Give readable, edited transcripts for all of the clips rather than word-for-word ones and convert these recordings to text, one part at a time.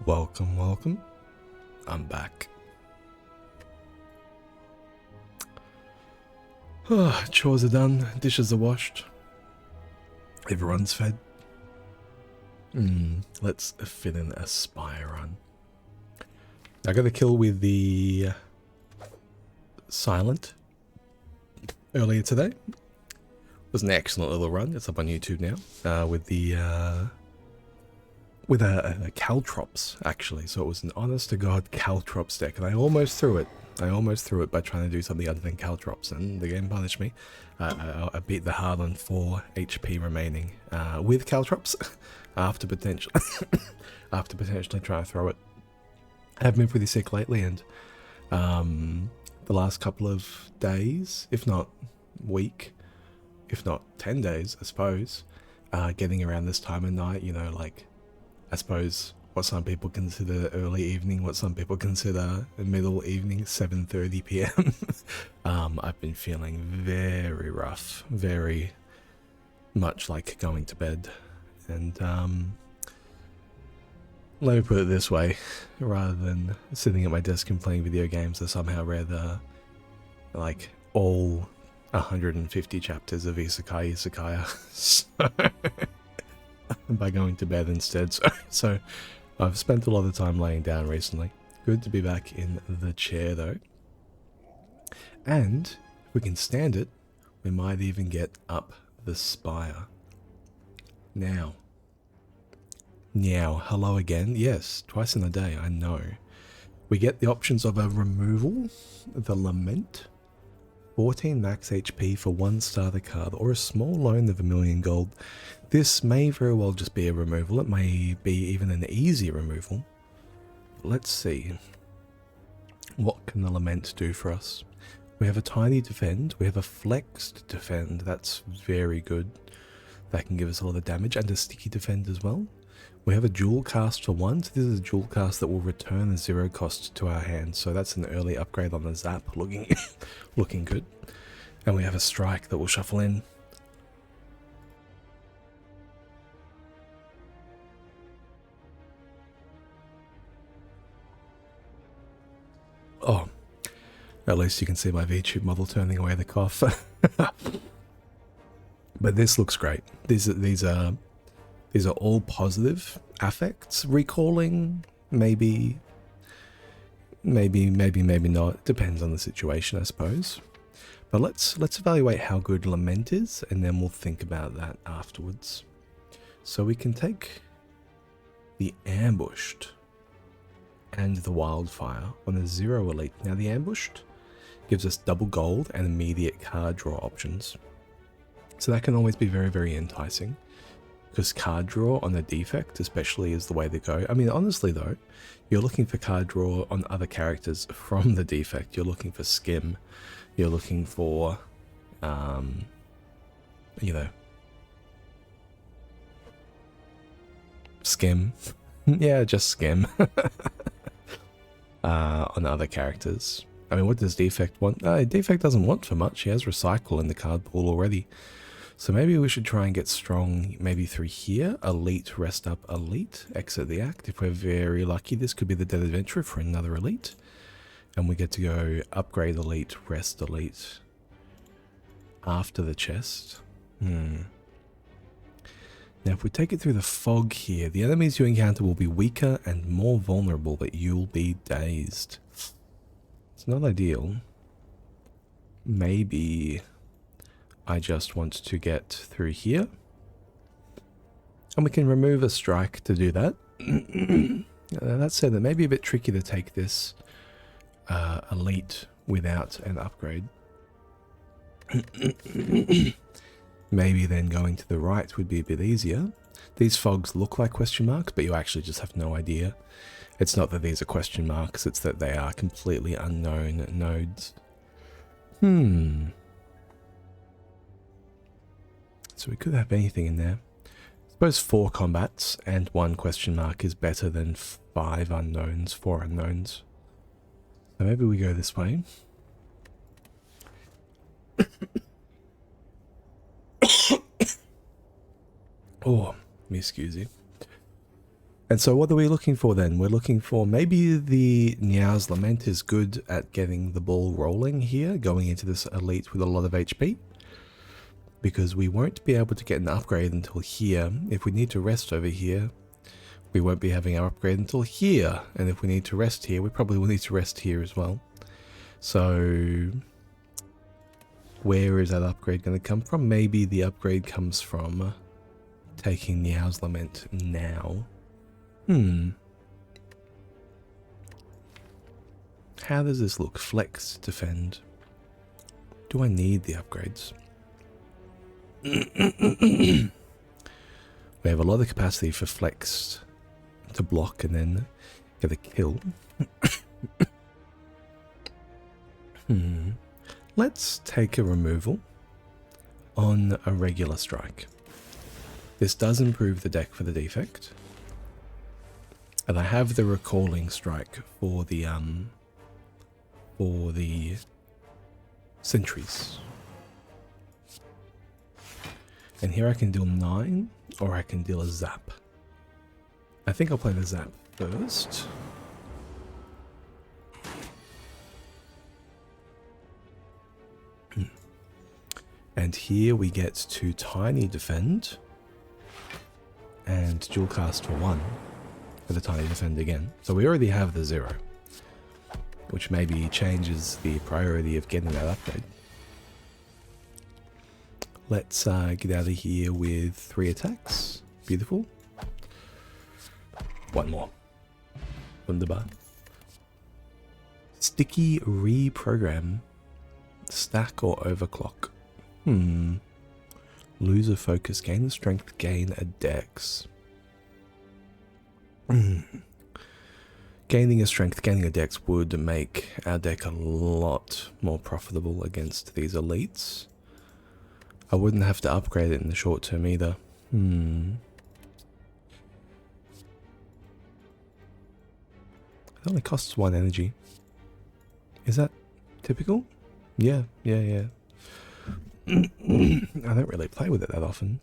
Welcome, welcome. I'm back. Chores are done, dishes are washed. Everyone's fed. Let's fit in a Spire run. I got a kill with the Silent earlier today. It was an excellent little run. It's up on YouTube now. With the with a Caltrops, actually. So it was an honest to god Caltrops deck, and I almost threw it. I almost threw it by trying to do something other than Caltrops, and the game punished me. I beat the hard on 4 HP remaining with Caltrops after potentially trying to throw it. I have been pretty sick lately, and the last couple of days, if not week, if not 10 days, I suppose, getting around this time of night, you know, like, I suppose what some people consider early evening, what some people consider middle evening, 7:30 p.m. I've been feeling very rough, very much like going to bed. And let me put it this way, rather than sitting at my desk and playing video games, I somehow read like all 150 chapters of Isekai. So by going to bed instead. So I've spent a lot of time laying down recently. Good to be back in the chair though. And if we can stand it, we might even get up the spire. Now, hello again. Yes, twice in a day, I know. We get the options of a removal, the Lament, 14 max HP for 1 starter card, or a small loan of 1,000,000 gold. This may very well just be a removal. It may be even an easy removal. Let's see. What can the Lament do for us? We have a tiny defend. We have a flexed defend. That's very good. That can give us a lot of damage, and a sticky defend as well. We have a dual cast for 1. So this is a dual cast that will return a 0 cost to our hand. So that's an early upgrade on the zap, looking looking good. And we have a strike that will shuffle in. Oh, at least you can see my VTube model turning away the cough. But this looks great. These are all positive affects. Recalling, maybe not. Depends on the situation, I suppose. But let's evaluate how good Lament is, and then we'll think about that afterwards. So we can take the Ambushed and the Wildfire on a 0 elite. Now the Ambushed gives us double gold and immediate card draw options. So that can always be very, very enticing, because card draw on a defect especially is the way to go. I mean, honestly though, you're looking for card draw on other characters from the defect. You're looking for skim. You're looking for, you know, skim. Yeah, just skim. On other characters. I mean, what does defect want? Defect doesn't want for much. He has recycle in the card pool already. So maybe we should try and get strong maybe through here. Elite, rest up, elite, exit the act. If we're very lucky, this could be the Dead Adventurer for another elite. And we get to go upgrade elite, rest elite after the chest. Now if we take it through the fog here, the enemies you encounter will be weaker and more vulnerable, but you'll be dazed. It's not ideal. Maybe I just want to get through here. And we can remove a strike to do that. That said, it may be a bit tricky to take this elite without an upgrade. Maybe then going to the right would be a bit easier. These fogs look like question marks, but you actually just have no idea. It's not that these are question marks, it's that they are completely unknown nodes. So we could have anything in there. I suppose 4 combats and 1 question mark is better than 5 unknowns, 4 unknowns. So maybe we go this way. Oh, me excuse you. And so what are we looking for then? We're looking for maybe the Neow's Lament is good at getting the ball rolling here, going into this elite with a lot of HP. Because we won't be able to get an upgrade until here. If we need to rest over here, we won't be having our upgrade until here. And if we need to rest here, we probably will need to rest here as well. So where is that upgrade going to come from? Maybe the upgrade comes from taking Neow's Lament now. How does this look? Flex, defend. Do I need the upgrades? We have a lot of capacity for flex to block and then get a kill. Let's take a removal on a regular strike. This does improve the deck for the defect. And I have the recalling strike for the sentries. And here I can deal 9, or I can deal a zap. I think I'll play the zap first. And here we get to tiny defend and dual cast for 1 for the tiny defend again. So we already have the 0, which maybe changes the priority of getting that upgrade. Let's get out of here with 3 attacks. Beautiful. 1 more. Wunderbar. Sticky reprogram. Stack or overclock. Lose a focus. Gain the strength. Gain a dex. Gaining a strength, gaining a dex would make our deck a lot more profitable against these elites. I wouldn't have to upgrade it in the short term either. It only costs 1 energy. Is that typical? Yeah. I don't really play with it that often.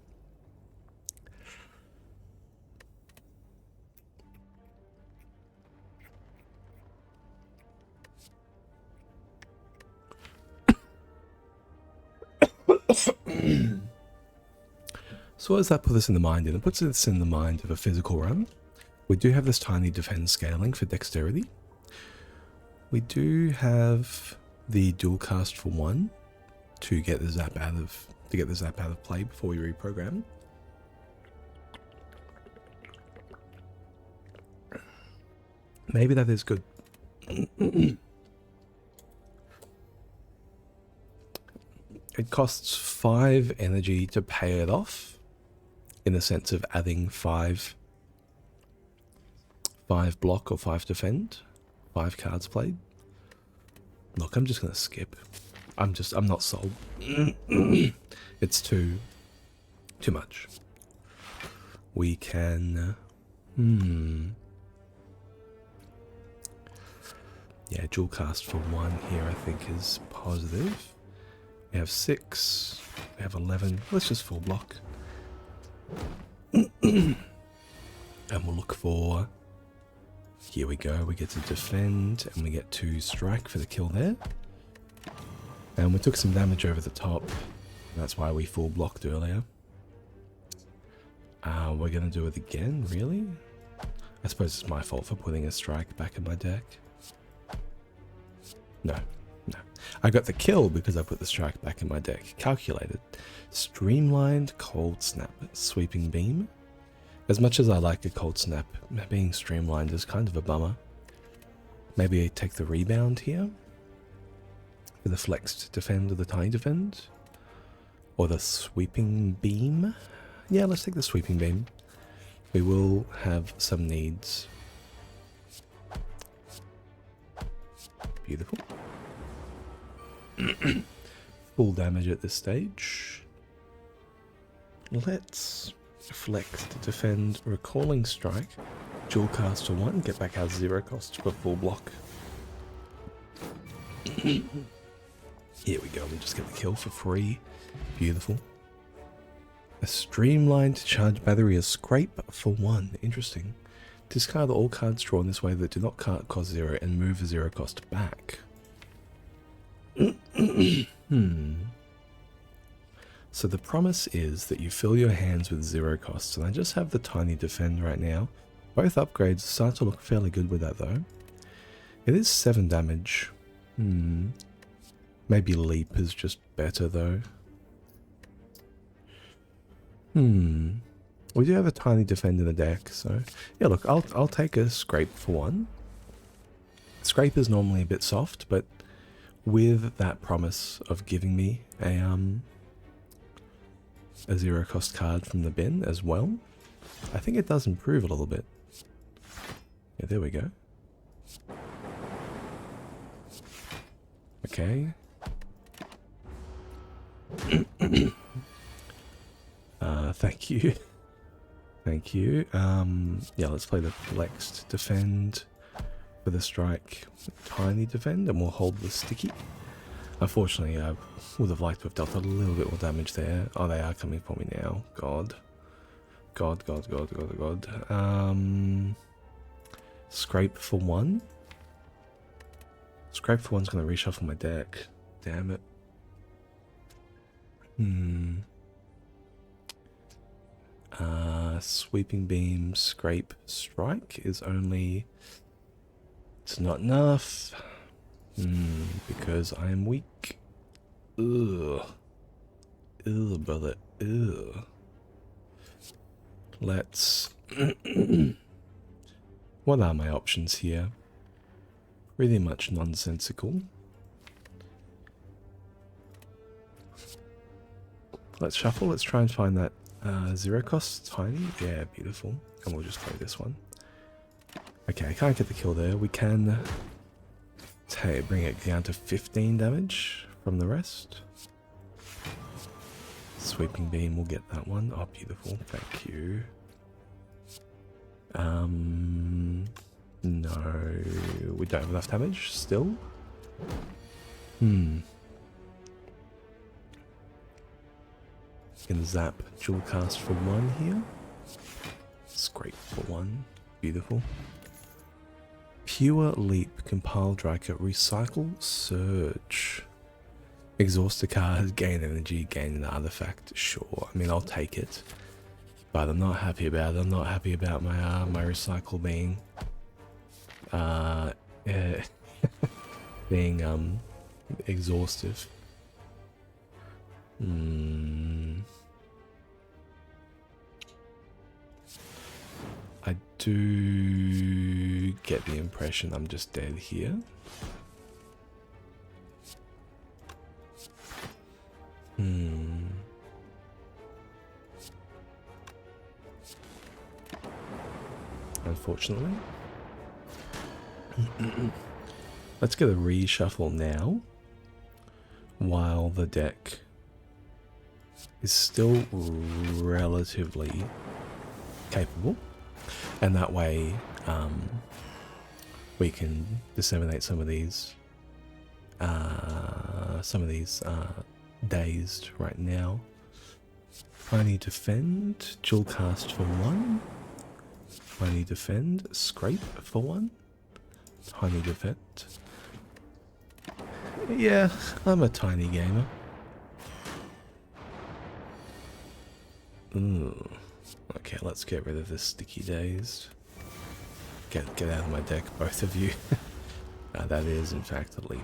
So what does that put us in the mind in? It puts us in the mind of a physical run. We do have this tiny defense scaling for dexterity. We do have the dual cast for 1 to get the zap out of play before we reprogram. Maybe that is good. It costs 5 energy to pay it off, in the sense of adding 5 block or 5 defend, 5 cards played. Look, I'm just gonna skip. I'm not sold. It's too much. We can yeah, dual cast for 1 here I think is positive. We have 6, we have 11, let's just full block. And we'll look for, here we go, we get to defend and we get to strike for the kill there. And we took some damage over the top, that's why we full blocked earlier. We're gonna do it again, really? I suppose it's my fault for putting a strike back in my deck. No. I got the kill because I put the strike back in my deck. Calculated. Streamlined Cold Snap. Sweeping Beam. As much as I like a Cold Snap, being streamlined is kind of a bummer. Maybe I take the rebound here. For the flexed defend or the tiny defend. Or the Sweeping Beam. Yeah, let's take the Sweeping Beam. We will have some needs. Beautiful. Full damage at this stage. Let's flex to defend, recalling strike, dual cast to 1, get back our 0 cost for full block. Here we go, we just get the kill for free. Beautiful. A streamlined charge battery, a scrape for 1. Interesting. Discard all cards drawn this way that do not cost 0 and move a 0 cost back. So the promise is that you fill your hands with 0 costs, and I just have the tiny defend right now. Both upgrades start to look fairly good with that though. It is 7 damage. Maybe leap is just better though. We do have a tiny defend in the deck, so yeah. Look, I'll take a scrape for one. Scrape is normally a bit soft, but with that promise of giving me a 0 cost card from the bin as well, I think it does improve a little bit. Yeah, there we go. Okay. Thank you. Thank you. Yeah, let's play the flexed defend for the strike. Tiny defend, and we'll hold the sticky. Unfortunately, I would have liked to have dealt a little bit more damage there. Oh, they are coming for me now. God. God. Scrape for one. Scrape for one's going to reshuffle my deck. Damn it. Sweeping beam, scrape, strike is only... It's not enough. Because I am weak. Ugh. Ugh, brother. Ugh. Let's... What are my options here? Pretty much nonsensical. Let's shuffle. Let's try and find that 0 cost tiny. Yeah, beautiful. And we'll just play this one. Okay, I can't get the kill there. We can bring it down to 15 damage from the rest. Sweeping beam will get that one. Oh, beautiful. Thank you. No, we don't have enough damage still. Can zap dual cast for one here. Scrape for one. Beautiful. Pure leap, compile Drika, recycle, surge. Exhaust a card, gain energy, gain an artifact. Sure, I mean I'll take it, but I'm not happy about it. I'm not happy about my my recycle being being exhaustive. I do get the impression I'm just dead here. Unfortunately. Let's get a reshuffle now, while the deck is still relatively capable, and that way we can disseminate some of these dazed right now. Tiny defend, dual cast for one. Tiny defend, scrape for one. Tiny defend. Yeah, I'm a tiny gamer. Ooh. Okay, let's get rid of this sticky dazed. Get out of my deck, both of you. That is, in fact, a leap.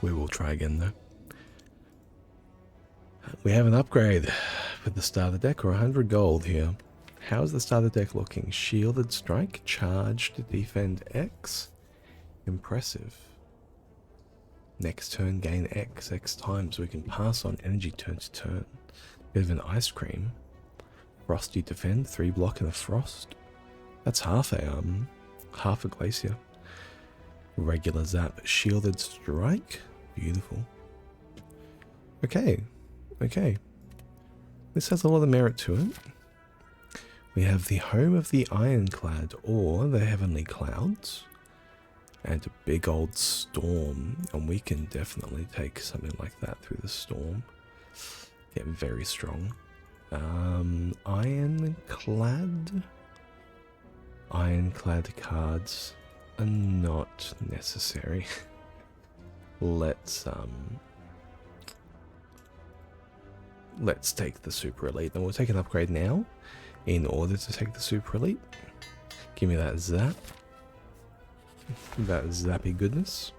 We will try again, though. We have an upgrade with the starter deck, or 100 gold here. How's the starter deck looking? Shielded strike, charged, defend X. Impressive. Next turn, gain X times. We can pass on energy turn to turn. Bit of an ice cream. Frosty defend, 3 block and a frost. That's half a glacier. Regular zap, shielded strike. Beautiful. Okay. This has a lot of merit to it. We have the home of the ironclad, or the heavenly clouds, and a big old storm, and we can definitely take something like that through the storm. get very strong. Ironclad cards are not necessary. Let's take the Super Elite, and we'll take an upgrade now in order to take the Super Elite. Give me that zap. That zappy goodness.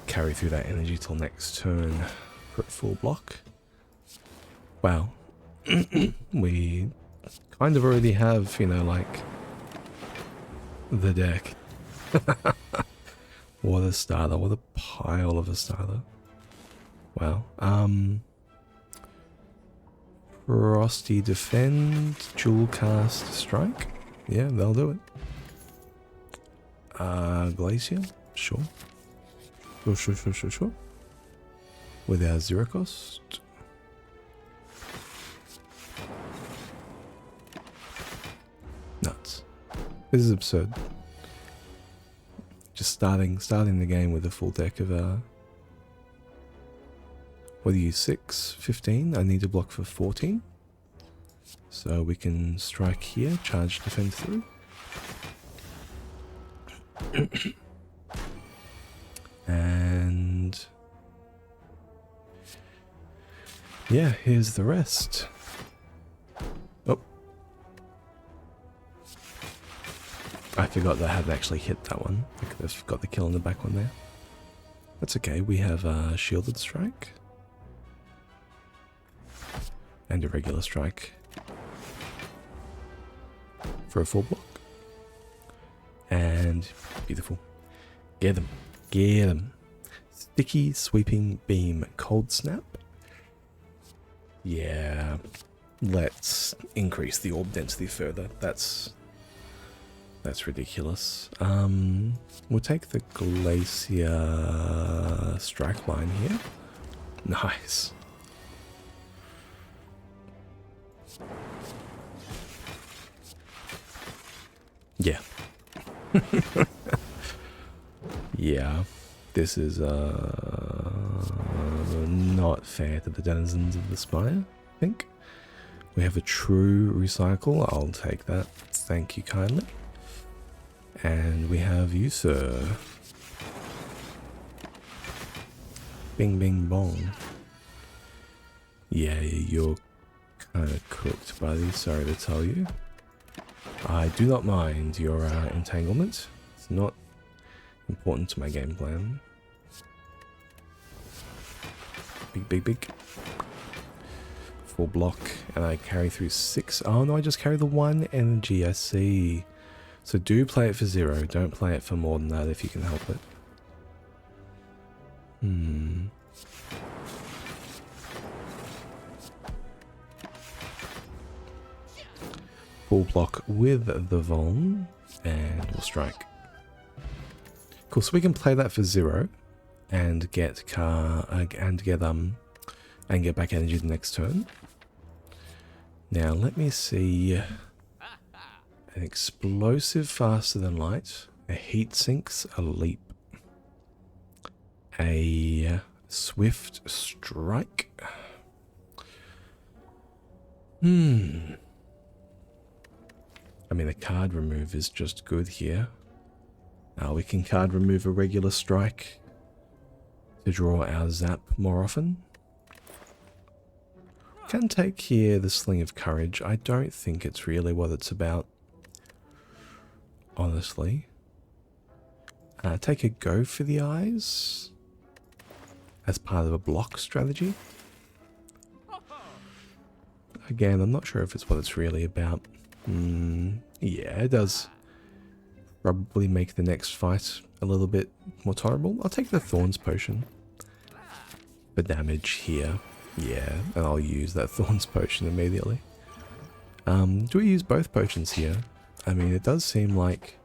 Carry through that energy till next turn. Put full block. Wow. We kind of already have, you know, like, the deck. What a starter. What a pile of a starter. Wow. Frosty Defend, Jewel Cast Strike. Yeah, they'll do it. Glacier? Sure. Sure. With our 0 cost. Nuts. This is absurd. Just starting the game with a full deck of what do you use? 6, 15? I need to block for 14. So we can strike here, charge, defend through. And yeah, here's the rest. Oh, I forgot that I hadn't actually hit that one. I could have got the kill on the back one there. That's okay, we have a shielded strike. And a regular strike. For a full block. And beautiful. Get them. Get them. Sticky Sweeping Beam. Cold Snap. Yeah. Let's increase the orb density further. That's ridiculous. We'll take the Glacier strike line here. Nice. Yeah. Yeah. This is not fair to the denizens of the Spire, I think. We have a true recycle. I'll take that. Thank you kindly. And we have you, sir. Bing, bing, bong. Yeah, you're kind of cooked, buddy. Sorry to tell you. I do not mind your entanglement. It's not important to my game plan. Big. Full block, and I carry through 6. Oh no, I just carry the 1 energy, I see. So do play it for 0. Don't play it for more than that if you can help it. Full block with the Vuln, and we'll strike. Cool, so we can play that for 0 and get back energy the next turn. Now let me see. An explosive faster than light, a heat sinks, a leap, a swift strike. I mean, the card remove is just good here. We can card remove a regular strike to draw our zap more often. Can take here the Sling of Courage. I don't think it's really what it's about, honestly. Take a Go for the Eyes as part of a block strategy. Again, I'm not sure if it's what it's really about. Yeah, it does probably make the next fight a little bit more tolerable. I'll take the Thorns Potion for damage here. Yeah, and I'll use that Thorns Potion immediately. Do we use both potions here? I mean, it does seem like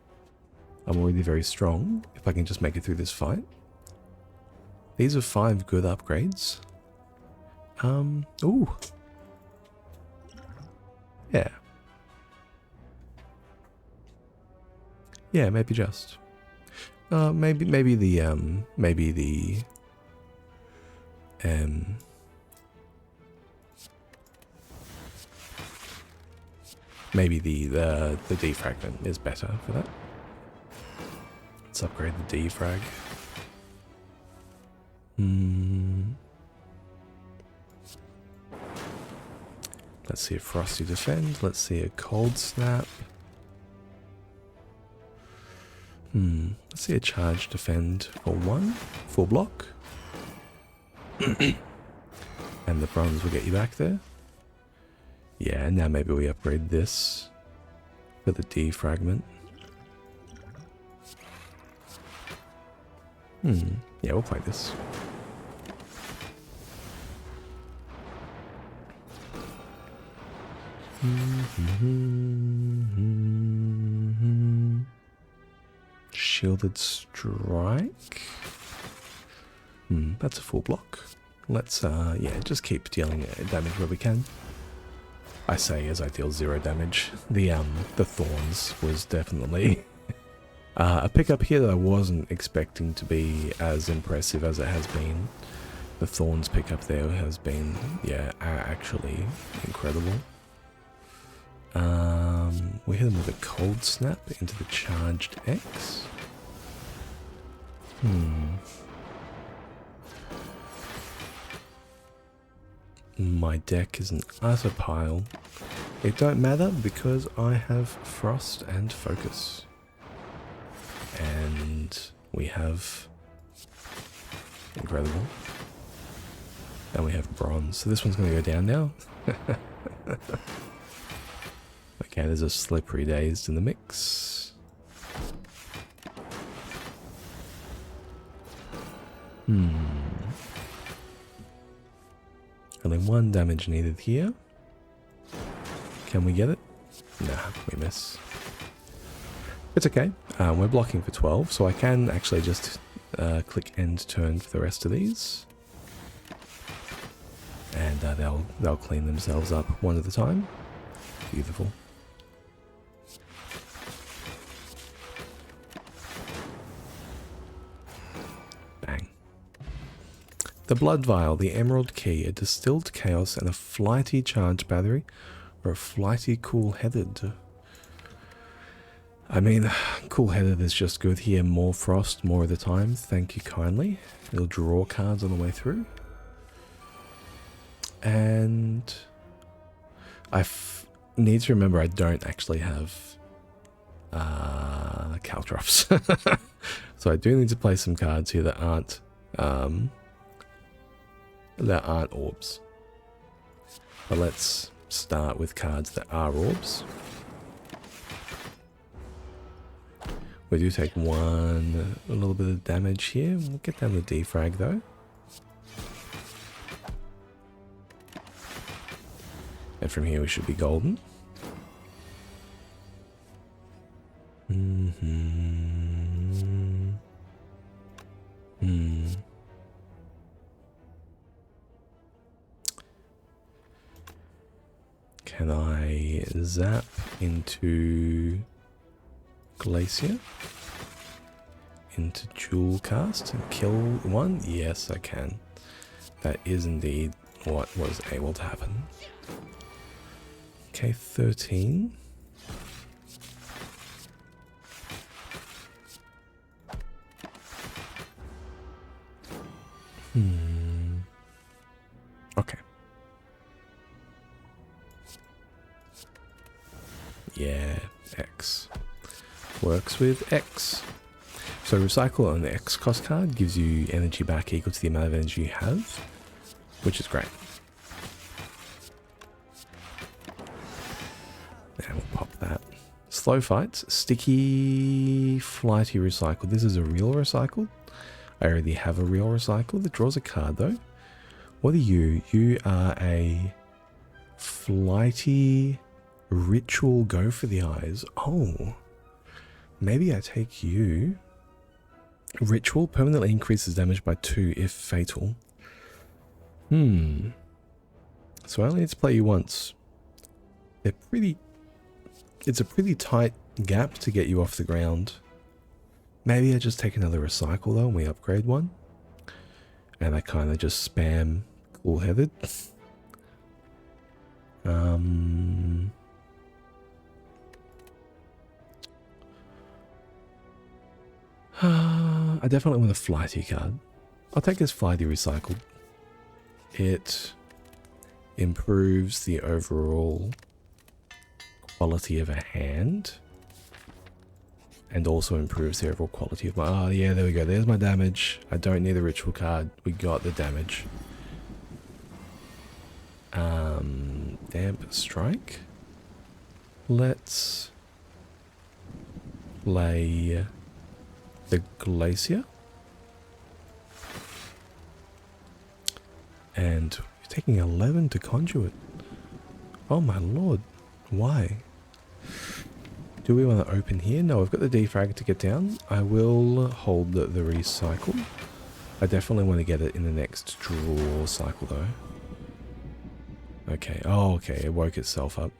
I'm already very strong if I can just make it through this fight. These are 5 good upgrades. Ooh. Yeah. Yeah, maybe just. Maybe the defragment is better for that. Let's upgrade the defrag. Let's see a Frosty Defend. Let's see a Cold Snap. Let's see a Charge Defend for 1. Full block. And the bronze will get you back there. Yeah, now maybe we upgrade this for the defragment. Yeah, we'll play this. Shielded Strike. That's a full block. Let's, yeah, just keep dealing damage where we can. I say as I deal 0 damage. The Thorns was definitely a pickup here that I wasn't expecting to be as impressive as it has been. The Thorns pickup there has been, yeah, actually incredible. We hit him with a Cold Snap into the charged X. My deck is an utter pile. It don't matter because I have Frost and Focus. And we have Incredible. And we have Bronze. So this one's going to go down now. Okay, there's a Slippery Dazed in the mix. Only 1 damage needed here. Can we get it? Nah, we miss. It's okay. We're blocking for 12, so I can actually just click end turn for the rest of these. And they'll clean themselves up one at a time. Beautiful. Bang. The Blood Vial, the Emerald Key, a Distilled Chaos, and a Flighty Charge Battery, or a Flighty Cool-Headed. I mean, Cool-Headed is just good here. More Frost, more of the time. Thank you kindly. It'll draw cards on the way through. And I need to remember I don't actually have Caltrops. So I do need to play some cards here that aren't orbs. But let's start with cards that are orbs. We do take a little bit of damage here. We'll get down the defrag though. And from here we should be golden. Can I zap into Glacier? Into Jewel Cast and kill one? Yes, I can. That is indeed what was able to happen. Okay, 13. Okay. Yeah, X. Works with X. So recycle on the X cost card gives you energy back equal to the amount of energy you have, which is great. Now we'll pop that. Slow Fights, Sticky, Flighty Recycle. This is a real recycle. I already have a real recycle that draws a card though. What are you? You are a Flighty Ritual Go for the Eyes. Oh, maybe I take you. Ritual permanently increases damage by 2 if fatal. So I only need to play you once. It's a pretty tight gap to get you off the ground Maybe I just take another recycle though and we upgrade one. And I kind of just spam cool-headed. I definitely want a Flighty card. I'll take this Flighty recycled. It improves the overall quality of a hand. And also improves the overall quality of my... Oh yeah, there we go. There's my damage. I don't need a ritual card. We got the damage. Damp Strike. Let's play the Glacier. And you're taking 11 to Conduit. Oh my lord. Why? Do we want to open here? No, I've got the defrag to get down. I will hold the recycle. I definitely want to get it in the next draw cycle though. Okay, oh okay, it woke itself up.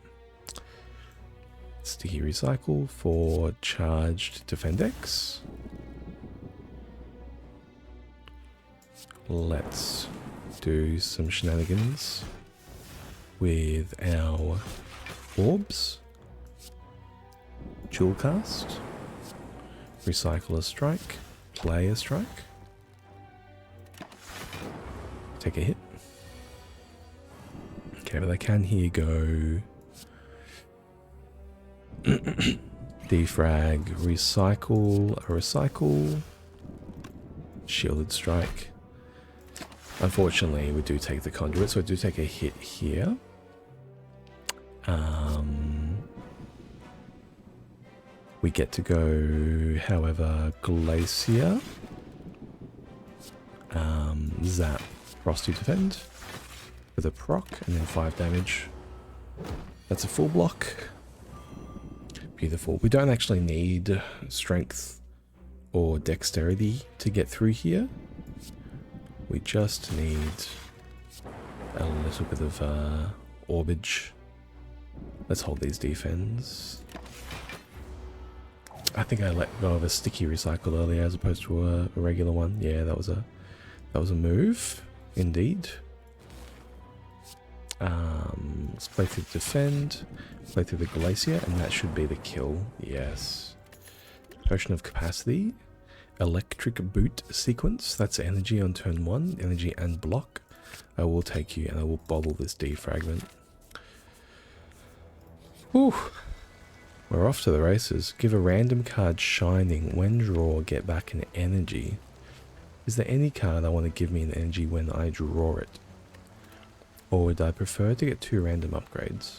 Sticky recycle for charged Defend X. Let's do some shenanigans with our orbs. Jewel cast. Recycle a strike. Play a strike. Take a hit. Okay, but I can here go defrag, recycle, a recycle, shielded strike. Unfortunately, we do take the conduit, so I do take a hit here. We get to go, however, Glacier, Zap, Frosty Defend with a proc, and then 5 damage. That's a full block. Beautiful. We don't actually need strength or dexterity to get through here. We just need a little bit of orbage. Let's hold these defends. I think I let go of a sticky recycle earlier as opposed to a regular one. Yeah, that was a move, indeed. Let's play through the defend, play through the glacier, and that should be the kill. Yes. Potion of capacity, electric boot sequence. That's energy on turn 1, energy and block. I will take you and I will bottle this defragment. Whew. We're off to the races. Give a random card shining. When draw, get back an energy. Is there any card I want to give me an energy when I draw it? Or would I prefer to get 2 random upgrades?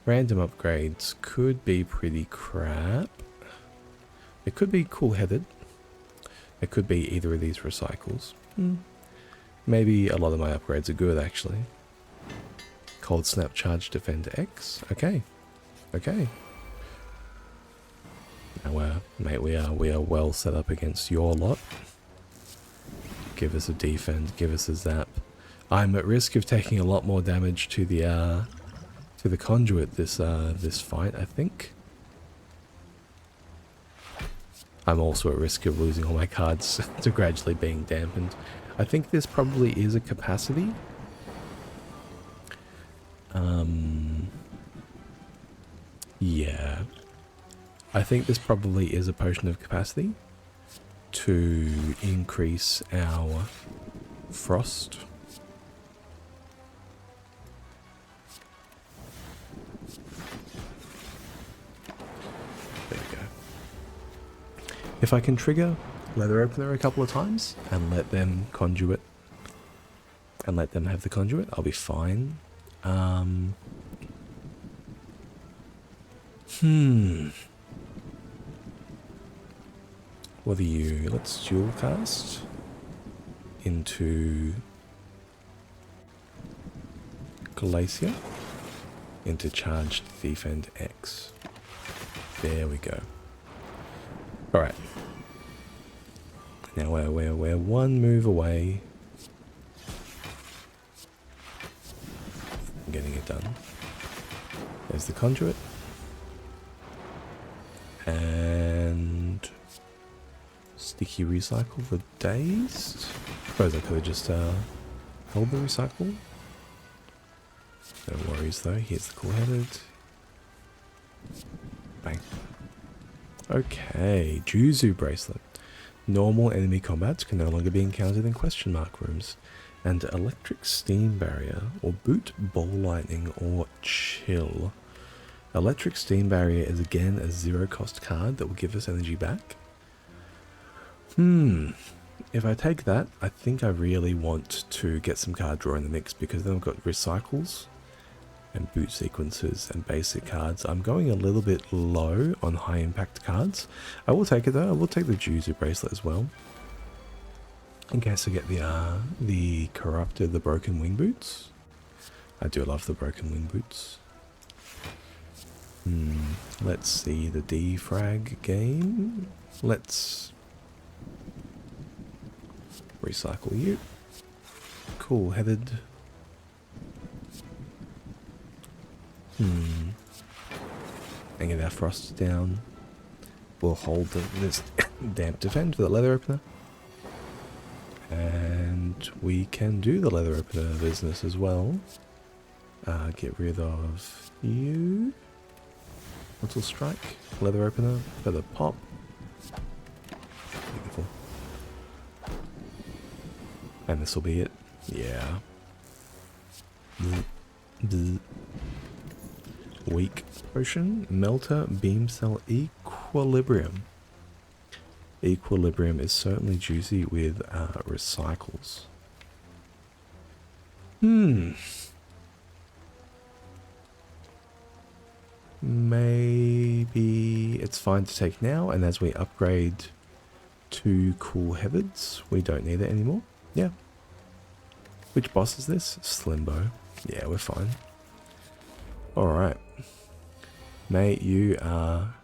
Random upgrades could be pretty crap. It could be cool-headed. It could be either of these recycles. Maybe a lot of my upgrades are good, actually. Cold Snap, Charge, Defend X. Okay. Okay. Now, mate, we are well set up against your lot. Give us a defend, give us a zap. I'm at risk of taking a lot more damage to the conduit this fight, I think. I'm also at risk of losing all my cards to gradually being dampened. I think this probably is a capacity. Yeah. I think this probably is a potion of capacity to increase our frost. There we go. If I can trigger Leather Opener a couple of times and let them conduit and let them have the conduit, I'll be fine. What are you? Let's dual cast into Glacier into Charged Defend X. There we go. Alright. Now we're one move away from getting it done. There's the conduit. And sticky recycle for dazed. Suppose I could have just held the recycle. No worries though. Here's the cool-headed. Bang. Okay, Juzu bracelet. Normal enemy combats can no longer be encountered in question mark rooms. And electric steam barrier, or boot ball lightning, or chill. Electric steam barrier is again a 0 cost card that will give us energy back. If I take that, I think I really want to get some card draw in the mix, because then I've got recycles and boot sequences and basic cards. I'm going a little bit low on high impact cards. I will take it though. I will take the Juzu bracelet as well, in case I get the corrupted, the broken wing boots. I do love the broken wing boots. Let's see the defrag game. Let's recycle you. Cool-headed. And get our frost down. We'll hold this damp defend for the leather opener. And we can do the leather opener business as well. Get rid of you. Mortal strike. Leather opener for the pop. Beautiful. And this will be it. Yeah. Weak potion. Melter. Beam cell. Equilibrium. Equilibrium is certainly juicy with recycles. Maybe it's fine to take now, and as we upgrade to cool heavens, we don't need it anymore. Yeah. Which boss is this? Slimbo. Yeah, we're fine. Alright. Mate, you are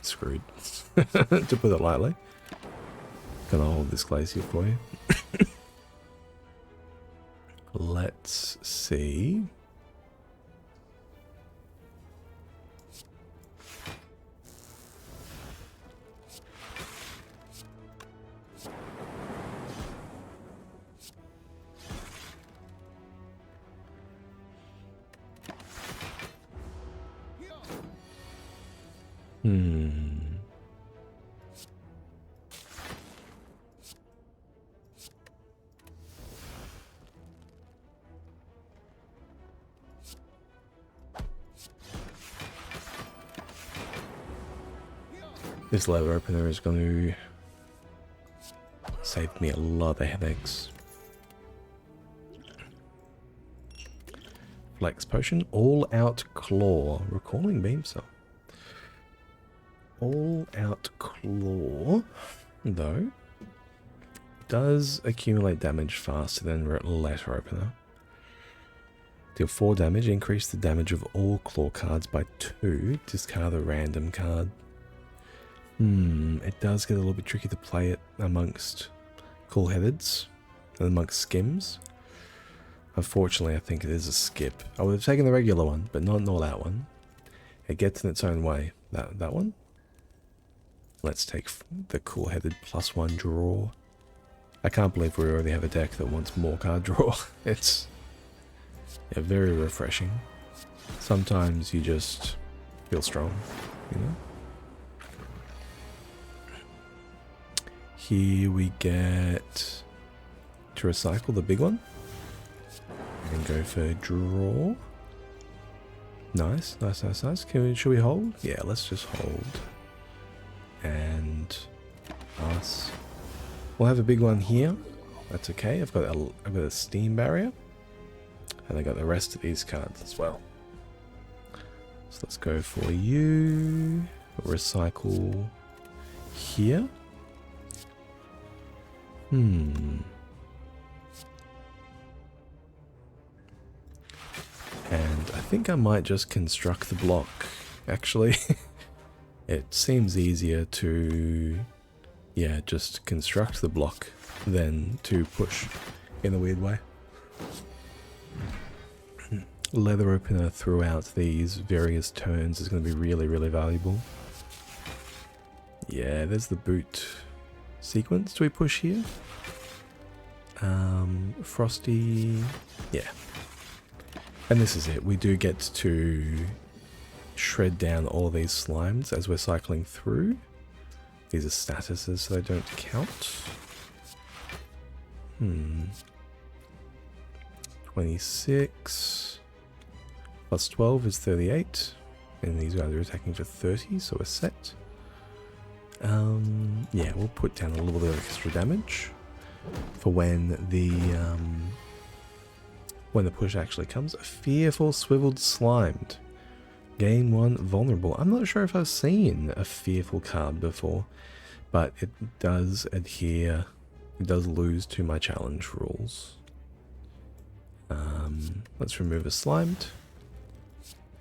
screwed. To put it lightly. Gonna hold this glacier for you. Let's see. This leather opener is going to save me a lot of headaches. Flex potion, all out claw, recalling beam cell. All out claw, though, does accumulate damage faster than letter opener. Deal 4 damage, increase the damage of all claw cards by 2, discard a random card. It does get a little bit tricky to play it amongst cool-headeds and amongst skims. Unfortunately, I think it is a skip. I would have taken the regular one, but not an all-out one. It gets in its own way. That one. Let's take the cool-headed +1 draw. I can't believe we already have a deck that wants more card draw. It's very refreshing. Sometimes you just feel strong, you know? Here we get to recycle the big one and go for draw. Nice, nice, nice, nice. Should we hold? Yeah, let's just hold. And pass. We'll have a big one here. That's okay. I've got a steam barrier, and I got the rest of these cards as well. So let's go for you. Recycle here. And I think I might just construct the block, actually. It seems easier to, yeah, just construct the block than to push in a weird way. Leather opener throughout these various turns is going to be really, really valuable. Yeah, there's the boot sequence. Do we push here? Frosty. Yeah. And this is it. We do get to shred down all of these slimes as we're cycling through. These are statuses, so they don't count. 26 plus 12 is 38. And these guys are attacking for 30, so we're set. Yeah, we'll put down a little bit of extra damage for when the push actually comes. A fearful swiveled slimed. Gain 1 vulnerable. I'm not sure if I've seen a fearful card before, but it does adhere. It does lose to my challenge rules. Let's remove a slimed.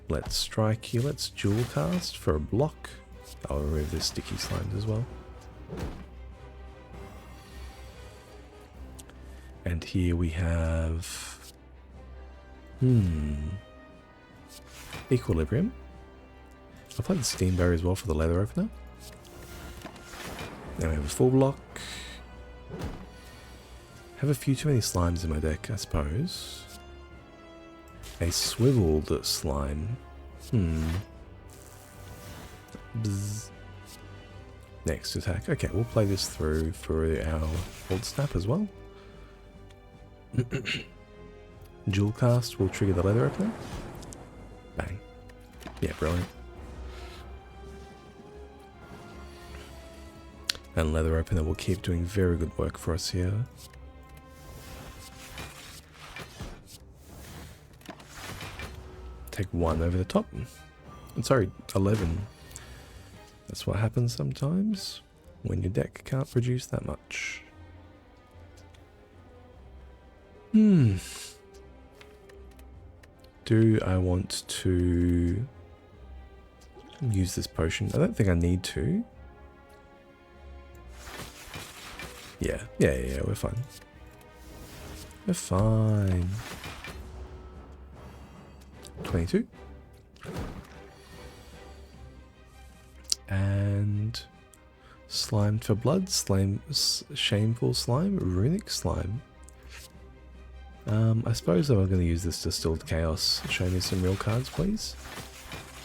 Let's strike here. Let's dual cast for a block. I'll remove this sticky slimes as well. And here we have Equilibrium. I'll play the Steam Barrier as well for the leather opener. Now we have a full block. Have a few too many slimes in my deck, I suppose. A swiveled slime. Bzz. Next attack. Okay, we'll play this through for our old snap as well. Dual cast will trigger the leather opener. Bang. Yeah, brilliant. And leather opener will keep doing very good work for us here. Take 1 over the top. I'm sorry, 11. That's what happens sometimes when your deck can't produce that much. Do I want to use this potion? I don't think I need to. Yeah, we're fine. We're fine. 22. And slimed for blood, shameful slime, runic slime. I suppose I'm going to use this distilled chaos. Show me some real cards, please.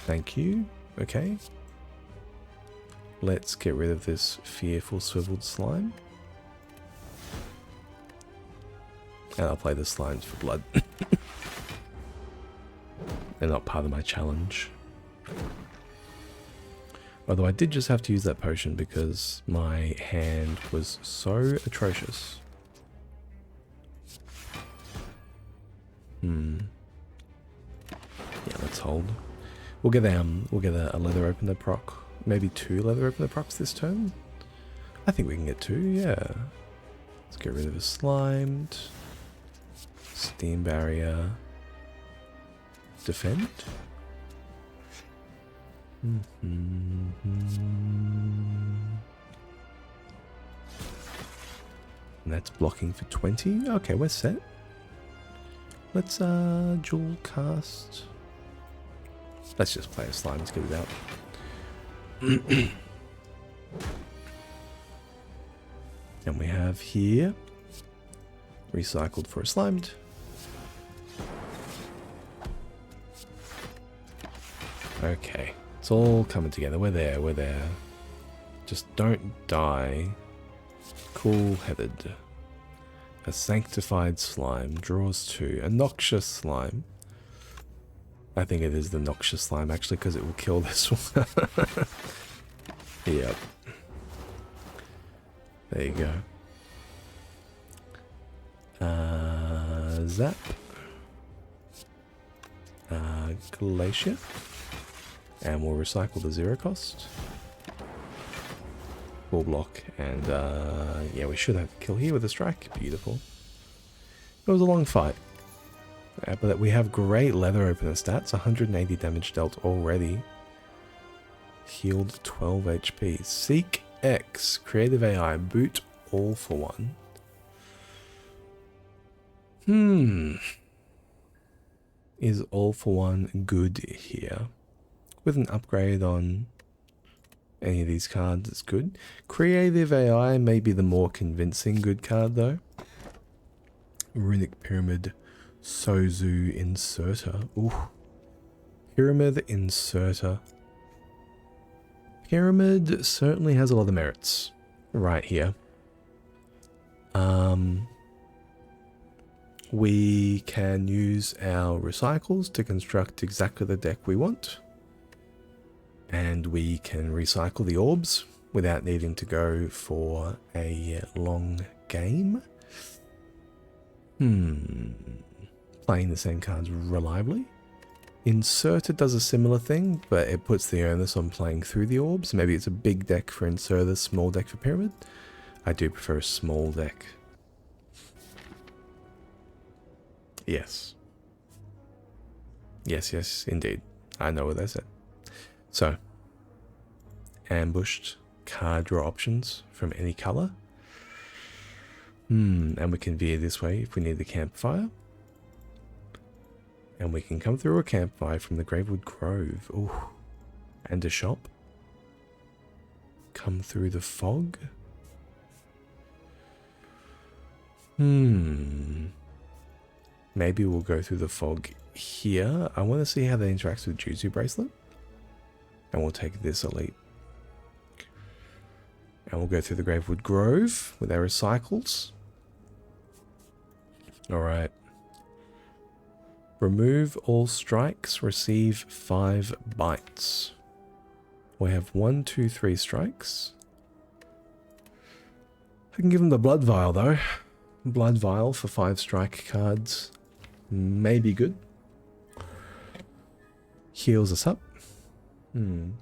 Thank you. Okay. Let's get rid of this fearful swiveled slime. And I'll play the slimes for blood. They're not part of my challenge. Although I did just have to use that potion because my hand was so atrocious. Yeah, let's hold. We'll get a leather opener proc. Maybe 2 leather opener procs this turn. I think we can get 2, yeah. Let's get rid of a slimed. Steam barrier. Defend. And that's blocking for 20. Okay, we're set. Let's dual cast. Let's just play a slime. Let's get it out. And we have here recycled for a slimed. Okay, it's all coming together. We're there. Just don't die. Cool-headed. A sanctified slime draws 2. A noxious slime. I think it is the noxious slime actually because it will kill this one. Yep. There you go. Zap. Glacier. And we'll recycle the 0 cost. Full block. And yeah, we should have a kill here with a strike. Beautiful. It was a long fight. But we have great leather opener stats. 180 damage dealt already. Healed 12 HP. Seek X. Creative AI. Boot all for 1. Is all for 1 good here? With an upgrade on any of these cards is good. Creative AI may be the more convincing good card though. Runic Pyramid Sozu Inserter. Ooh. Pyramid Inserter. Pyramid certainly has a lot of merits right here. We can use our recycles to construct exactly the deck we want. And we can recycle the orbs without needing to go for a long game. Playing the same cards reliably. Inserter does a similar thing, but it puts the onus on playing through the orbs. Maybe it's a big deck for Inserter, small deck for Pyramid. I do prefer a small deck. Yes. Yes, indeed. I know what they said. So, ambushed card draw options from any color. And we can veer this way if we need the campfire. And we can come through a campfire from the Gravewood Grove. Ooh. And a shop. Come through the fog. Maybe we'll go through the fog here. I want to see how that interacts with Jutsu Bracelet. And we'll take this elite. And we'll go through the Gravewood Grove with our recycles. Alright. Remove all strikes, receive 5 bites. We have 1, 2, 3 strikes. I can give them the Blood Vial though. Blood Vial for 5 strike cards. May be good. Heals us up. Oh.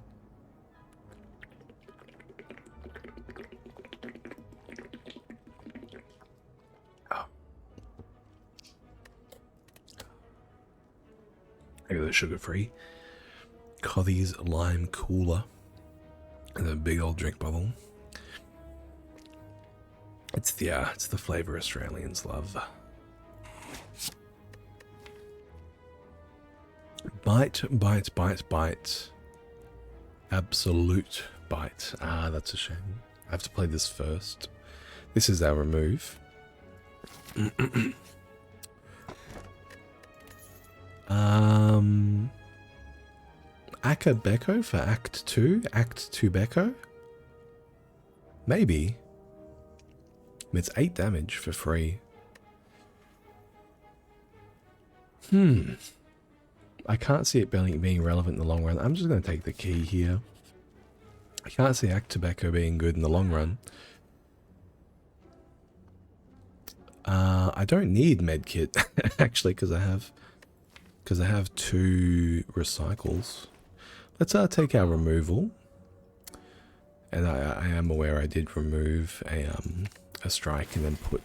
Maybe they're sugar-free. Cothy's Lime Cooler. And a big old drink bottle. It's the flavor Australians love. Bite, bite, bite, bite. Absolute bite. Ah, that's a shame. I have to play this first. This is our remove. Akabeko for Act 2? Act 2 Beko? Maybe. It's 8 damage for free. I can't see it being relevant in the long run. I'm just going to take the key here. I can't see Act Tobacco being good in the long run. I don't need medkit actually because I have 2 recycles. Let's take our removal. And I am aware I did remove a strike and then put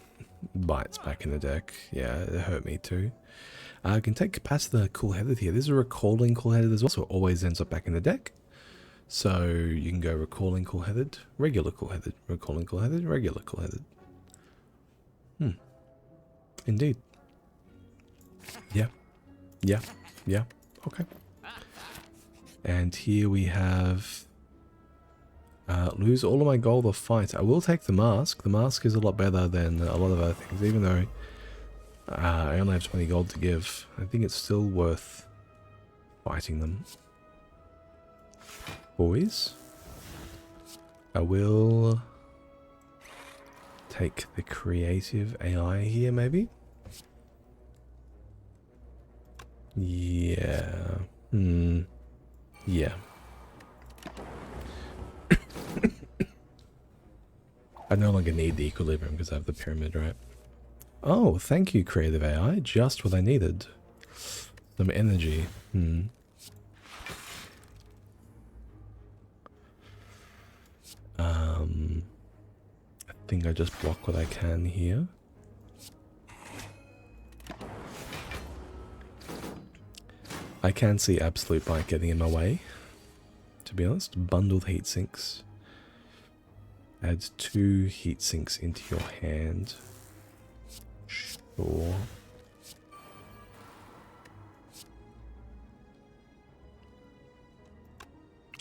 bites back in the deck. Yeah, it hurt me too. I can take Capacitor Cool-Headed here. This is a Recalling Cool-Headed as well, so it always ends up back in the deck. So you can go Recalling Cool-Headed, Regular Cool-Headed, Recalling Cool-Headed, Regular Cool-Headed. Indeed. Yeah. Okay. And here we have lose all of my gold or fight. I will take the mask. The mask is a lot better than a lot of other things, even though I only have 20 gold to give. I think it's still worth fighting them. Boys, I will take the creative AI here, maybe. Yeah. Yeah. I no longer need the equilibrium because I have the pyramid, right? Oh, thank you, creative AI. Just what I needed. Some energy. I think I just block what I can here. I can see Absolute Bite getting in my way, to be honest. Bundled heat sinks. Add 2 heat sinks into your hand. Sure.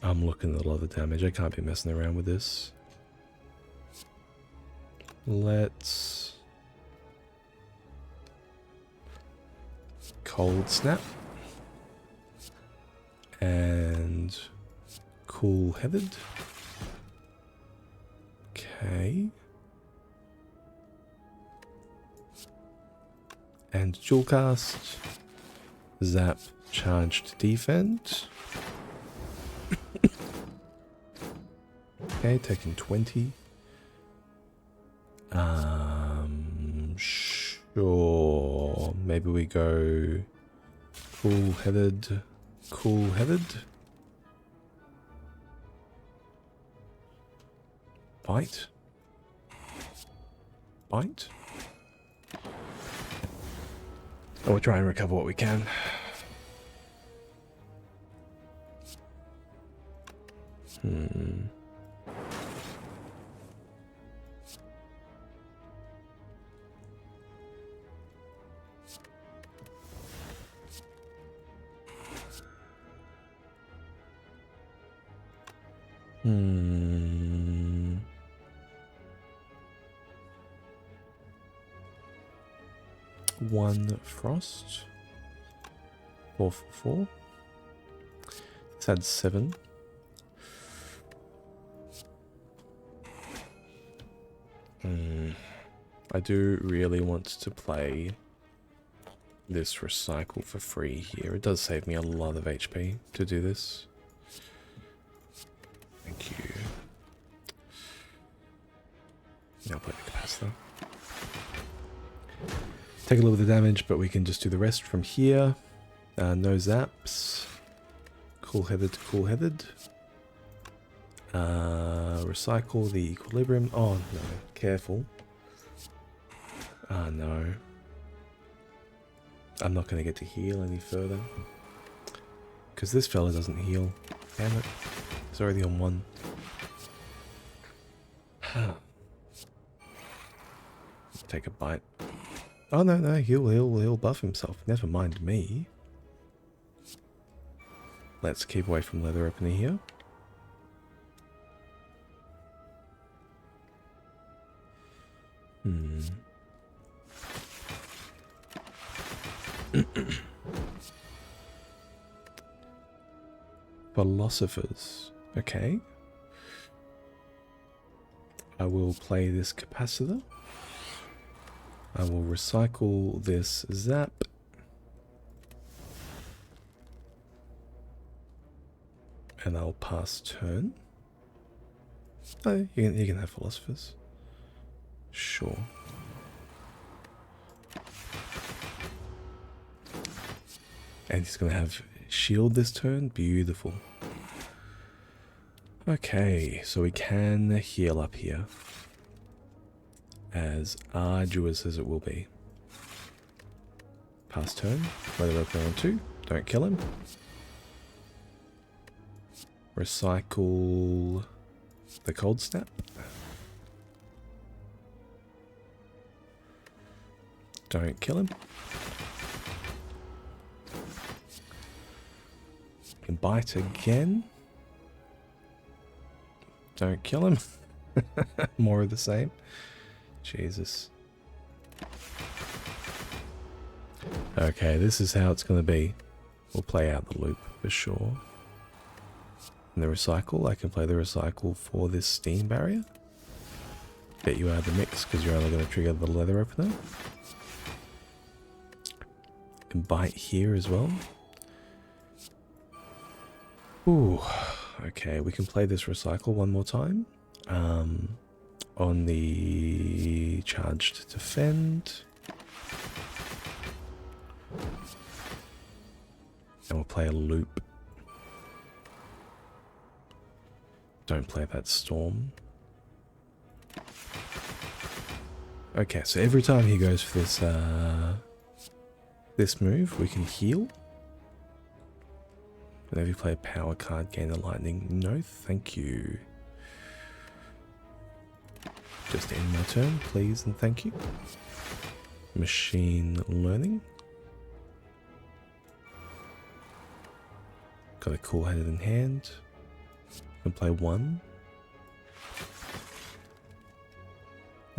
I'm looking at a lot of damage. I can't be messing around with this. Let's cold snap and cool headed. Okay. And dual cast. Zap, charged, defend. Okay, taking 20. Sure. Maybe we go cool headed, cool headed. Bite. Bite. And we'll try and recover what we can. One frost. 4 for 4. Let's add 7. I do really want to play this recycle for free here. It does save me a lot of HP to do this. Thank you. Now play the capacitor. Take a little bit of damage, but we can just do the rest from here. No zaps. Cool-headed, cool-headed. Recycle the equilibrium. Oh no, careful. Ah no. I'm not going to get to heal any further. Because this fella doesn't heal. Damn it. He's already on 1. Take a bite. Oh no, no, he'll buff himself. Never mind me. Let's keep away from leather opener here. Philosophers. Okay. I will play this capacitor. I will recycle this zap. And I'll pass turn. Oh, you can have Philosophers. Sure. And he's going to have shield this turn. Beautiful. Okay, so we can heal up here. As arduous as it will be. Pass turn. Let it open on 2. Don't kill him. Recycle the cold snap. Don't kill him. Can bite again. Don't kill him. More of the same. Jesus. Okay, this is how it's going to be. We'll play out the loop for sure. And the recycle, I can play the recycle for this steam barrier. Get you out of the mix because you're only going to trigger the leather opener. And bite here as well. Ooh, okay, we can play this recycle one more time. On the charged defend. And we'll play a loop. Don't play that storm. Okay, so every time he goes for this this move, we can heal. Whenever you play a power card, gain a lightning. No, thank you. Just end my turn, please and thank you. Machine learning. Got a cool headed in hand. can play one.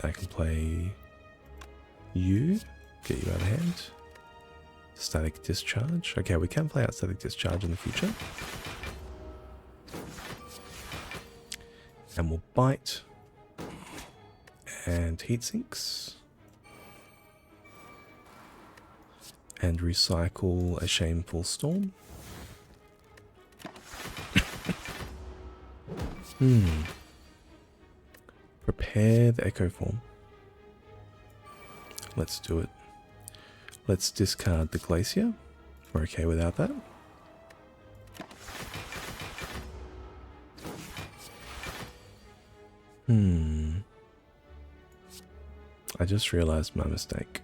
I can play you, get you out of hand. Static Discharge. Okay, we can play out Static Discharge in the future. And we'll bite. And heat sinks. And recycle a Shameful Storm. Prepare the Echo Form. Let's do it. Let's discard the Glacier. We're okay without that. I just realized my mistake.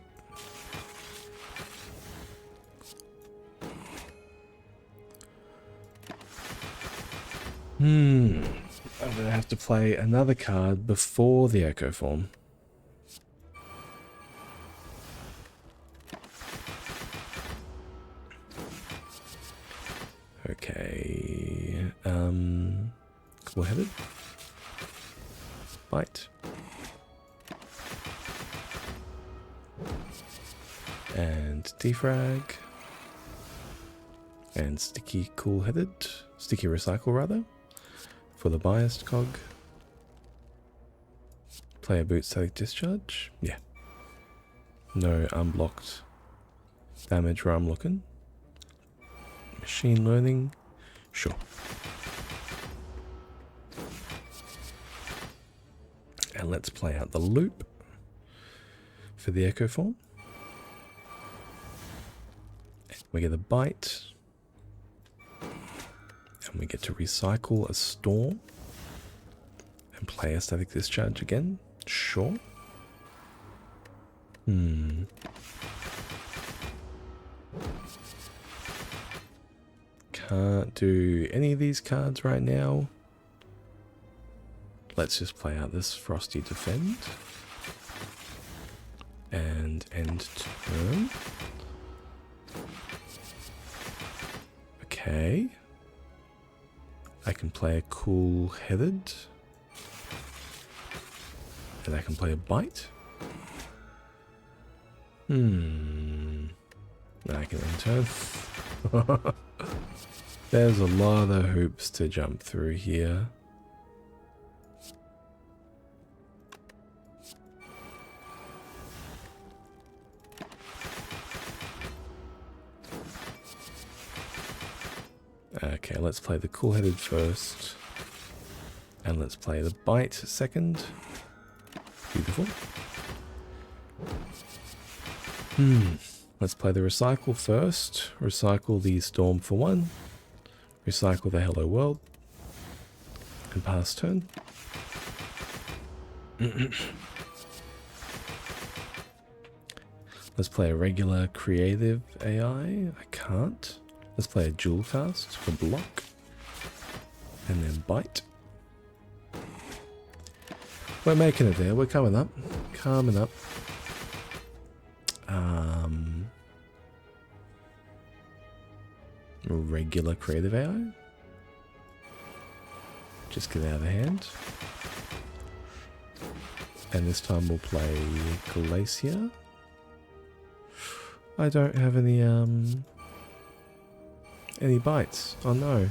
I'm gonna have to play another card before the Echo Form. Okay. Cool-headed. Bite. And defrag. And sticky cool-headed. Sticky recycle, rather. For the biased cog. Play a boot static discharge. Yeah. No unblocked damage where I'm looking. Machine learning. Sure. And let's play out the loop for the Echo Form. We get a bite. And we get to recycle a storm. And play a static discharge again. Sure. Can't do any of these cards right now. Let's just play out this Frosty Defend. And end turn. Okay. I can play a cool-headed. And I can play a bite. Now I can end turn. There's a lot of hoops to jump through here. Okay, let's play the cool-headed first. And let's play the bite second. Beautiful. Let's play the recycle first. Recycle the storm for one. Recycle the hello world. And pass turn. Let's play a regular creative AI. I can't. Let's play a dual cast for block. And then bite. We're making it there. We're coming up. Coming up. Regular creative AI. Just get out of hand. And this time we'll play Glacier. I don't have any bites. Oh no.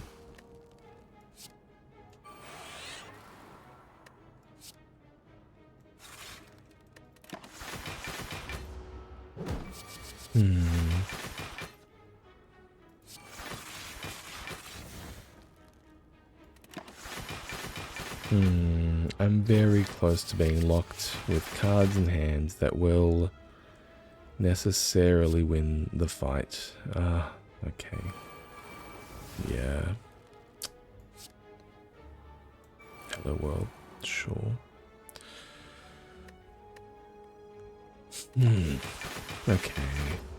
I'm very close to being locked with cards in hand that will necessarily win the fight. Okay. Yeah. Hello world, sure. Okay.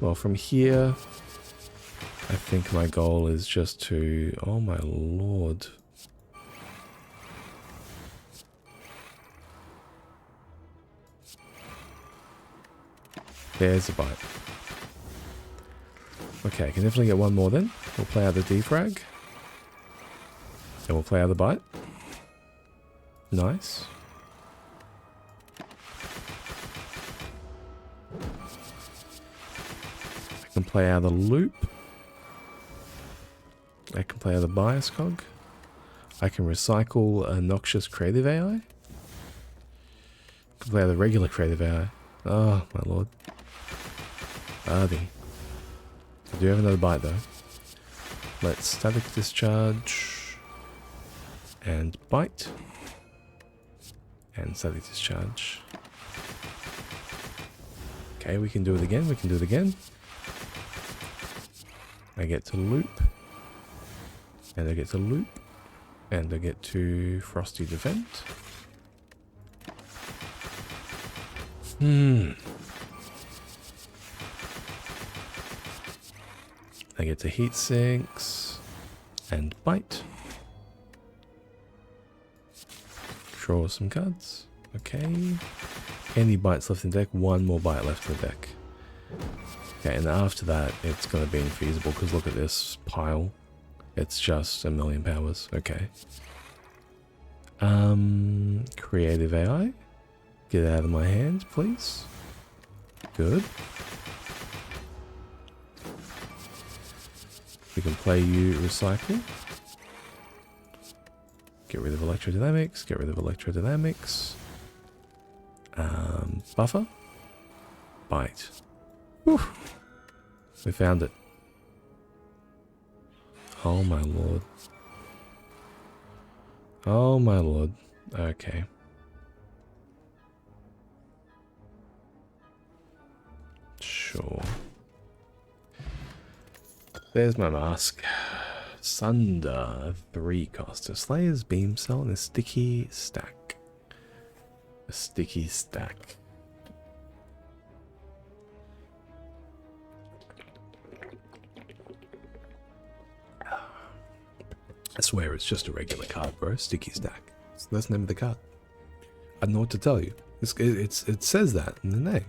Well, from here, I think my goal is just to... Oh my lord. There's a bite. Okay, I can definitely get one more then. We'll play out the defrag. And we'll play out the bite. Nice. I can play out the loop. I can play out the bias cog. I can recycle a noxious creative AI. I can play out the regular creative AI. Oh my lord. Ardy. I do have another bite though. Let's static discharge. And bite. And static discharge. Okay, we can do it again. We can do it again. I get to loop. And I get to loop. And I get to Frosty Defend. I get to Heat Sinks. And bite. Draw some cards. Okay. Any bites left in the deck? One more bite left in the deck. Okay, and after that, it's going to be infeasible because look at this pile. It's just a million powers. Okay. Creative AI. Get it out of my hand, please. Good. We can play you recycle. Get rid of electrodynamics. Get rid of electrodynamics. Buffer. Bite. Whew. We found it. Oh my lord. Oh my lord. Okay. Sure. There's my mask. Sunder 3 cost. A Slayer's Beam Cell and a sticky stack. A sticky stack. I swear it's just a regular card, bro. Sticky stack. So that's the name of the card. I don't know what to tell you. It says that in the name.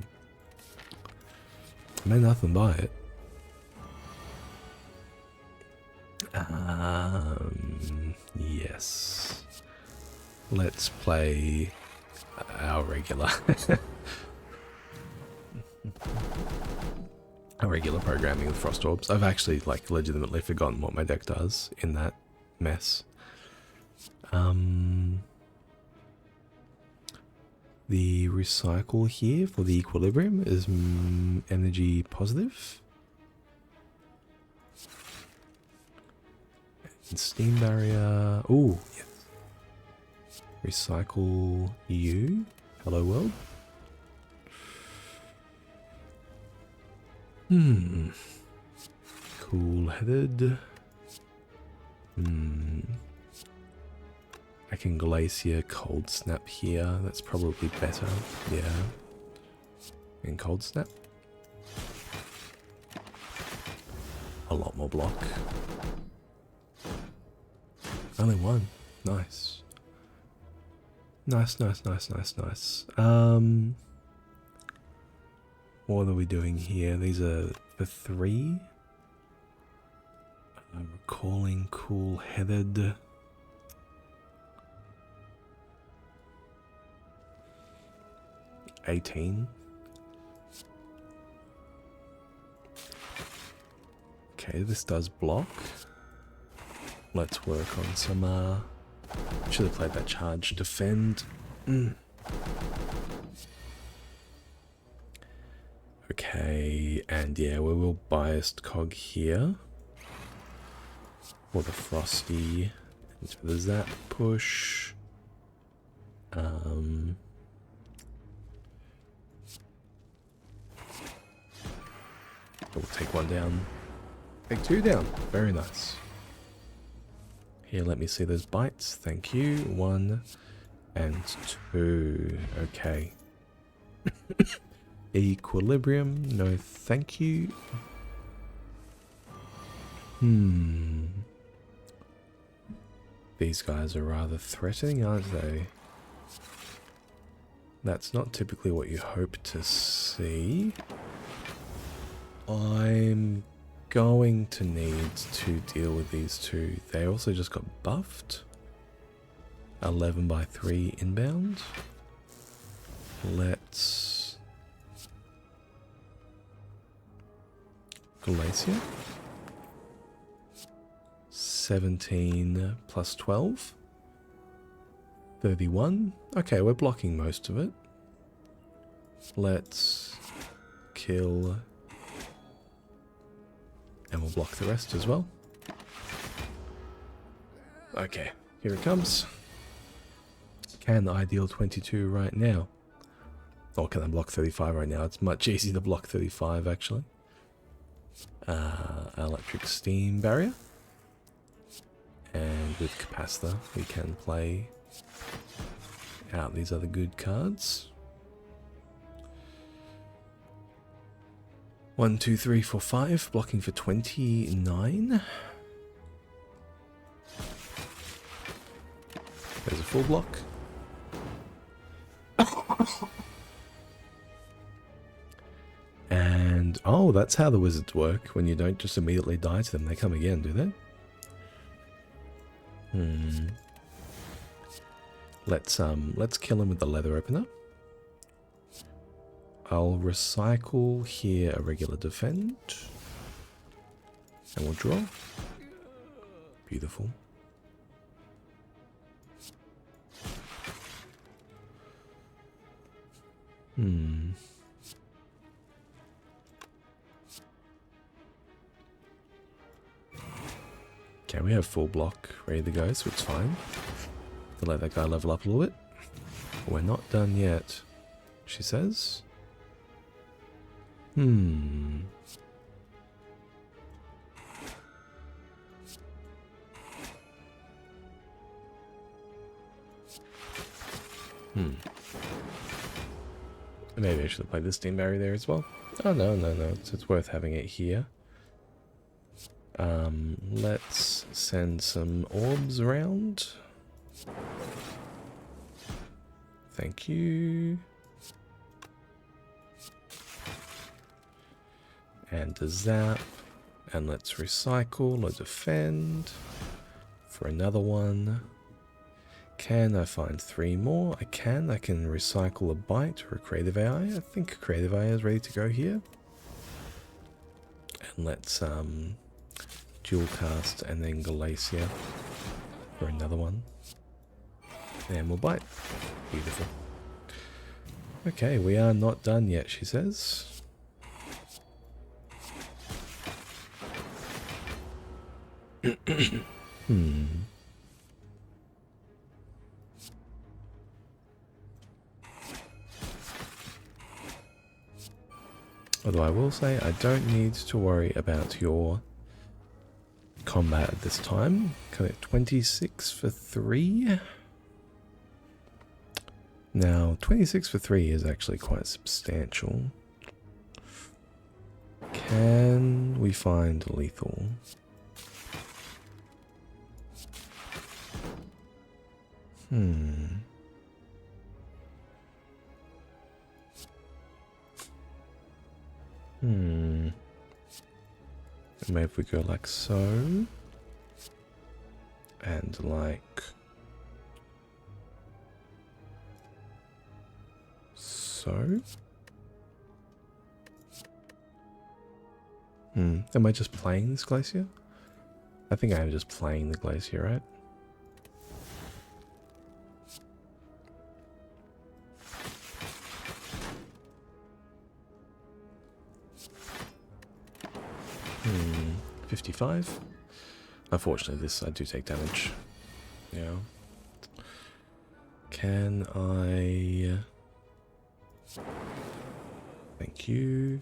I meant nothing by it. Yes. Let's play our regular. Our regular programming with Frost Orbs. I've actually, like, legitimately forgotten what my deck does in that mess. The recycle here for the equilibrium is energy positive. And steam barrier. Ooh, yes. Recycle you. Hello world. Cool headed. I can Glacier Cold Snap here. That's probably better. Yeah. And Cold Snap. A lot more block. Only one. Nice. Nice. What are we doing here? These are the 3. Recalling Cool Headed. $18. Okay, this does block. Let's work on some, should have played that charge defend. Okay, and yeah, we will biased cog here. For the Frosty. And for the Zap push. We'll take one down. Take 2 down. Very nice. Here, let me see those bites. Thank you. 1 and 2. Okay. Equilibrium. No, thank you. These guys are rather threatening, aren't they? That's not typically what you hope to see. I'm going to need to deal with these two. They also just got buffed. 11 by 3 inbound. Let's Glacier. 17 plus 12. 31. Okay, we're blocking most of it. Let's kill, and we'll block the rest as well. Okay, here it comes. Can I deal 22 right now? Or can I block 35 right now? It's much easier to block 35 actually. Electric Steam Barrier. And with Capacitor we can play out these other good cards. 1, 2, 3, 4, 5, blocking for 29. There's a full block. And, oh, that's how the wizards work. When you don't just immediately die to them, they come again, do they? Let's kill him with the leather opener. I'll recycle here a regular defend. And we'll draw. Beautiful. Okay, we have full block ready to go, so it's fine. To let that guy level up a little bit. We're not done yet, she says. Maybe I should have played this Steam Barrier there as well. Oh, no. It's worth having it here. Let's send some orbs around. Thank you. And a zap. And let's recycle or defend for another one. Can I find 3 more? I can. I can recycle a bite or a creative AI. I think creative AI is ready to go here. And let's dual cast and then Glacier for another one. And we'll bite. Beautiful. Okay, we are not done yet, she says. Although I will say I don't need to worry about your combat at this time. Okay, 26 for 3. Now, 26 for 3 is actually quite substantial. Can we find lethal? Maybe if we go like so, and like so. Am I just playing this Glacier? I think I am just playing the Glacier, right? Hmm. 55. Unfortunately, this I do take damage. Yeah. Can I? Thank you.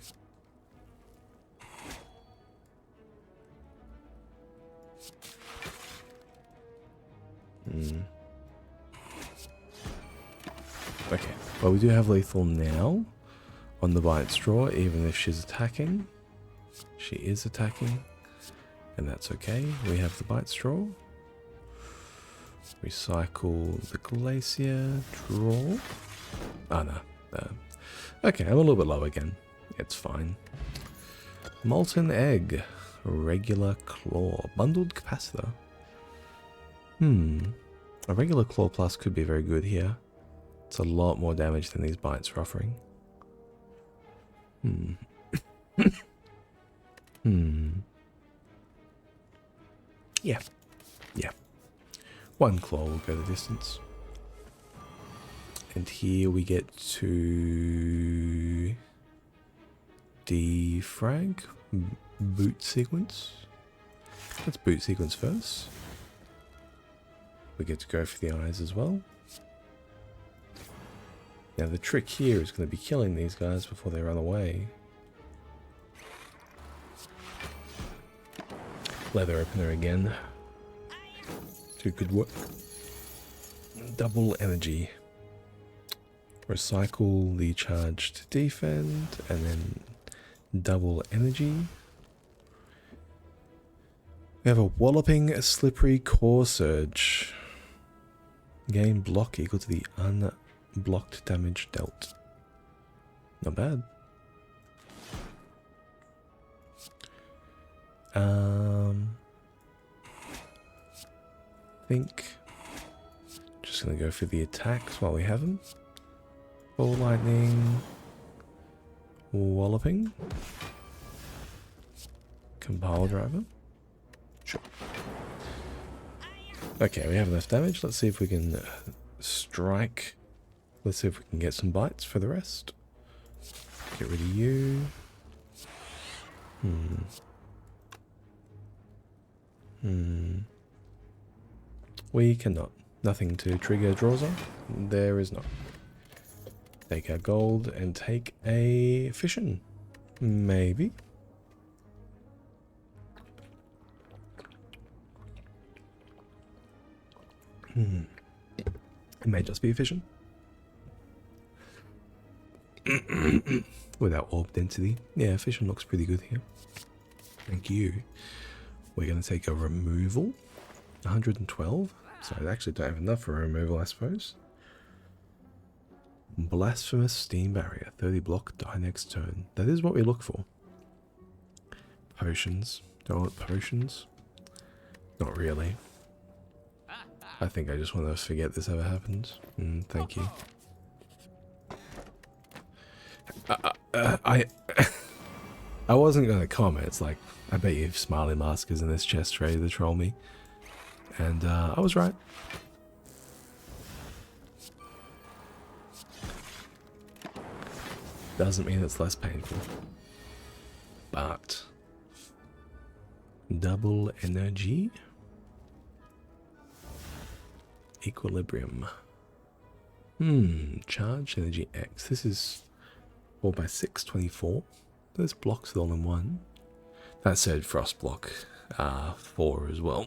Okay, well we do have lethal now on the bite straw, even if she's attacking. She is attacking, and that's okay. We have the bite straw. Recycle the Glacier, draw. Oh no. Okay, I'm a little bit low again. It's fine. Molten Egg, Regular Claw, Bundled Capacitor. A regular Claw Plus could be very good here. It's a lot more damage than these bites are offering. Yeah. Yeah. One claw will go the distance. And here we get to defrag, boot sequence. Let's boot sequence first. We get to go for the eyes as well. Now the trick here is going to be killing these guys before they run away. Leather opener again. Too good work. Double energy. Recycle the charge to defend, and then double energy. We have a walloping slippery core surge. Gain block equal to the unblocked damage dealt. Not bad. I think just gonna go for the attacks while we have them. Ball lightning, walloping, compile driver. Sure. Okay, we have enough damage. Let's see if we can strike. Let's see if we can get some bites for the rest. Get rid of you. We cannot. Nothing to trigger draws on. There is not. Take our gold and take a fission. Maybe. It may just be a fission. Without orb density. Yeah, fission looks pretty good here. Thank you. We're going to take a removal. 112. So I actually don't have enough for a removal, I suppose. Blasphemous Steam Barrier. 30 block, die next turn. That is what we look for. Potions. Do I want potions? Not really. I think I just want to forget this ever happened. Thank you. I wasn't going to comment. It's like, I bet you have smiley maskers in this chest ready to troll me. And I was right. Doesn't mean it's less painful. But double energy. Equilibrium. Charge energy X. This is 4x6, 24. This blocks it all in one. That said, frost block 4 as well.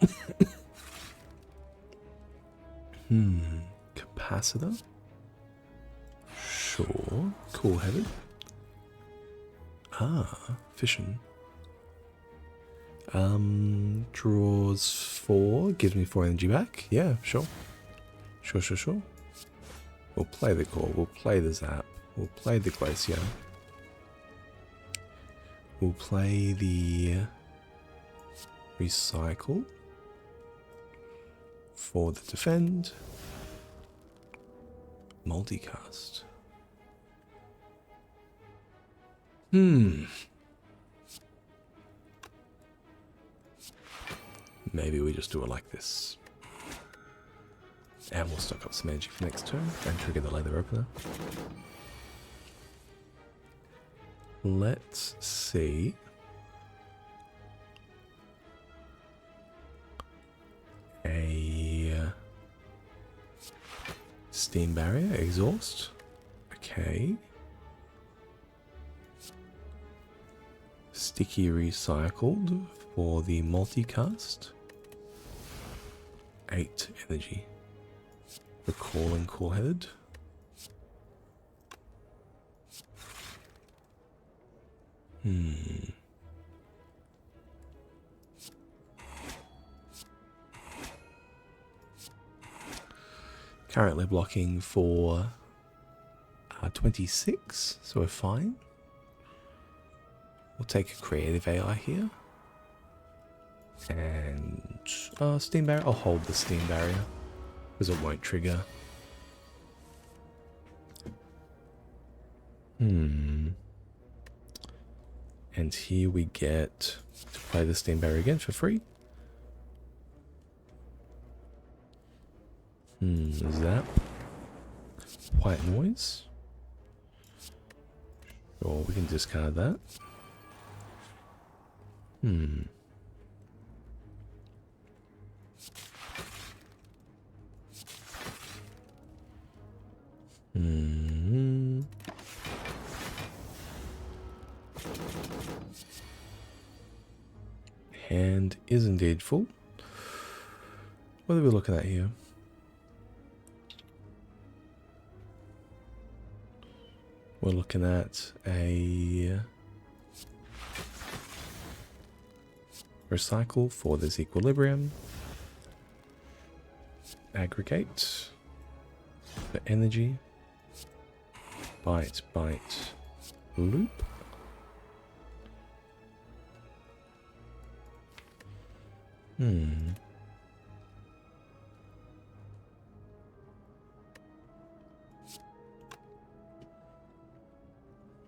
Capacitor. Sure. Cool headed. Fission. Draws 4, gives me 4 energy back. Yeah, sure. Sure. We'll play the core, we'll play the zap, we'll play the glacier. We'll play the recycle for the defend. Multicast. Maybe we just do it like this. And we'll stock up some energy for next turn and trigger the leather opener. Let's see. A steam barrier, exhaust. Okay. Sticky recycled for the multicast. 8 energy. Recall and cool headed. Currently blocking for 26, so we're fine. We'll take a creative AI here. And steam barrier. I'll hold the steam barrier. Because it won't trigger. And here we get to play the Steam Barrier again for free. Zap. White noise. Sure, we can discard that. Hand is indeed full. What are we looking at here? We're looking at a recycle for this equilibrium, aggregate for energy, bite, loop.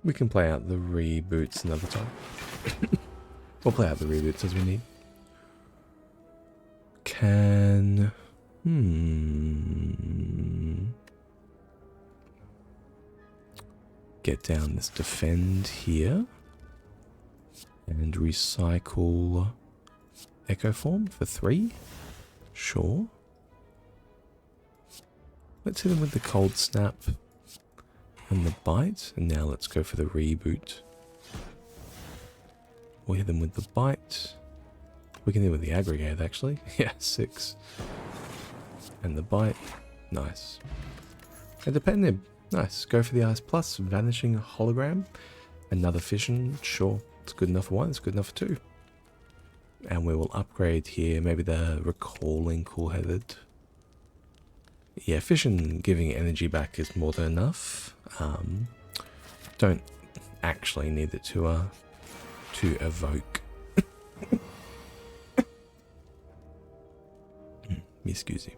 We can play out the reboots another time. We'll play out the reboots as we need. Can... Get down this defend here. And recycle Echo Form for 3. Sure. Let's hit him with the Cold Snap and the bite. And now let's go for the reboot. We'll hit them with the bite. We can hit with the aggregate actually. Yeah, 6. And the bite. Nice. And depend him. Nice. Go for the Ice Plus. Vanishing Hologram. Another fission. Sure. It's good enough for 1. It's good enough for 2. And we will upgrade here. Maybe the Recalling Cool-Headed. Yeah, fission giving energy back is more than enough. Don't actually need it to evoke. Excuse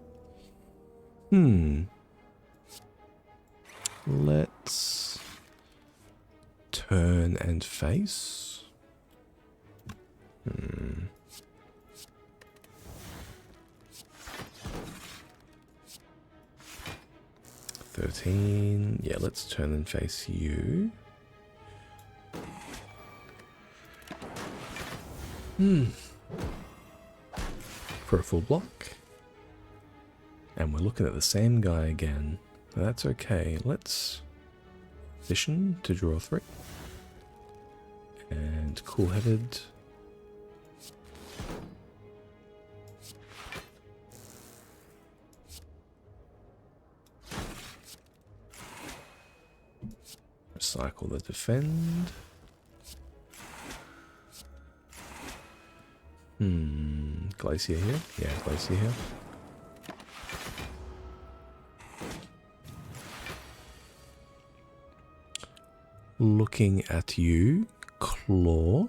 me. Let's turn and face. 13. Yeah, let's turn and face you. For a full block. And we're looking at the same guy again. That's okay. Let's fission to draw 3. And cool-headed. Recycle the defend. Glacier here? Yeah, Glacier here. Looking at you, Claw.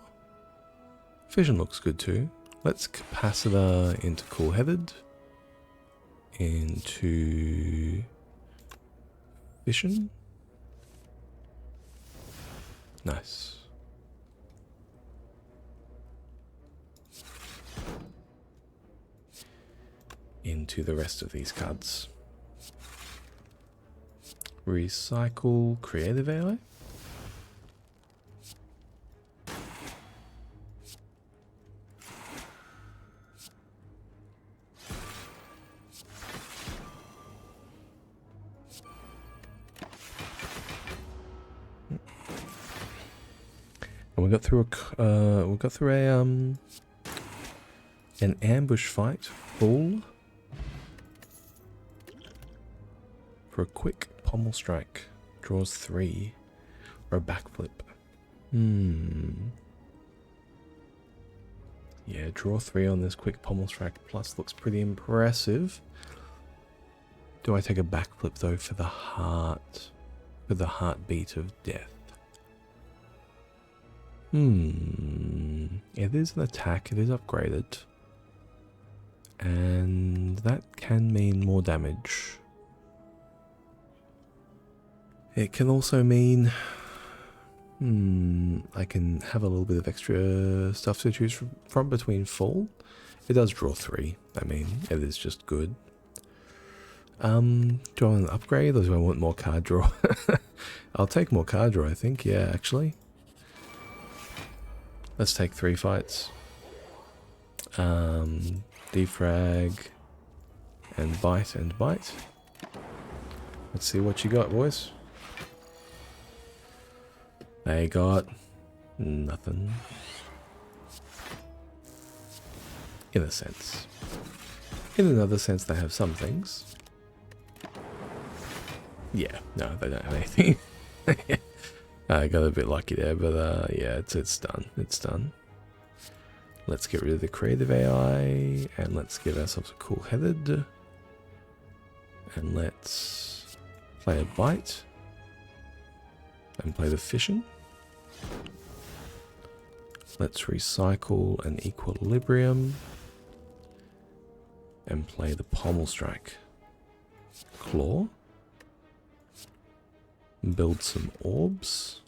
Fission looks good too. Let's Capacitor into Cool-Headed. Into Fission. Nice. Into the rest of these cards. Recycle Creative AI. And we got through an ambush fight full for a quick pommel strike. Draws 3 or a backflip. Yeah, draw 3 on this quick pommel strike plus looks pretty impressive. Do I take a backflip though for the heart? For the heartbeat of death? It is an attack, it is upgraded. And that can mean more damage. It can also mean I can have a little bit of extra stuff to choose from between full. It does draw 3. I mean, it is just good. Do I want an upgrade or do I want more card draw? I'll take more card draw, I think. Yeah, actually. Let's take 3 fights. Defrag and bite and bite. Let's see what you got, boys. They got nothing. In a sense. In another sense, they have some things. Yeah, no, they don't have anything. I got a bit lucky there, but yeah, it's done. It's done. Let's get rid of the creative AI, and let's give ourselves a cool headed. And let's play a bite. And play the fishing. Let's recycle an equilibrium. And play the pommel strike. Claw. Build some orbs.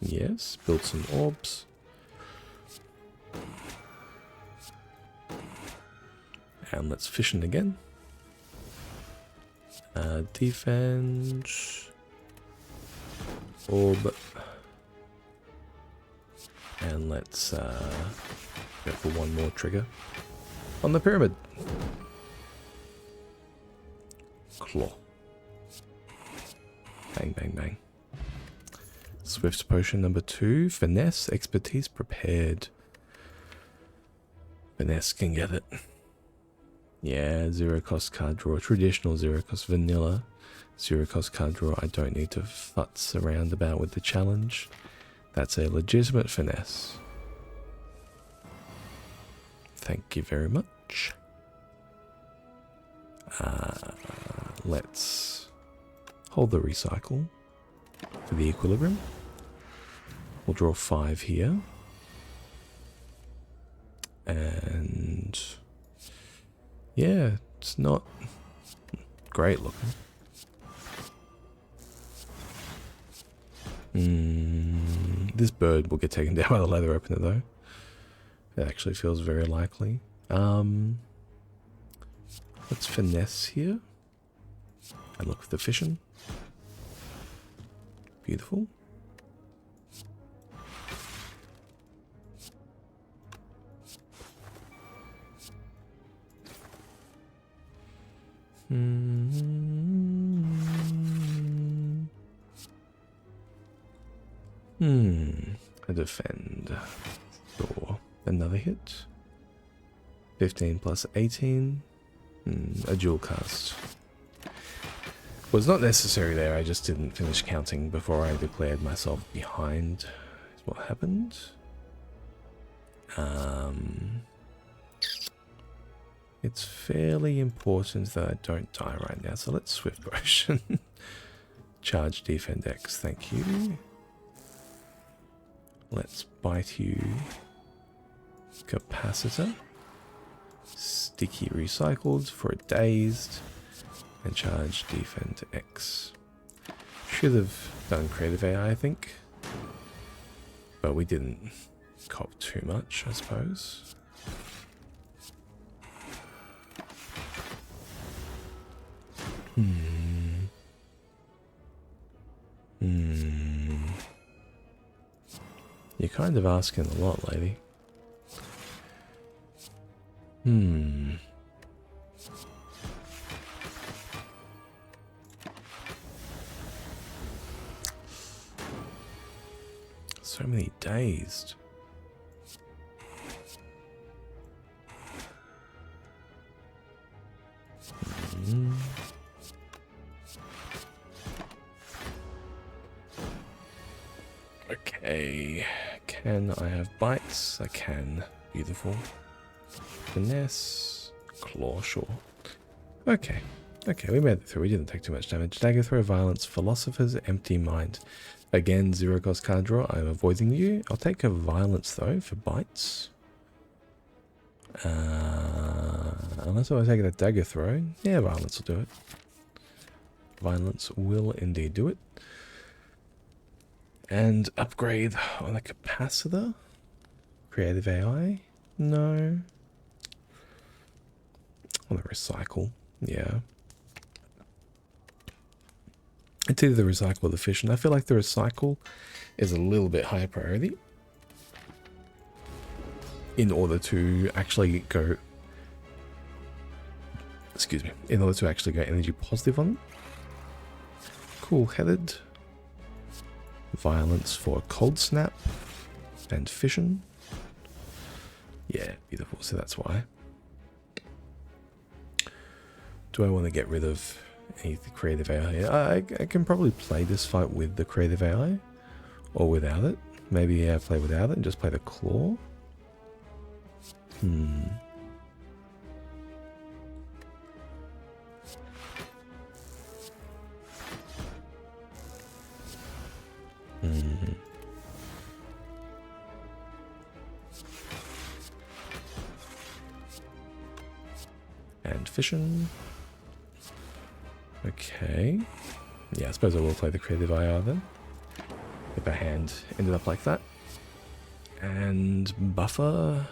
Yes, build some orbs. And let's fission again. Defense. Orb. And let's go for one more trigger on the pyramid. Claw. Bang, bang, bang. Swift potion number 2. Finesse, expertise, prepared. Finesse can get it. Yeah, 0 cost card draw. Traditional 0 cost vanilla. 0 cost card draw. I don't need to futz around about with the challenge. That's a legitimate finesse. Thank you very much. Let's hold the recycle for the equilibrium. We'll draw 5 here. And yeah, it's not great looking. This bird will get taken down by the leather opener though. It actually feels very likely. Let's finesse here. And look for the fission. Beautiful. A defend. Sure. Another hit. 15 plus 18. A dual cast. Was not necessary there, I just didn't finish counting before I declared myself behind. Is what happened. It's fairly important that I don't die right now, so let's Swift Potion. Charge Defend X, thank you. Let's bite you. Capacitor. Sticky recycled for a dazed. And charge Defend X. Should have done creative AI, I think. But we didn't cop too much, I suppose. You're kind of asking a lot, lady. So many dazed. Okay, can I have bites? I can. Beautiful. Finesse. Claw, sure. Okay, we made it through. We didn't take too much damage. Dagger throw, violence, philosophers, empty mind. Again, 0 cost card draw. I'm avoiding you. I'll take a Violence though for bites. Unless I take a Dagger Throw. Yeah, Violence will do it. Violence will indeed do it. And upgrade on the Capacitor. Creative AI. No. On the Recycle. Yeah. It's either the Recycle or the Fission. I feel like the Recycle is a little bit higher priority in order to actually go, excuse me, in order to actually go energy positive on them. Cool-headed. Violence for Cold Snap and Fission. Yeah, beautiful. So that's why. Do I want to get rid of any creative AI here? I can probably play this fight with the creative AI or without it. Maybe play without it and just play the claw. And Fission. Okay. Yeah, I suppose I will play the creative IR then. If our hand ended up like that. And buffer.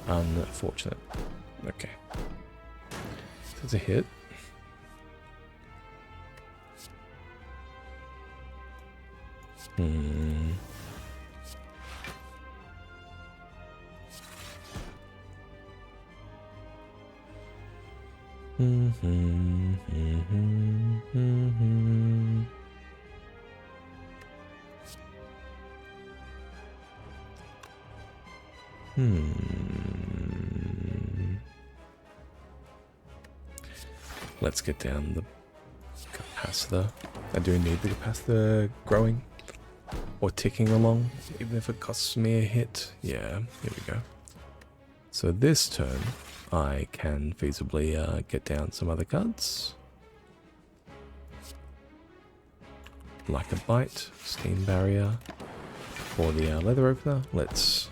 Unfortunate. Okay. That's a hit. Let's get down the capacitor. I do need the capacitor growing or ticking along, even if it costs me a hit. Yeah, here we go. So this turn, I can feasibly get down some other cards. Like a Bite, Steam Barrier, or the Leather Opener. Let's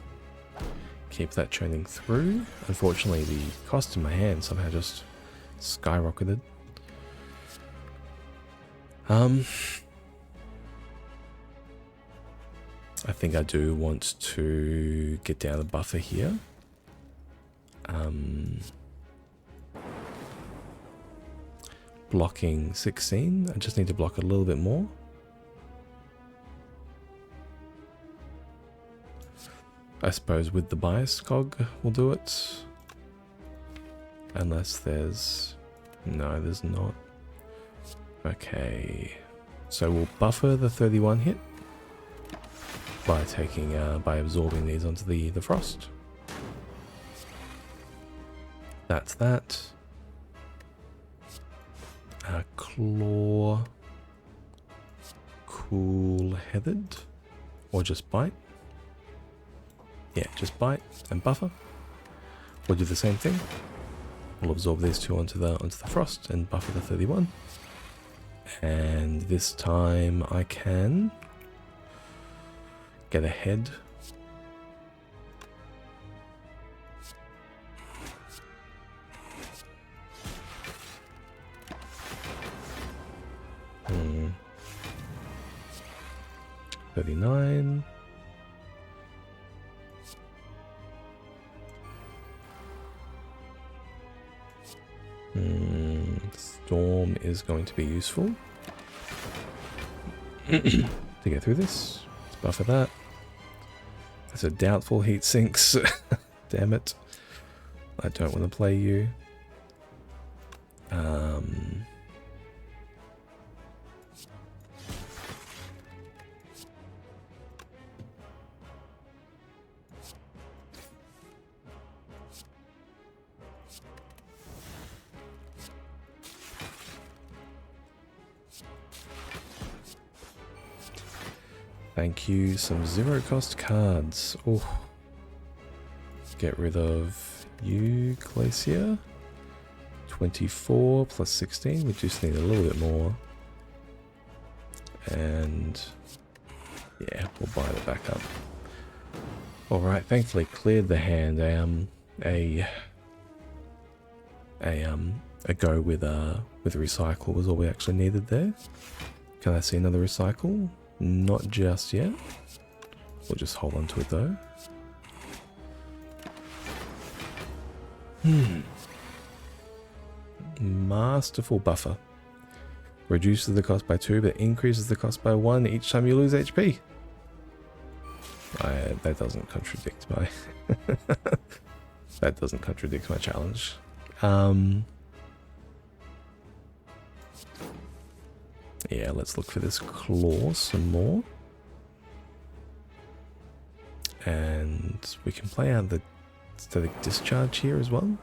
keep that churning through. Unfortunately, the cost in my hand somehow just skyrocketed. I think I do want to get down a buffer here. Blocking 16. I just need to block a little bit more. I suppose with the bias cog we'll do it. Unless there's... No, there's not. Okay. So we'll buffer the 31 hit by taking by absorbing these onto the frost. That's that. Claw. Cool-headed. Or just Bite. Yeah, just Bite and buffer. We'll do the same thing. We'll absorb these two onto the frost and buffer the 31. And this time I can get ahead. Hmm. 39. Storm is going to be useful to get through this. Let's buffer that. There's a Doubtful heat sinks. Damn it. I don't want to play you. Thank you. Some zero cost cards. Oh. Get rid of you, Glacier. 24 plus 16. We just need a little bit more. And yeah, we'll buy it back up. Alright, thankfully cleared the hand. A go with recycle was all we actually needed there. Can I see another recycle? Not just yet. We'll just hold on to it though. Masterful buffer. Reduces the cost by 2, but increases the cost by 1 each time you lose HP. That doesn't contradict my... that doesn't contradict my challenge. Yeah, let's look for this claw some more. And we can play out the static discharge here as well.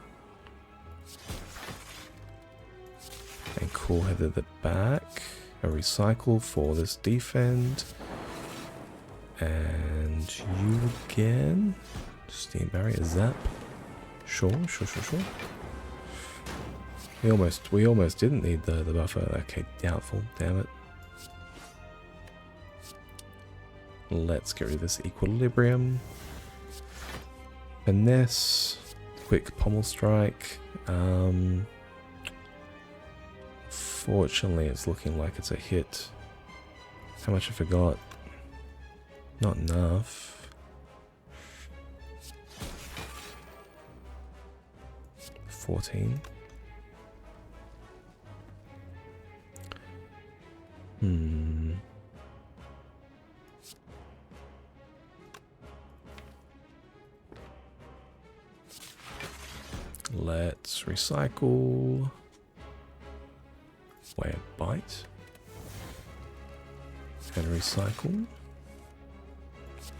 And cool head at the back. A recycle for this defend. And you again. Steam barrier zap. Sure. We almost didn't need the buffer. Okay, doubtful. Damn it. Let's get rid of this equilibrium. Finesse. Quick pommel strike. Fortunately, it's looking like it's a hit. How much I forgot? Not enough. 14. Let's recycle. Way a bite. And recycle.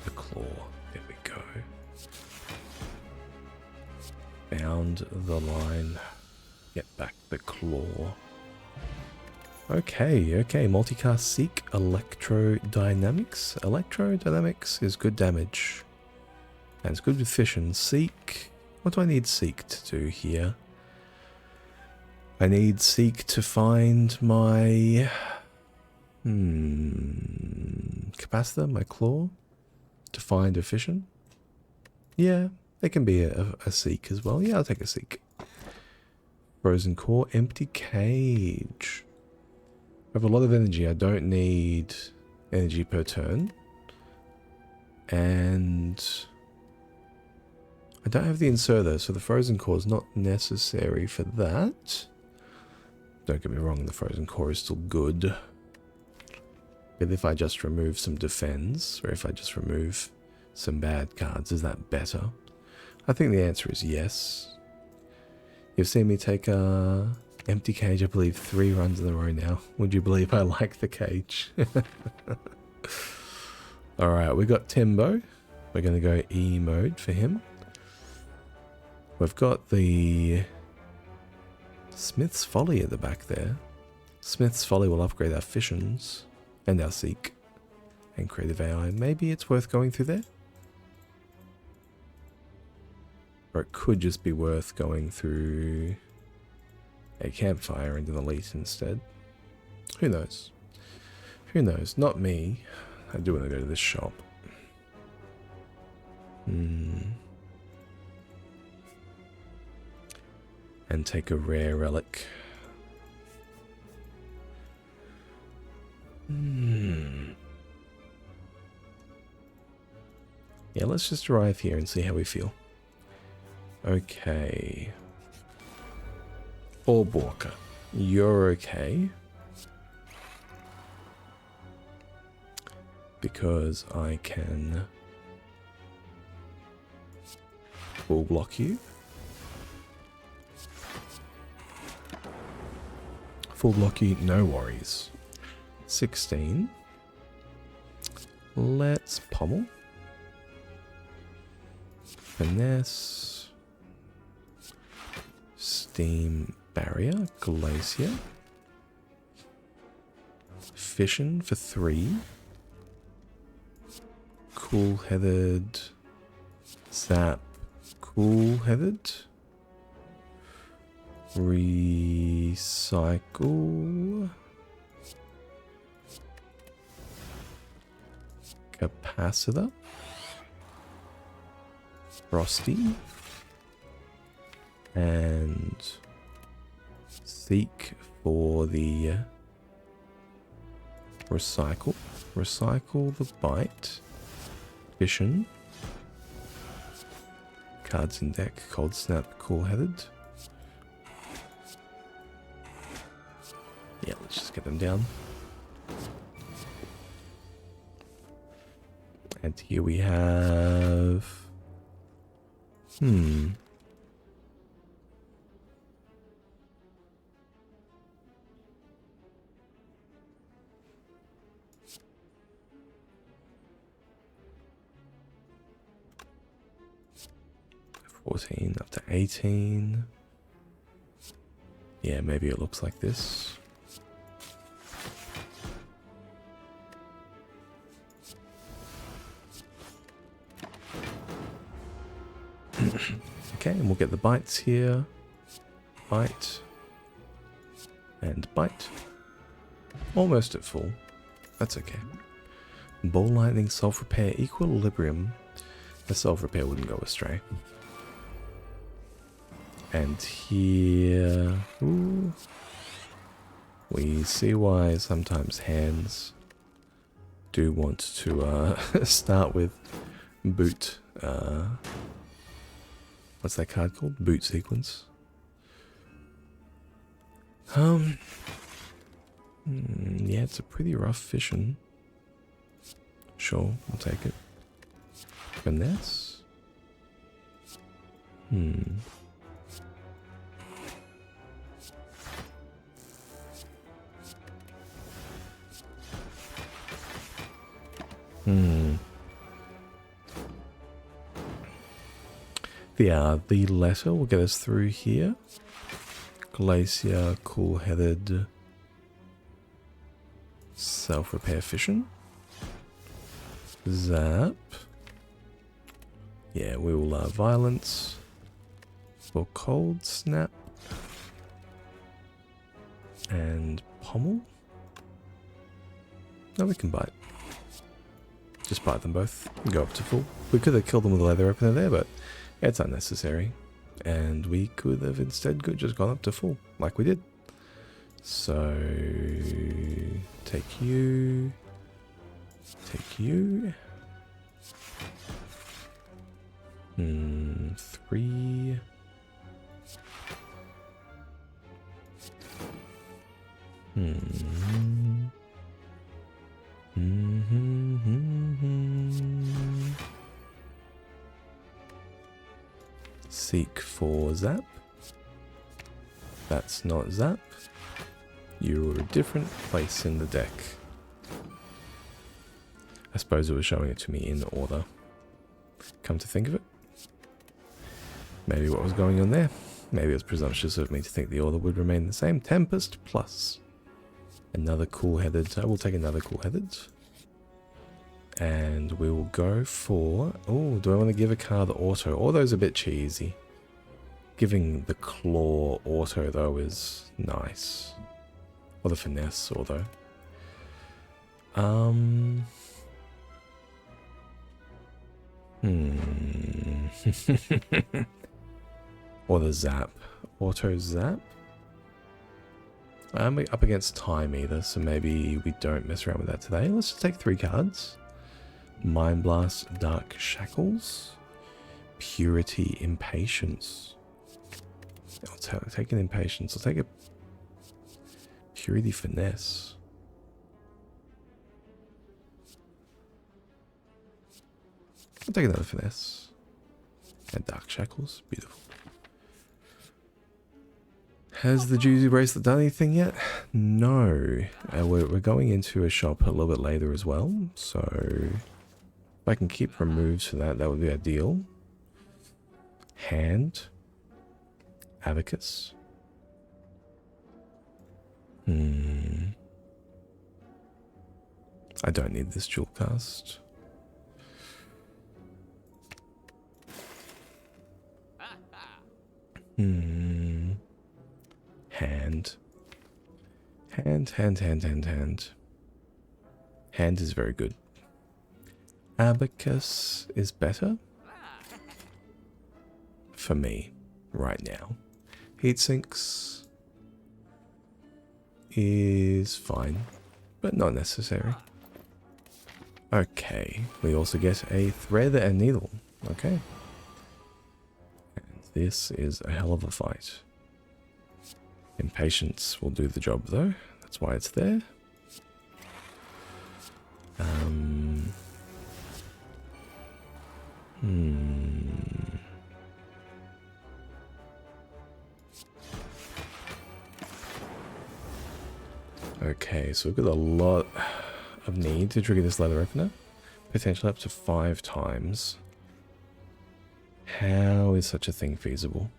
The claw. There we go. Found the line. Get back the claw. Okay. Multicast Seek. Electrodynamics. Electrodynamics is good damage. And it's good with fission. Seek. What do I need Seek to do here? I need Seek to find my... capacitor, my claw. To find a fission. Yeah, it can be a Seek as well. Yeah, I'll take a Seek. Frozen core, empty cage. I have a lot of energy. I don't need energy per turn. And I don't have the inserter, so the frozen core is not necessary for that. Don't get me wrong, the frozen core is still good. But if I just remove some defense, or if I just remove some bad cards, is that better? I think the answer is yes. You've seen me take a empty cage, I believe, 3 runs in a row now. Would you believe I like the cage? Alright, we got Timbo. We're going to go E mode for him. We've got the Smith's Folly at the back there. Smith's Folly will upgrade our fissions and our Seek and Creative AI. Maybe it's worth going through there. Or it could just be worth going through a campfire and an elite instead. Who knows? Who knows? Not me. I do want to go to this shop. And take a rare relic. Yeah, let's just arrive here and see how we feel. Okay. Orb Walker, you're okay. Because I can full block you. Full block you, no worries. 16. Let's pommel. Finesse. Steam barrier. Glacier. Fission for 3. cool-headed. Zap, cool-headed. Recycle. Capacitor. Frosty. And seek for the recycle. Recycle the bite. Fission. Cards in deck. Cold Snap, cool-headed. Yeah, let's just get them down. And here we have... 14 up to 18. Yeah, maybe it looks like this. Okay, and we'll get the bites here. Bite. And bite. Almost at full. That's okay. Ball lightning, self-repair, equilibrium. The self-repair wouldn't go astray. And here... Ooh, we see why sometimes hands do want to start with boot. What's that card called? Boot sequence. Yeah, it's a pretty rough fission. Sure, I'll take it. Finesse. The letter will get us through here. Glacier, cool-headed, self-repair fission. Zap. Yeah, we will violence for cold snap. And pommel. No, we can bite. Just bite them both and go up to full. We could have killed them with a leather opener there, but it's unnecessary. And we could have instead just gone up to full, like we did. So, take you. Take you. 3. Seek for Zap. That's not Zap. You're a different place in the deck. I suppose it was showing it to me in order. Come to think of it. Maybe what was going on there. Maybe it was presumptuous of me to think the order would remain the same. Tempest plus another cool-headed. I will take another cool-headed. And we will go for... Oh, do I want to give a card auto? Auto's a bit cheesy. Giving the claw auto, though, is nice. Or the finesse, although. Or the zap. Auto zap. I'm up against time either, so maybe we don't mess around with that today. Let's just take 3 cards. Mind Blast, Dark Shackles. Purity, Impatience. I'll take an Impatience. I'll take a Purity, Finesse. I'll take another Finesse. And Dark Shackles. Beautiful. Has the Juicy Bracelet done anything yet? No. We're going into a shop a little bit later as well. So if I can keep removes for that, that would be ideal. Hand. Abacus. I don't need this dual cast. Hand. Hand is very good. Abacus is better. For me, right now. Heatsinks is fine, but not necessary. Okay, we also get a thread and needle. Okay. And this is a hell of a fight. Impatience will do the job though. That's why it's there. Okay, so we've got a lot of need to trigger this leather opener. Potentially up to 5 times. How is such a thing feasible?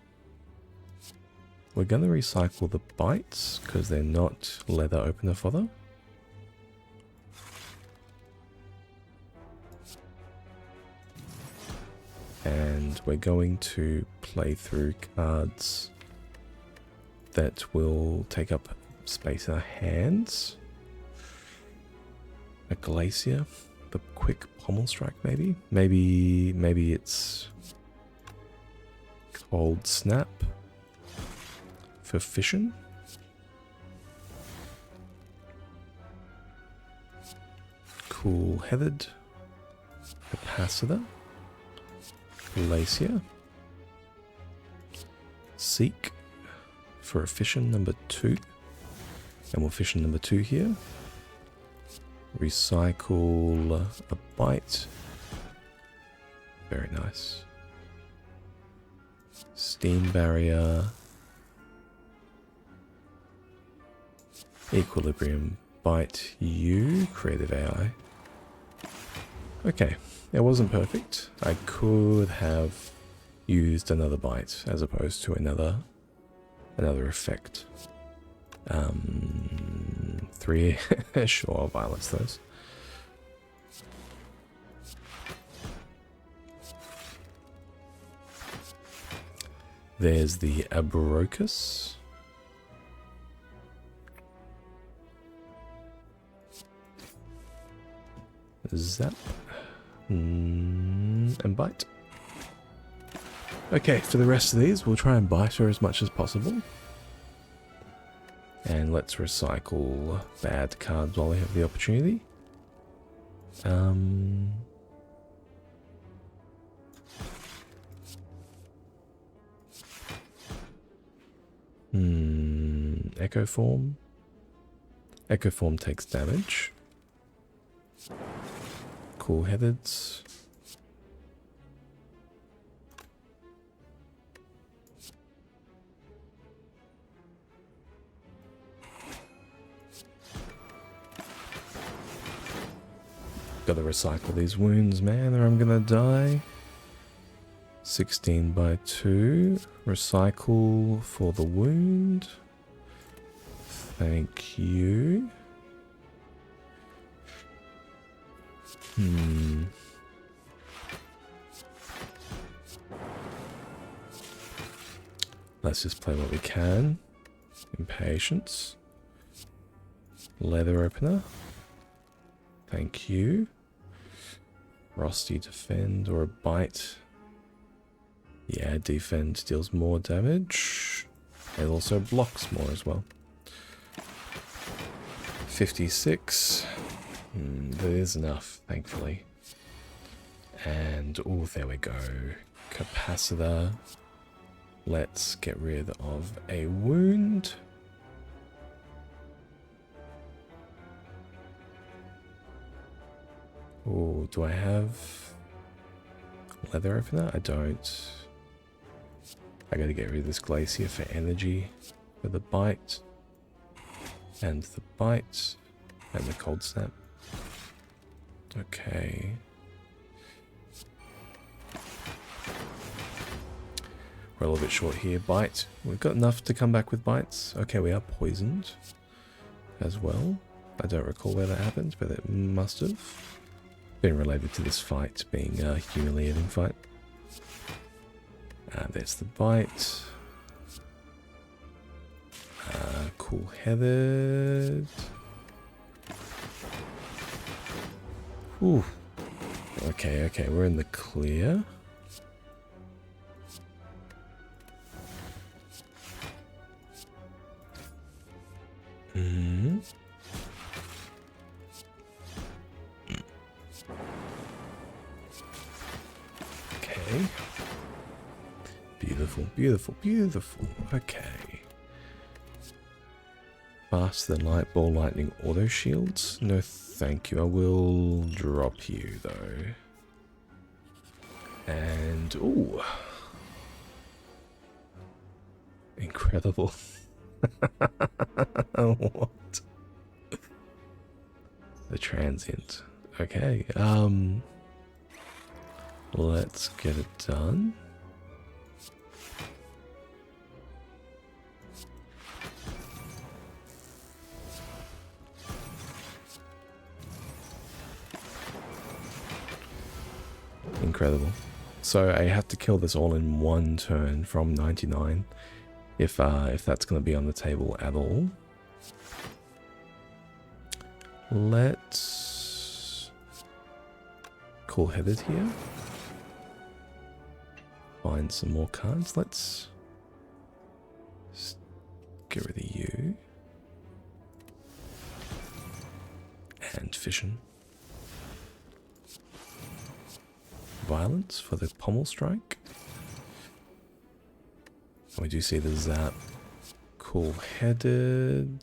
We're going to recycle the bites because they're not leather opener fodder. And we're going to play through cards that will take up space in our hands. A Glacier, the quick pommel strike maybe? Maybe it's Cold Snap for fission. Cool Headed, Capacitor, Glacier, Seek for a fission number 2. And we'll fission number 2 here. Recycle a bite. Very nice. Steam Barrier. Equilibrium. Bite you. Creative AI. Okay. It wasn't perfect. I could have used another bite as opposed to another effect. 3, sure, I'll violence those. There's the Abrocus. Zap. And bite. Okay, for the rest of these, we'll try and bite her as much as possible. And let's recycle bad cards while we have the opportunity. Echo Form. Echo Form takes damage. Cool Headeds. Gotta recycle these wounds, man, or I'm gonna die. 16 by 2. Recycle for the wound. Thank you. Let's just play what we can. Impatience. Leather opener. Thank you. Rusty defend or a bite. Yeah, defend deals more damage. It also blocks more as well. 56. That is enough, thankfully. And, oh, there we go. Capacitor. Let's get rid of a wound. Oh, do I have leather opener? I don't. I gotta get rid of this Glacier for energy. For the bite. And the bite. And the Cold Snap. Okay. We're a little bit short here. Bite. We've got enough to come back with bites. Okay, we are poisoned as well. I don't recall where that happened, but it must have been related to this fight being a humiliating fight. There's the bite. cool-headed. Ooh. Okay, okay, we're in the clear. Hmm. Okay. Beautiful, beautiful, beautiful. Okay. Faster than light ball lightning auto shields? No thank you. I will drop you though. And ooh. Incredible. What? The transient. Okay, let's get it done. Incredible. So I have to kill this all in one turn from 99 if that's going to be on the table at all. Let's cool-headed here. Find some more cards. Let's get rid of you. And fission. Violence for the pommel strike. We do see the zap. Cool-headed.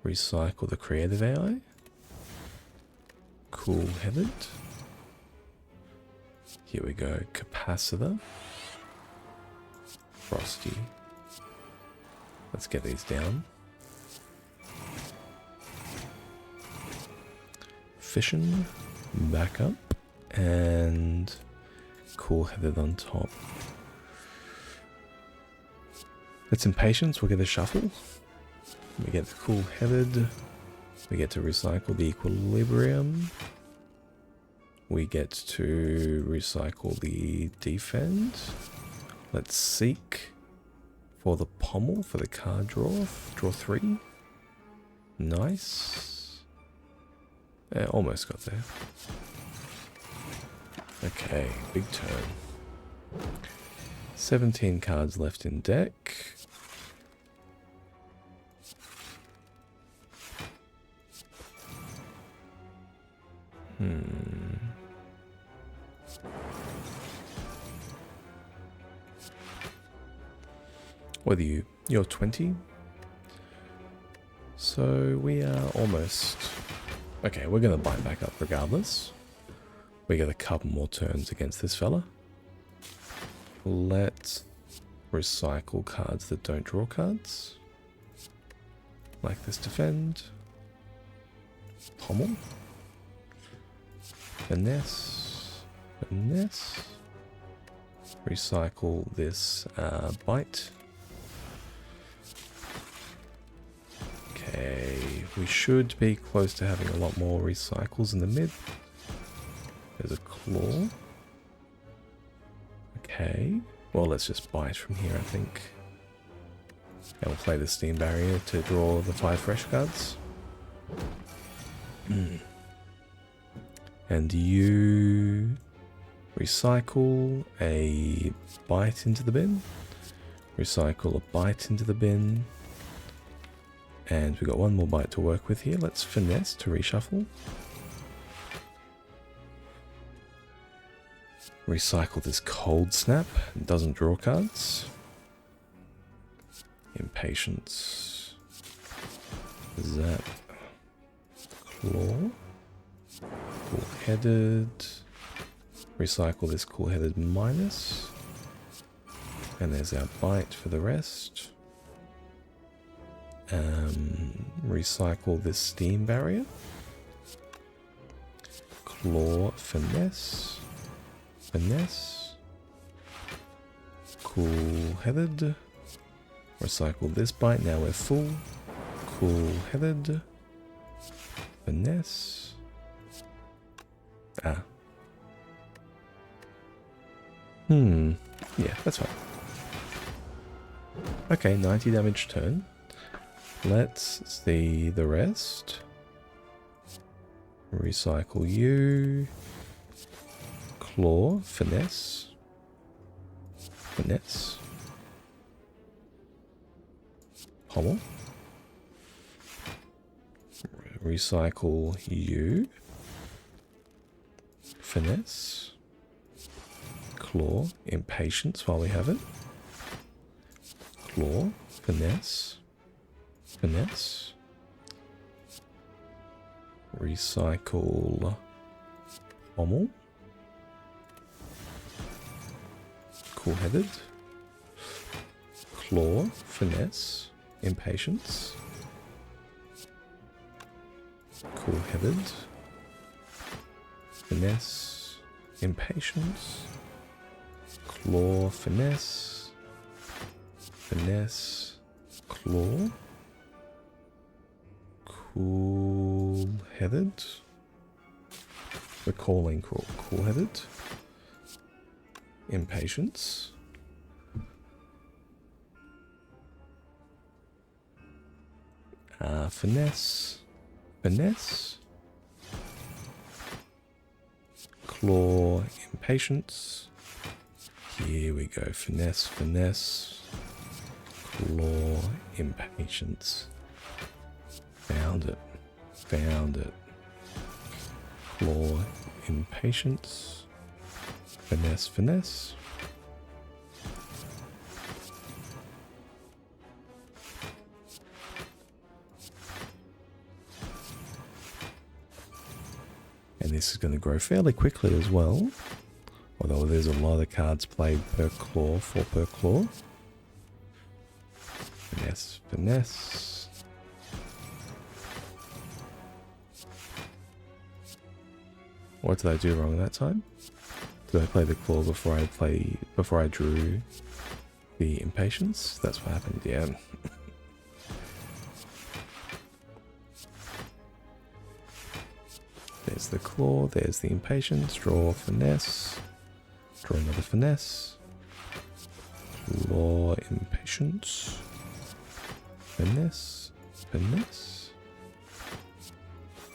Recycle the creative AI. Cool-headed. Here we go. Capacitor. Frosty. Let's get these down. Fission. Back up. And cool-headed on top. It's impatience. We'll get a shuffle. We get the cool-headed. We get to recycle the equilibrium. We get to recycle the defend. Let's seek for the pommel for the card draw. Draw 3. Nice. Yeah, almost got there. Okay, big turn. 17 cards left in deck. What are you? You're 20? So we are almost... Okay, we're going to bind back up regardless. We get a couple more turns against this fella. Let's recycle cards that don't draw cards. Like this defend. Pommel. Finesse. Finesse. Recycle this bite. Okay, we should be close to having a lot more recycles in the mid. There's a claw. Okay, well let's just bite from here I think. And we'll play the steam barrier to draw the 5 fresh cards. And you recycle a bite into the bin. Recycle a bite into the bin. And we've got one more bite to work with here. Let's finesse to reshuffle. Recycle this cold snap. It doesn't draw cards. Impatience. Zap. Claw. Cool-headed. Recycle this cool-headed minus. And there's our bite for the rest. Recycle this steam barrier. Claw, finesse. Finesse. Cool-headed. Recycle this bite. Now we're full. Cool-headed. Finesse. Ah. Yeah, that's fine. Okay, 90 damage turn. Let's see the rest. Recycle you. Claw, finesse. Finesse. Pommel. Recycle you. Finesse. Claw, impatience while we have it. Claw, finesse. Finesse. Recycle pommel. Cool-headed. Claw, finesse, impatience. Cool-headed. Finesse, impatience. Claw, finesse. Finesse, claw. Cool-headed. Recalling cool-headed. Impatience. Finesse. Finesse. Claw, impatience. Here we go. Finesse, finesse. Claw, impatience. Found it. Found it. Claw, impatience. Finesse, finesse. And this is going to grow fairly quickly as well. Although there's a lot of cards played per claw, 4 per claw. Finesse, finesse. What did I do wrong that time? Did I play the claw before I drew the impatience? That's what happened, yeah. There's the claw, there's the impatience, draw finesse, draw another finesse, claw, impatience, finesse, finesse,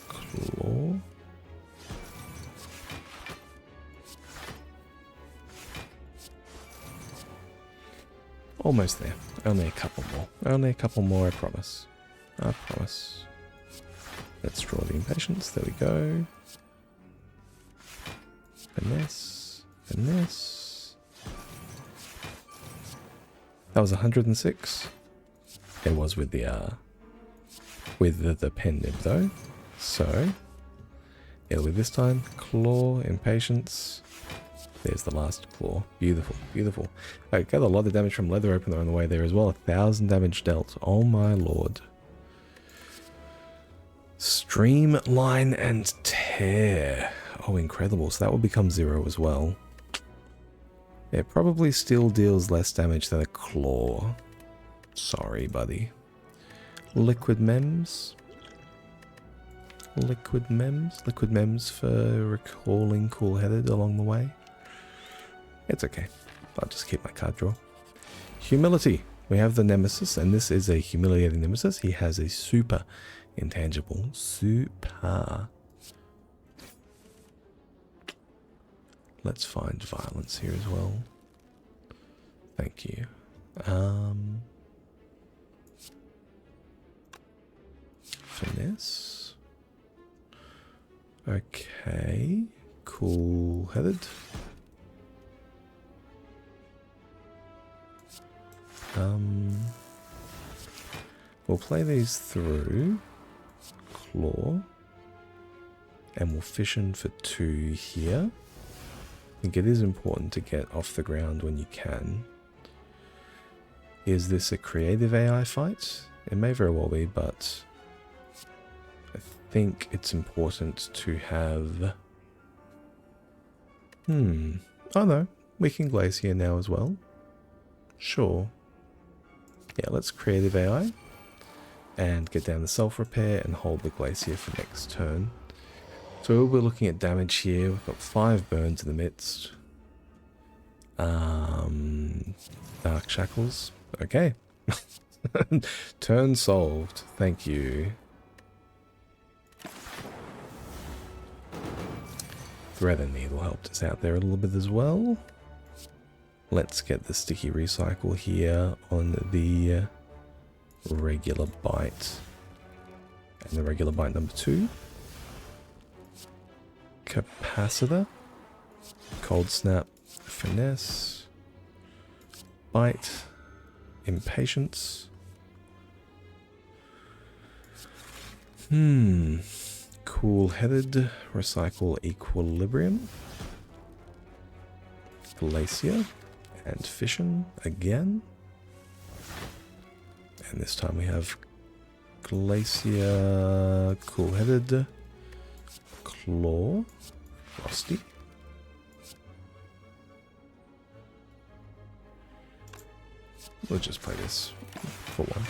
claw. Almost there. Only a couple more. Only a couple more, I promise. I promise. Let's draw the impatience. There we go. Finesse. Finesse. That was 106. It was with the pen nib though. So, yeah, with this time, claw, impatience. There's the last claw. Beautiful, beautiful. I got a lot of damage from leather opener on the way there as well. 1,000 damage dealt. Oh my lord. Streamline and tear. Oh, incredible. So that will become 0 as well. It probably still deals less damage than a claw. Sorry, buddy. Liquid mems. Liquid mems. Liquid mems for recalling cool-headed along the way. It's okay. I'll just keep my card draw. Humility. We have the Nemesis, and this is a humiliating Nemesis. He has a super intangible. Super. Let's find violence here as well. Thank you. Finesse. Okay. Cool-headed. We'll play these through. Claw. And we'll fission for 2 here. I think it is important to get off the ground when you can. Is this a creative AI fight? It may very well be, but I think it's important to have... Oh no, we can Glacier now as well. Sure. Yeah, let's creative AI. And get down the self-repair and hold the Glacier for next turn. So we're looking at damage here. We've got 5 burns in the midst. Dark Shackles. Okay. Turn solved. Thank you. Thread and Needle helped us out there a little bit as well. Let's get the sticky recycle here on the regular bite. And the regular bite number 2. Capacitor. Cold Snap. Finesse. Bite. Impatience. Cool-headed. Recycle Equilibrium. Glacier. And Fission again. And this time we have Glacier, Cool-headed, Claw, Frosty. We'll just play this for one.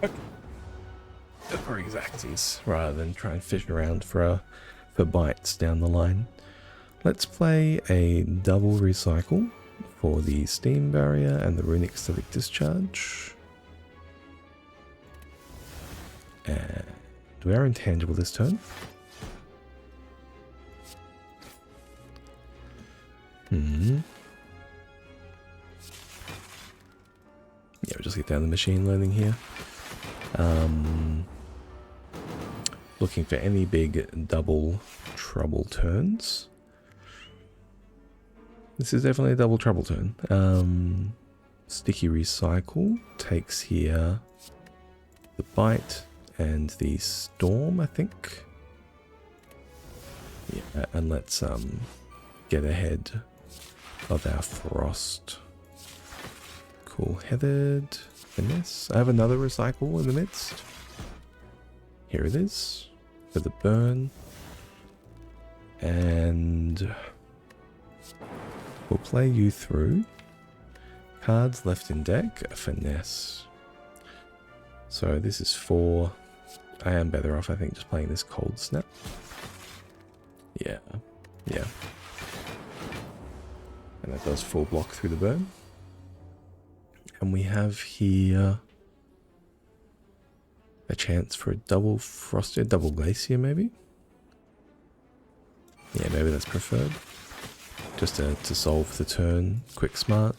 Okay. For exacties, rather than try and fish around for bites down the line. Let's play a double recycle for the Steam Barrier and the Runic Static Discharge. And we are intangible this turn. Yeah, we'll just get down the machine learning here. Looking for any big double trouble turns. This is definitely a double trouble turn. Sticky Recycle takes here the Bite and the Storm, I think. Yeah, and let's get ahead of our Frost. Cool-headed. Finesse. I have another recycle in the midst. Here it is. For the burn. And we'll play you through. Cards left in deck, a Finesse. So this is 4. I am better off, I think, just playing this Cold Snap. Yeah. Yeah. And that does full block through the burn. And we have here a chance for a double Frosty, double Glacier maybe? Yeah, maybe that's preferred. Just to solve the turn, quick smart.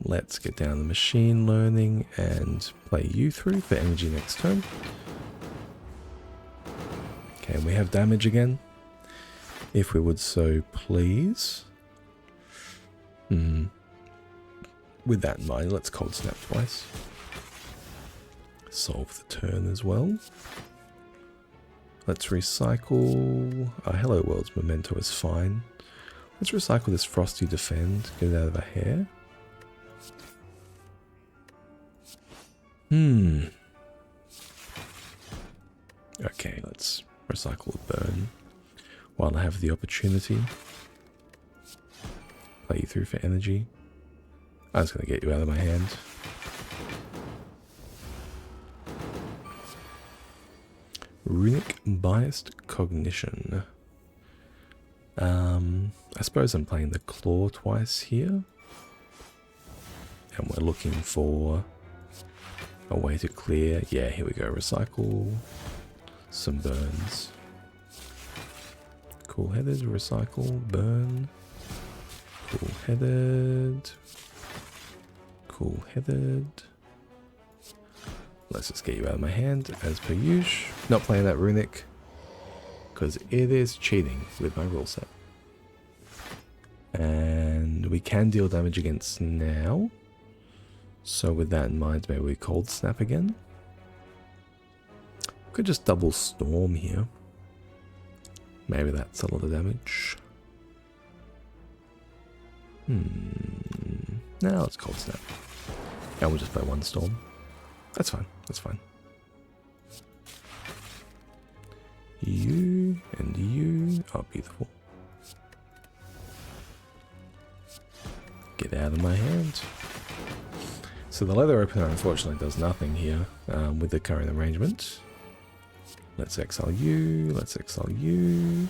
Let's get down the machine learning and play you through for energy next turn. Okay, and we have damage again. If we would so please. With that in mind, let's Cold Snap twice. Solve the turn as well. Let's recycle... Hello World's Memento is fine. Let's recycle this Frosty Defend, get it out of our hair. Okay, let's recycle a burn while I have the opportunity. Play you through for energy. I'm just going to get you out of my hand. Runic Biased Cognition. I suppose I'm playing the Claw twice here. And we're looking for a way to clear. Yeah, here we go. Recycle some burns. Cool-headed, recycle, burn. Cool-headed. Cool-headed. Let's just get you out of my hand, as per usual. Not playing that Runic, because it is cheating with my rule set. And we can deal damage against now. So with that in mind, maybe we Cold Snap again. Could just double Storm here. Maybe that's a lot of damage. Now let's Cold Snap. And we'll just play one Storm. That's fine, that's fine. You and you are beautiful. Get out of my hand. So the leather opener unfortunately does nothing here with the current arrangement. Let's exile you, let's exile you.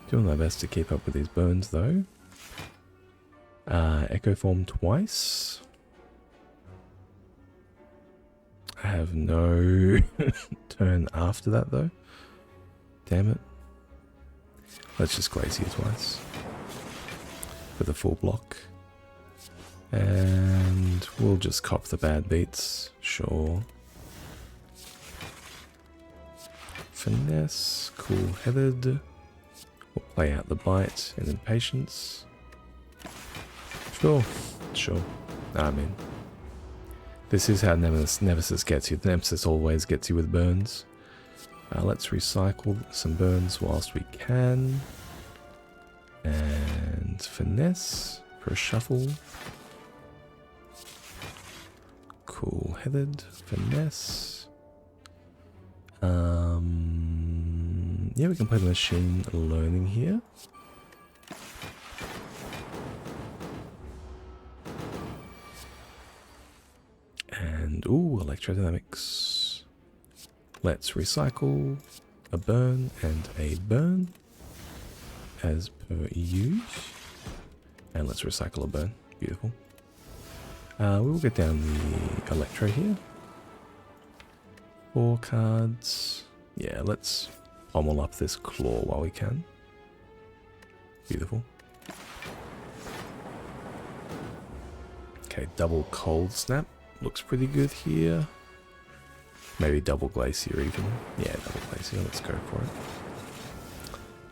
Doing my best to keep up with these burns though. Echo form twice. I have no turn after that though. Damn it. Let's just Glacier twice. With a full block. And we'll just cop the bad beats. Sure. Finesse. Cool-headed. We'll play out the bite and impatience. Sure. Sure. I mean, this is how Nemesis gets you. Nemesis always gets you with burns. Let's recycle some burns whilst we can. And finesse for a shuffle. Cool-headed. Finesse. Yeah, we can play the machine learning here. And, ooh, electrodynamics. Let's recycle a burn and a burn as per use. And let's recycle a burn. Beautiful. We will get down the electro here. 4 cards. Yeah, let's pommel up this claw while we can. Beautiful. Okay, double cold snap. Looks pretty good here. Maybe double glacier even. Yeah, double glacier. Let's go for it.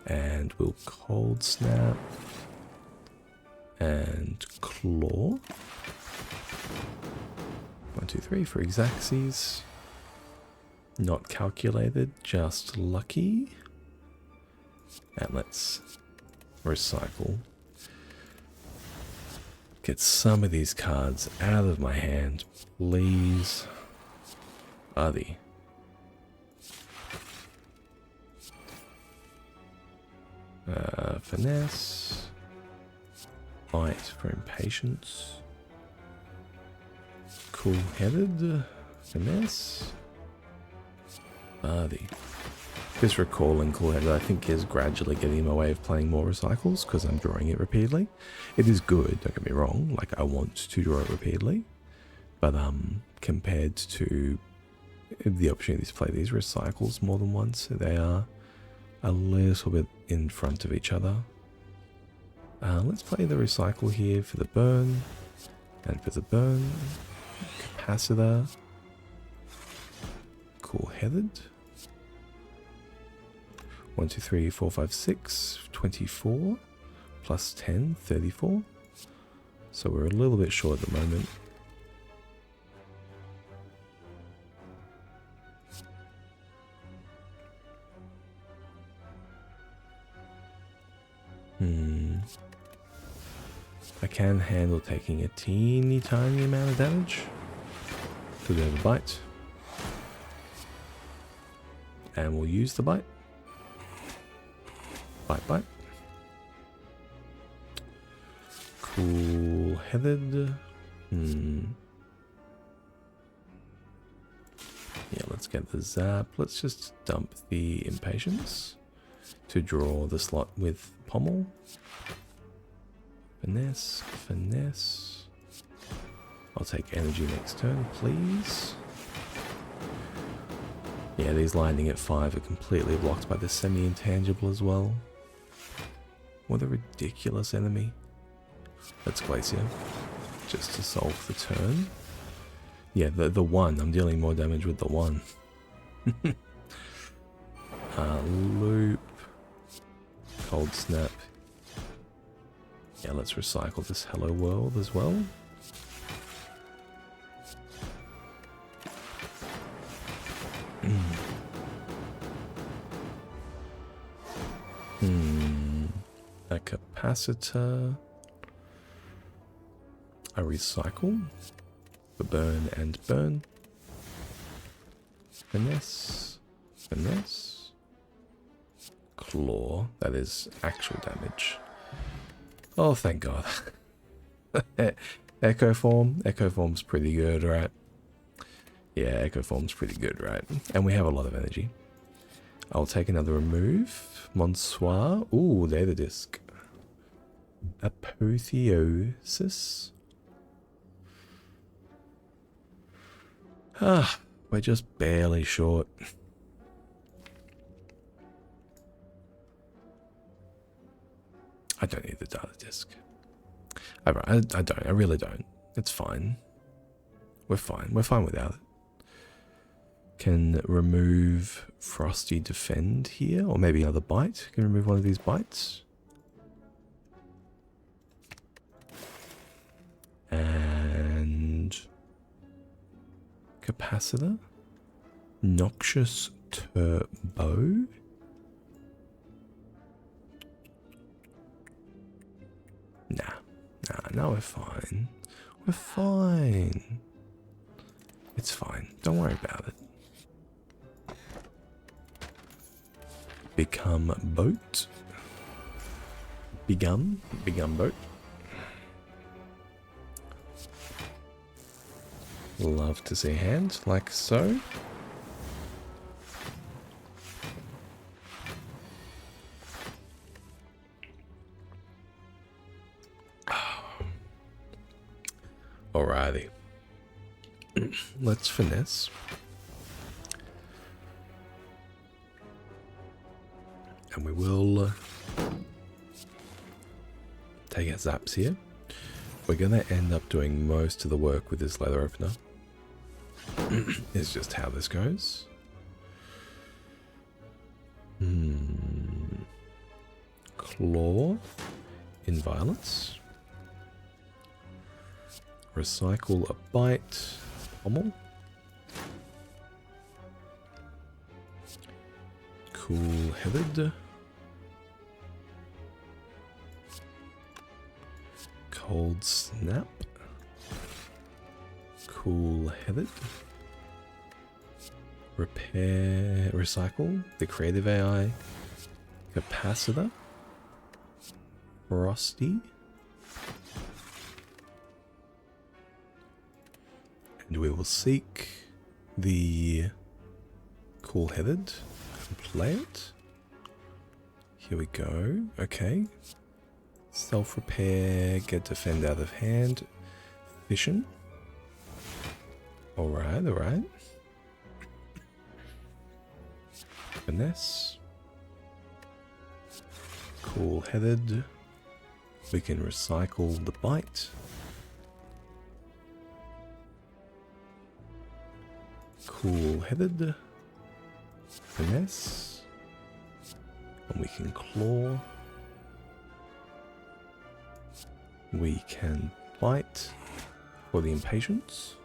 And we'll cold snap. And claw. 1, 2, 3 for exactsies. Not calculated, just lucky. And let's recycle. Get some of these cards out of my hand, please. Buddy. Finesse. Bite for impatience. Cool-headed. Finesse. Buddy. This recalling cool-headed I think is gradually getting in my way of playing more recycles because I'm drawing it repeatedly. It is good, don't get me wrong, like I want to draw it repeatedly, but compared to the opportunity to play these recycles more than once, they are a little bit in front of each other. Let's play the recycle here for the burn, and for the burn, capacitor, cool-headed. 1, 2, 3, 4, 5, 6, 24, plus 10, 34. So we're a little bit short at the moment. I can handle taking a teeny tiny amount of damage. Could have a bite. And we'll use the bite. Bite. Cool-headed. Yeah, let's get the zap. Let's just dump the impatience to draw the slot with pommel. Finesse. I'll take energy next turn, please. Yeah, these lightning at 5 are completely blocked by the semi-intangible as well. What a ridiculous enemy. Let's Glacier, just to solve the turn. Yeah, the 1, I'm dealing more damage with the 1. Loop. Cold snap. Yeah, let's recycle this Hello World as well. A capacitor. A recycle. The burn and burn. Finesse. Claw. That is actual damage. Oh, thank God. Echo form. Echo form's pretty good, right? Yeah, Echo Form's pretty good, right? And we have a lot of energy. I'll take another remove. Monsoir. Ooh, they're the disc. Apotheosis. Ah, we're just barely short. I don't need the data disk. I don't. I really don't. It's fine. We're fine. We're fine without it. Can remove Frosty Defend here, or maybe another bite. Can remove one of these bites. And capacitor. Noxious Turbo. Nah, we're fine. We're fine. It's fine. Don't worry about it. Become boat. Become boat. Love to see hand, like so. Alrighty. Let's finesse. And we will take our zaps here. We're going to end up doing most of the work with this leather opener. It's just how this goes. Claw in violence. Recycle a bite. Pommel. Cool-headed. Cold snap. Cool-headed. Repair, recycle, the creative AI. Capacitor. Frosty. And we will seek the cool-headed and play it. Here we go. Okay. Self-repair, get defend out of hand. Fission. Alright, alright. Finesse. Cool-headed. We can recycle the bite. Cool-headed. Finesse. And we can claw. We can bite for the impatience.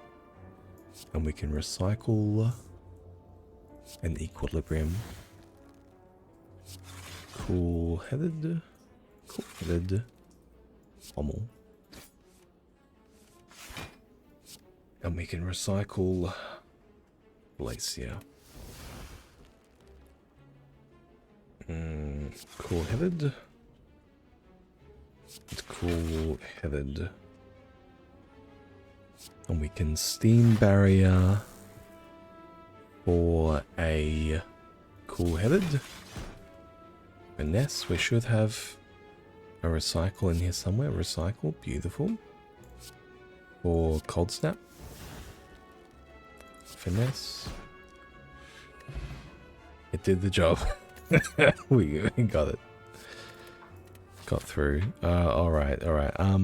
And we can recycle an equilibrium. Cool-headed. Cool-headed. Pommel. And we can recycle Glacier. Cool-headed. It's cool-headed. And we can Steam Barrier for a cool-headed. Finesse, we should have a recycle in here somewhere. Recycle, beautiful. For Cold Snap. Finesse. It did the job. we got it. Got through. Alright.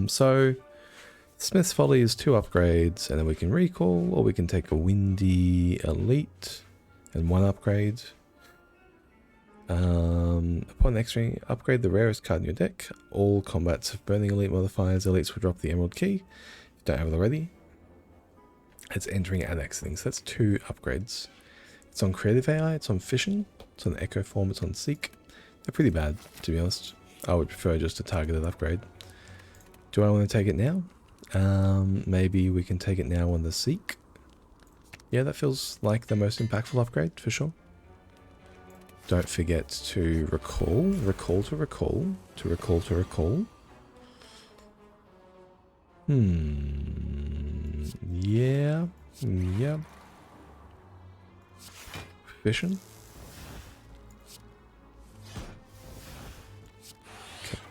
So Smith's Folly is 2 upgrades, and then we can recall, or we can take a Windy Elite and 1 upgrade. Upon extra, upgrade the rarest card in your deck. All combats have burning elite modifiers. Elites will drop the Emerald Key. If you don't have it already. It's entering and exiting, so that's 2 upgrades. It's on Creative AI, it's on Fishing, it's on Echo Form, it's on Seek. They're pretty bad, to be honest. I would prefer just a targeted upgrade. Do I want to take it now? Maybe we can take it now on the Seek. Yeah, that feels like the most impactful upgrade, for sure. Don't forget to recall, recall to recall, to recall to recall. Yeah. Fission.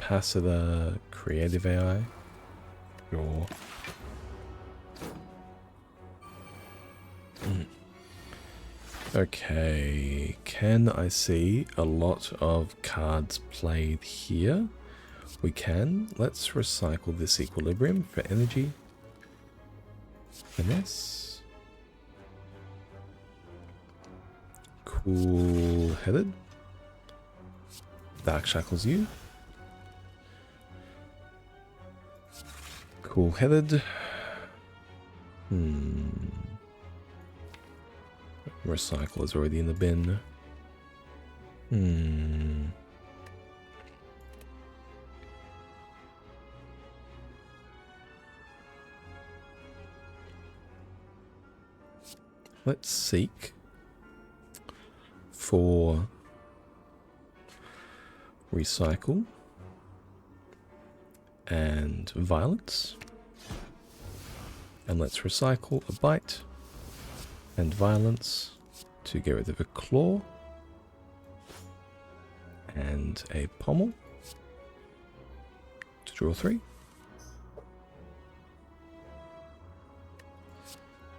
Capacitor, Creative AI. Your. Okay, can I see a lot of cards played here? We can. Let's recycle this equilibrium for energy. Finesse. Cool-headed. Dark Shackles you. Cool-headed. Recycle is already in the bin. Let's seek for recycle and violence. And let's recycle a bite and violence to get rid of a claw and a pommel to draw 3.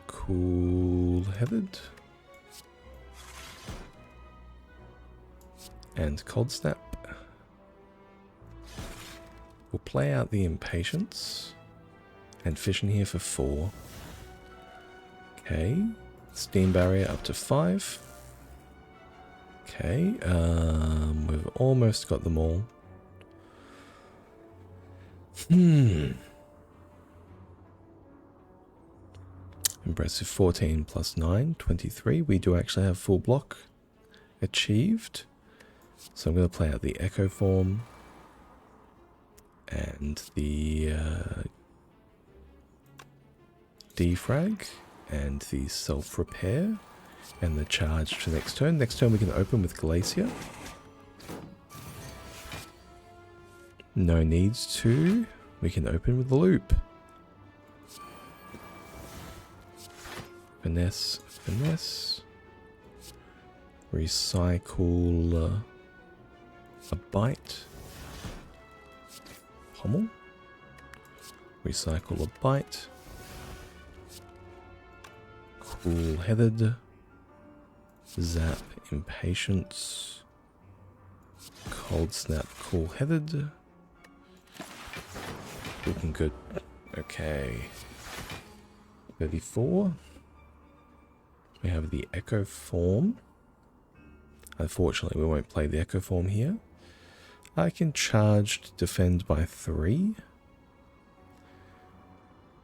Cool-headed and cold snap. We'll play out the impatience and fission here for 4. Okay, steam barrier up to 5. Okay, we've almost got them all. Impressive. 14 plus 9, 23. We do actually have full block achieved. So I'm going to play out the Echo Form and the defrag and the self-repair and the charge for next turn. Next turn we can open with Glacier. No needs to. We can open with the Loop. Finesse, finesse. Recycle a bite. Pommel. Recycle a bite. Cool-headed. Zap, impatience. Cold snap, cool-headed. Looking good. Okay. 34. We have the Echo Form. Unfortunately, we won't play the Echo Form here. I can charge to defend by 3.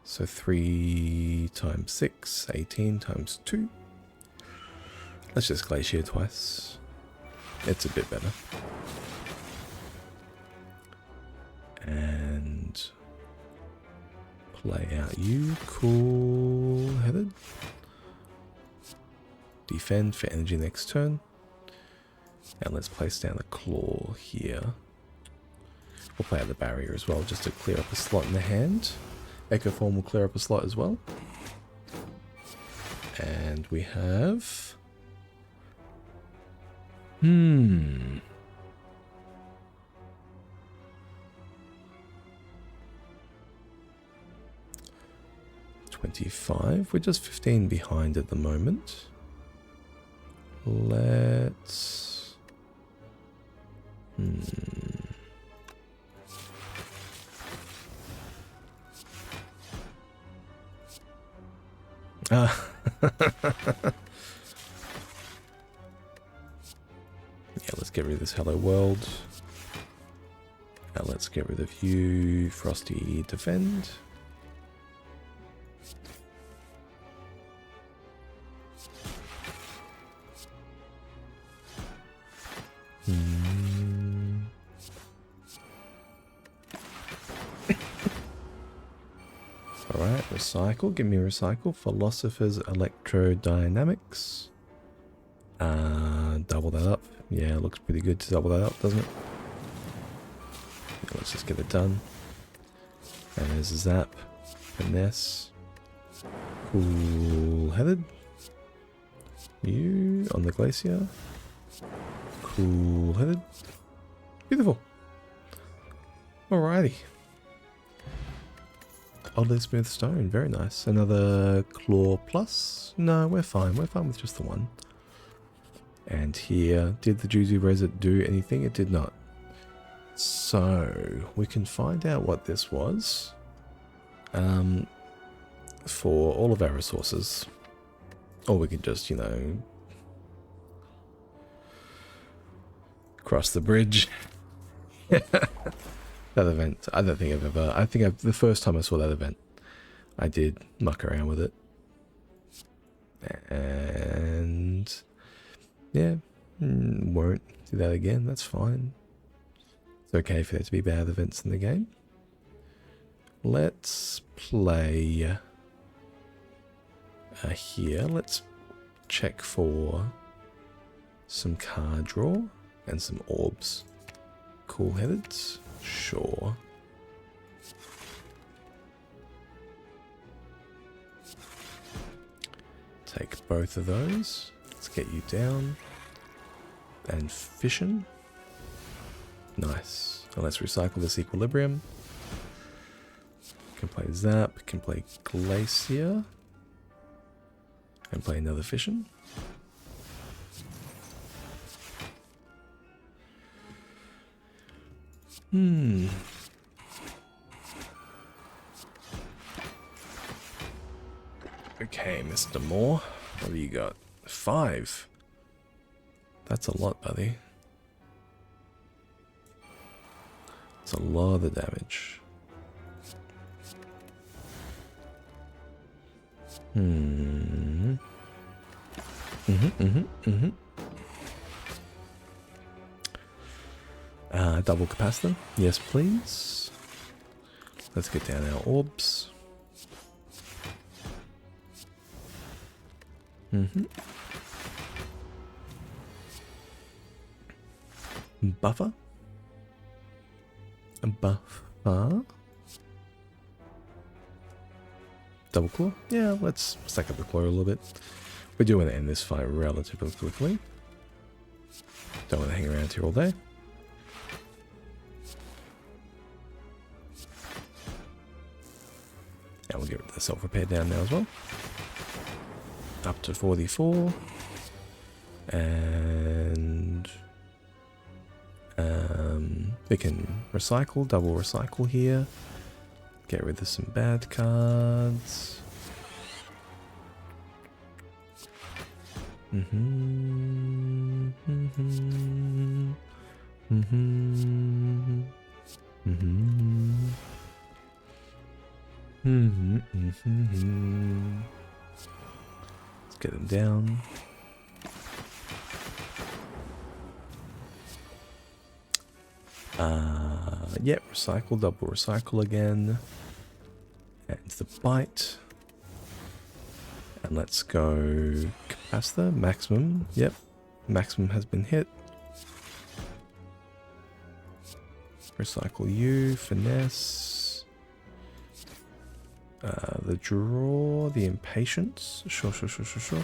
So 3 times 6, 18 times 2. Let's just Glacier twice. It's a bit better. And play out you, cool-headed. Defend for energy next turn. And let's place down a claw here. We'll play out the barrier as well, just to clear up a slot in the hand. Echo Form will clear up a slot as well. And we have... 25. We're just 15 behind at the moment. Let's... Yeah, let's get rid of this Hello World. And let's get rid of you, Frosty Defend. Alright, recycle. Give me recycle. Philosophers, Electrodynamics. Double that up. Yeah, it looks pretty good to double that up, doesn't it? Let's just get it done. And there's a Zap. Finesse. Cool-headed. You on the glacier. Cool-headed. Beautiful. Alrighty. Oddly smooth stone. Very nice. Another claw plus. No, we're fine. We're fine with just the one. And here, did the Juicy Resin do anything? It did not. So, we can find out what this was. For all of our resources. Or we can just, you know, cross the bridge. That event, I don't think I've ever, the first time I saw that event, I did muck around with it. And yeah, won't do that again, that's fine. It's okay for there to be bad events in the game. Let's play here. Let's check for some card draw and some orbs. Cool-headed, sure. Take both of those. Let's get you down. And fission. Nice. And let's recycle this equilibrium. Can play Zap, can play Glacier. And play another fission. Okay, Mr. Moore. What have you got? 5. That's a lot, buddy. It's a lot of damage. Double capacitor. Yes, please. Let's get down our orbs. Buffer. A buffer. Double claw? Yeah, let's stack up the claw a little bit. We do want to end this fight relatively quickly. Don't want to hang around here all day. And we'll get rid of the self-repair down now as well. Up to 44. And we can recycle, double recycle here. Get rid of some bad cards. Let's get them down. Yep, recycle, double recycle again. And the bite. And let's go capacitor, maximum. Yep, maximum has been hit. Recycle you, finesse. The draw, the impatience. Sure. Recycle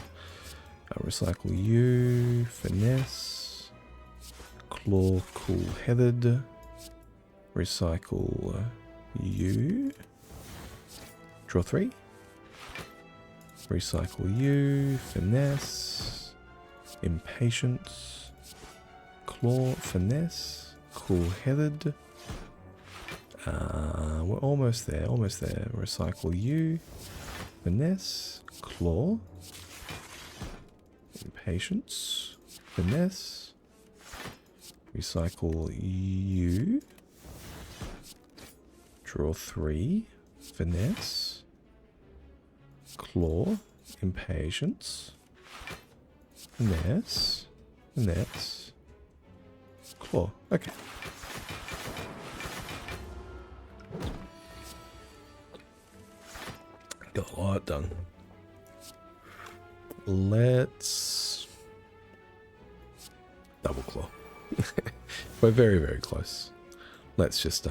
you, finesse. Claw, cool-headed. Recycle you. Draw 3. Recycle you, finesse. Impatience. Claw, finesse. Cool-headed. We're almost there, Recycle you. Finesse. Claw. Impatience. Finesse. Recycle you. Draw 3. Finesse. Claw. Impatience. Finesse. Finesse. Claw. Okay. Got a lot done. Let's double claw. We're very, very close. Let's just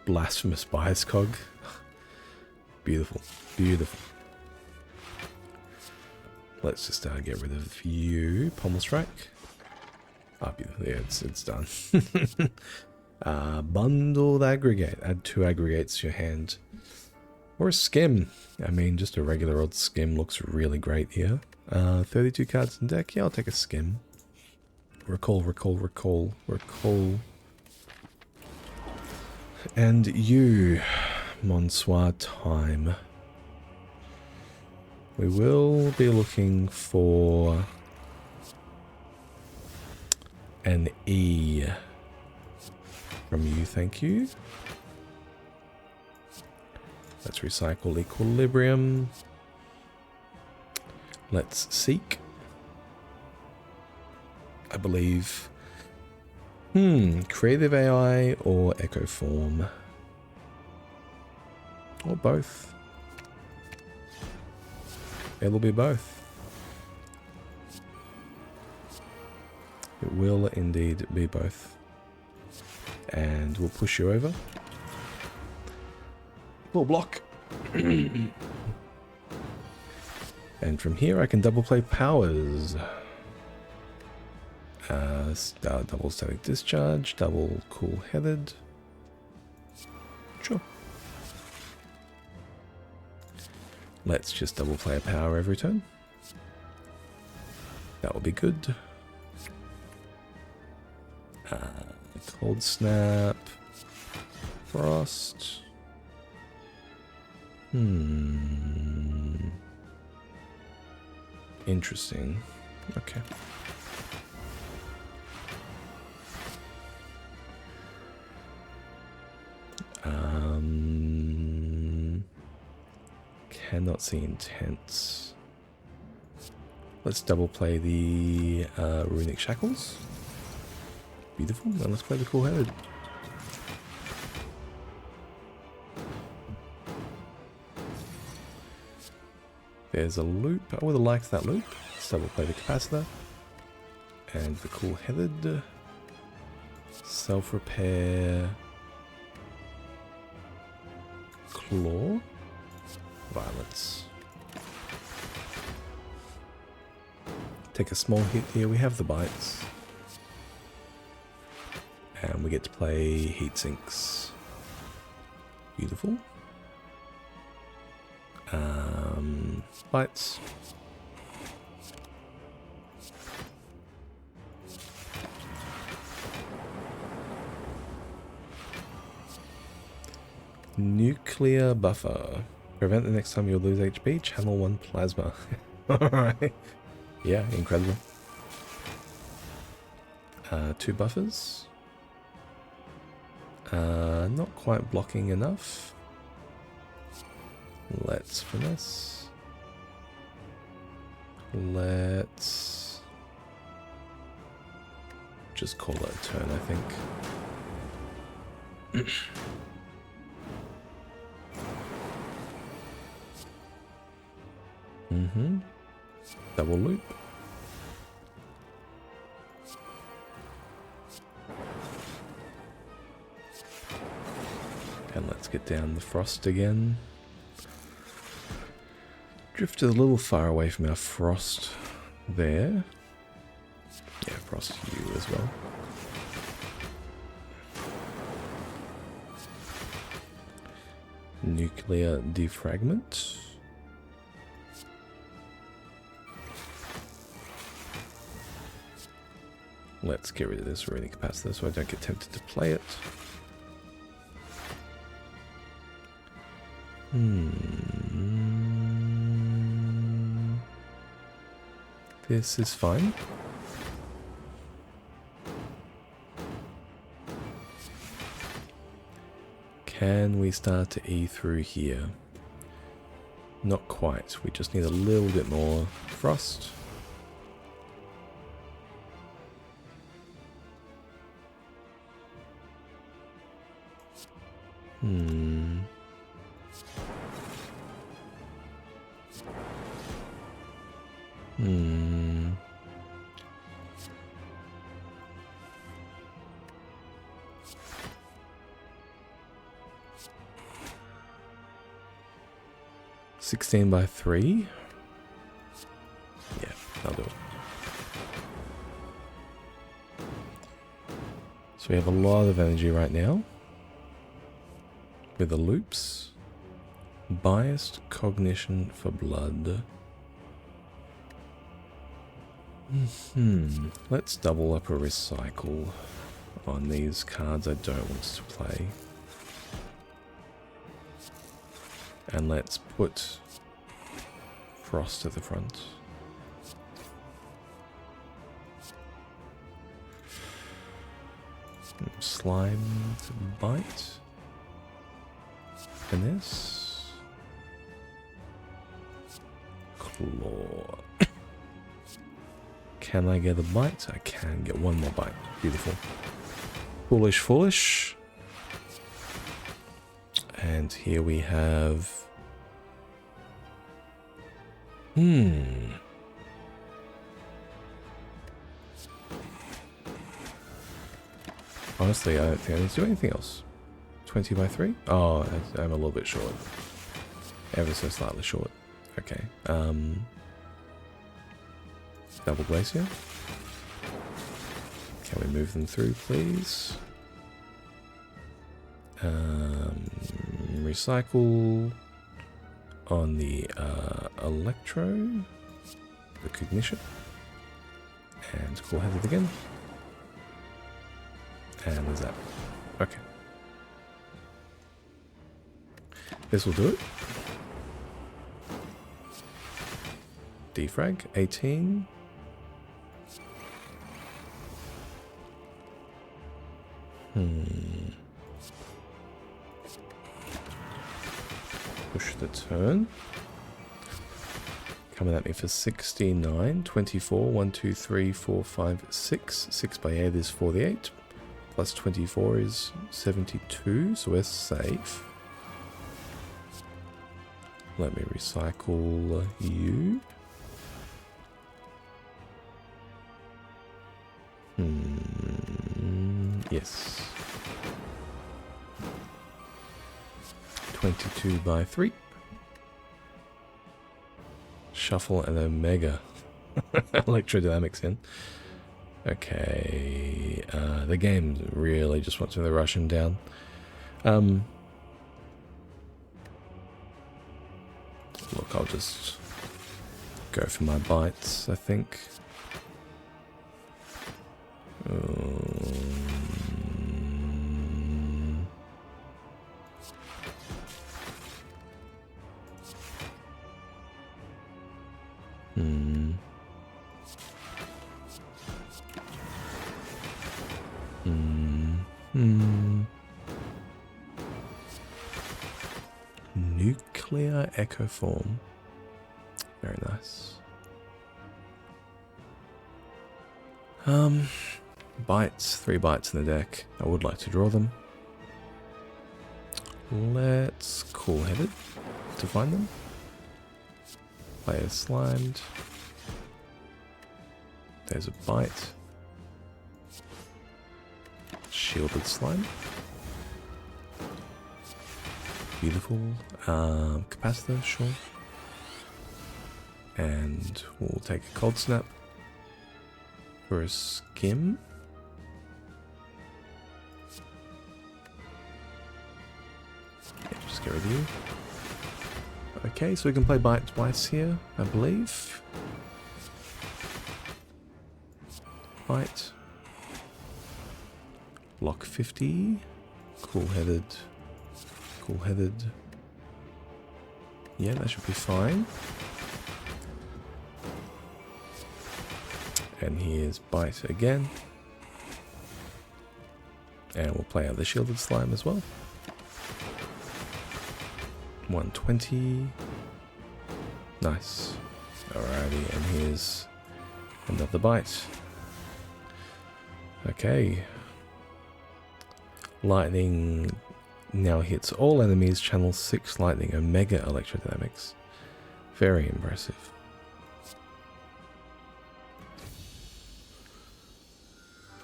blasphemous bias cog. Beautiful. let's just get rid of you. Pommel Strike. Oh, yeah, it's done. Bundled Aggregate. Add 2 aggregates to your hand. Or a skim. I mean, just a regular old skim looks really great here. 32 cards in deck. Yeah, I'll take a skim. Recall. And you, Monsoir Time. We will be looking for an E from you, thank you. Let's recycle Equilibrium. Let's seek. I believe. Creative AI or Echo Form. Or both. It'll be both. It will indeed be both. And we'll push you over. Full block. And from here I can double play powers. Double Static Discharge, double Cool Headed. Sure. Let's just double play a power every turn. That will be good. Cold Snap. Frost. Interesting. Okay. Cannot see intents. Let's double play the Runic Shackles. Beautiful. Now let's play the Cool Headed. There's a loop. I would have liked that loop. Let's double play the Capacitor. And the Cool Headed. Self-repair. Claw. Violence. Take a small hit here. We have the bites. And we get to play Heat Sinks. Beautiful. Bites. Nuclear Buffer. Prevent the next time you lose HP. Channel 1 Plasma. Alright. Yeah, incredible. 2 buffers. Not quite blocking enough. Let's finesse. Let's just call it a turn, I think. Double loop. And let's get down the frost again. Drifted a little far away from our frost there. Yeah, frost you as well. Nuclear defragment. Let's get rid of this Runic Capacitor so I don't get tempted to play it. This is fine. Can we start to E through here? Not quite. We just need a little bit more frost. (16 by 3). Yeah, I'll do it. So we have a lot of energy right now. With the loops. Biased cognition for blood. Let's double up a recycle on these cards I don't want to play. And let's put Frost at the front. Slime to bite. And this. Claw. Can I get a bite? I can get one more bite. Beautiful. Foolish, foolish. And here we have... Honestly, I don't think I need to do anything else. 20 by 3? Oh, I'm a little bit short. Ever so slightly short. Okay. Double Glacier. Can we move them through, please? Recycle on the Electro. The Cognition. And Cool-Headed again. And there's that. Okay. This will do it. Defrag, 18. Push the turn. Coming at me for 69, 24, 1, 2, 3, 4, 5, 6. 6 by 8 is 48. Plus 24 is 72, so we're safe. Let me recycle you. Yes. 22 by 3. Shuffle and Omega. Electrodynamics in. Okay. The game really just wants me to rush him down. Look, I'll just go for my bites, I think. Nuclear Echo Form. Very nice. Bites. 3 bites in the deck. I would like to draw them. Let's Cool-Headed to find them. Player slimed. There's a bite. Shielded slime. Beautiful. Capacitor, sure. And we'll take a Cold Snap for a Skim. Yeah, just get rid of you. Okay, so we can play Bite twice here, I believe. Bite. Block 50. Cool-Headed. Cool-Headed. Yeah, that should be fine. And here's Bite again. And we'll play out the Shielded Slime as well. 120. Nice. Alrighty, and here's another Bite. Okay. Lightning now hits all enemies, channel 6 lightning, Omega Electrodynamics. Very impressive.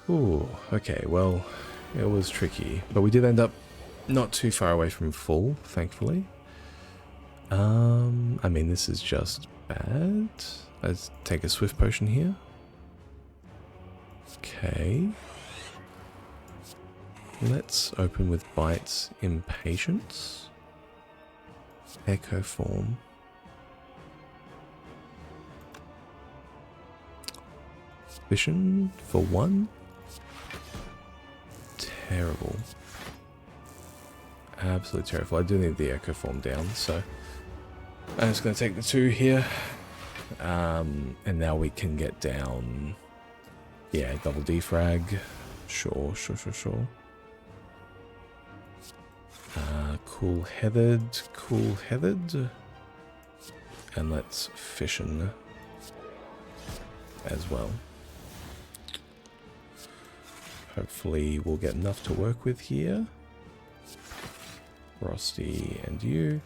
Ooh, okay, well, it was tricky, but we did end up not too far away from full, thankfully. I mean, this is just bad. Let's take a swift potion here. Okay. Let's open with Bite's Impatience. Echo Form. Vision for 1. Terrible. Absolutely terrible. I do need the Echo Form down, so I'm just going to take the 2 here. And now we can get down... Yeah, double defrag. Sure. Cool-headed. And let's fission as well. Hopefully we'll get enough to work with here. Frosty and you.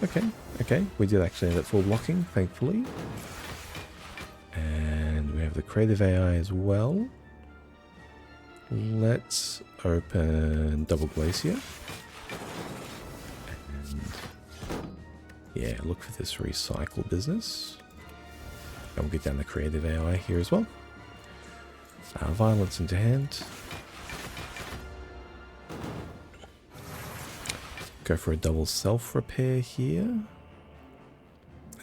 Okay. We did actually end up full blocking, thankfully. And we have the creative AI as well. Let's open Double Glacier. And yeah, look for this recycle business. And we'll get down the creative AI here as well. Violence into hand. Go for a double self-repair here.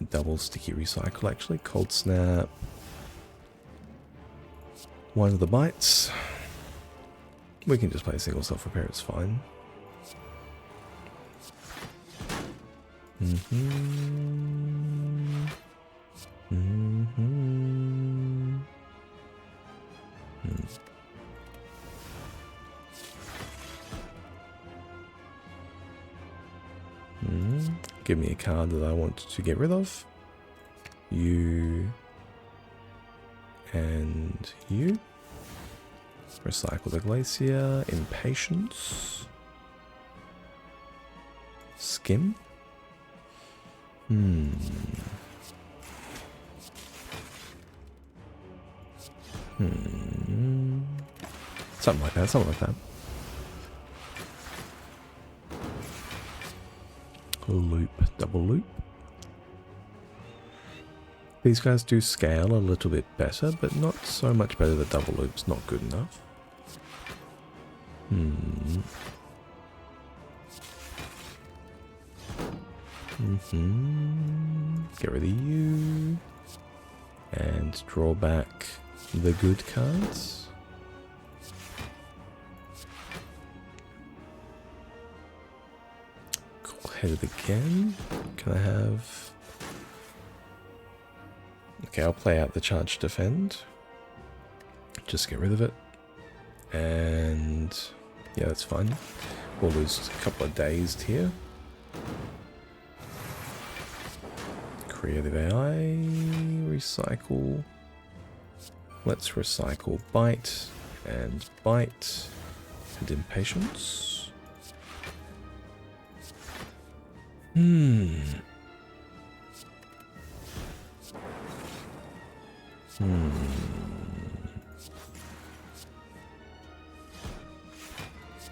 A double sticky recycle, actually. Cold snap. One of the bites. We can just play a single self-repair, it's fine. Give me a card that I want to get rid of. You and you. Recycle the Glacier. Impatience. Skim. Something like that. Loop, double loop. These guys do scale a little bit better, but not so much better. The double loop's not good enough. Get rid of you. And draw back the good cards. Headed again. Can I have... Okay, I'll play out the charge defend. Just get rid of it. And yeah, that's fine. We'll lose a couple of dazed here. Creative AI. Recycle. Let's recycle bite and impatience.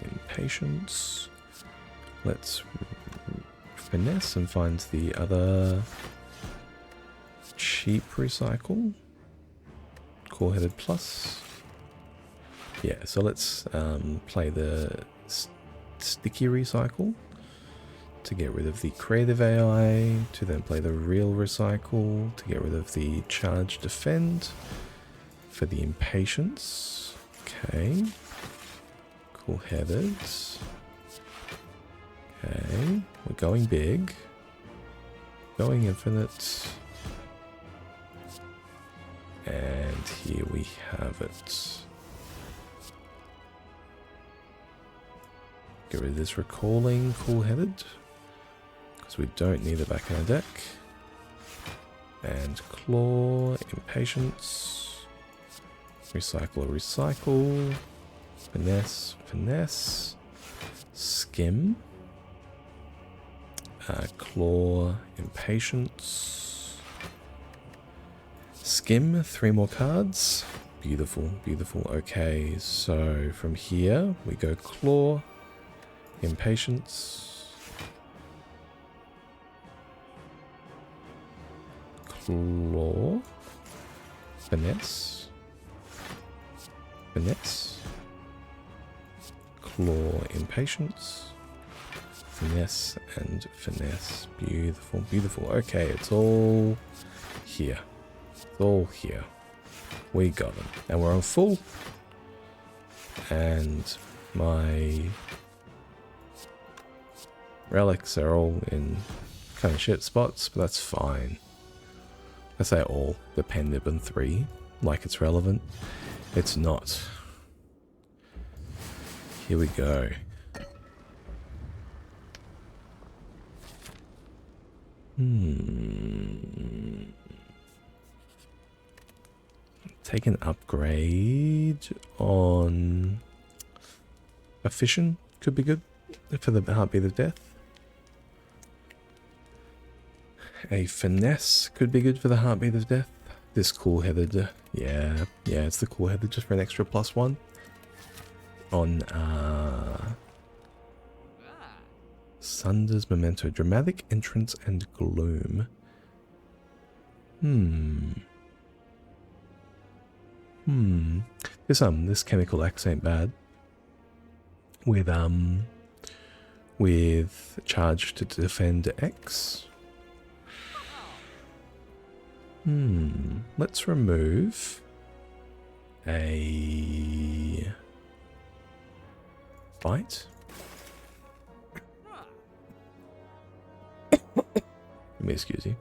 Impatience. Let's finesse and find the other cheap recycle. Core-headed plus. Yeah, so let's play the sticky recycle to get rid of the creative AI, to then play the real recycle, to get rid of the charge defend, for the impatience. Okay. Cool-headed. Okay. We're going big. Going infinite. And here we have it. Get rid of this recalling cool-headed. Because we don't need it back in our deck. And claw, impatience. Recycle. Finesse. Skim. Claw, impatience. Skim, 3 more cards. Beautiful. Okay, so from here we go claw, impatience. Claw. Finesse. Finesse. Claw, Impatience. Finesse and finesse. Beautiful, beautiful. Okay, it's all here. It's all here. We got them. And we're on full. And my relics are all in kind of shit spots, but that's fine. I say all. The Pendibbon 3, like it's relevant. It's not. Here we go. Take an upgrade on a fission. Could be good for the Heartbeat of Death. A finesse could be good for the Heartbeat of Death. This cool-headed, yeah, it's the cool-headed just for an extra +1 on Sunder's Memento, Dramatic Entrance and Gloom. This Chemical X ain't bad. With charge to defend X. Let's remove a bite. Let me excuse you.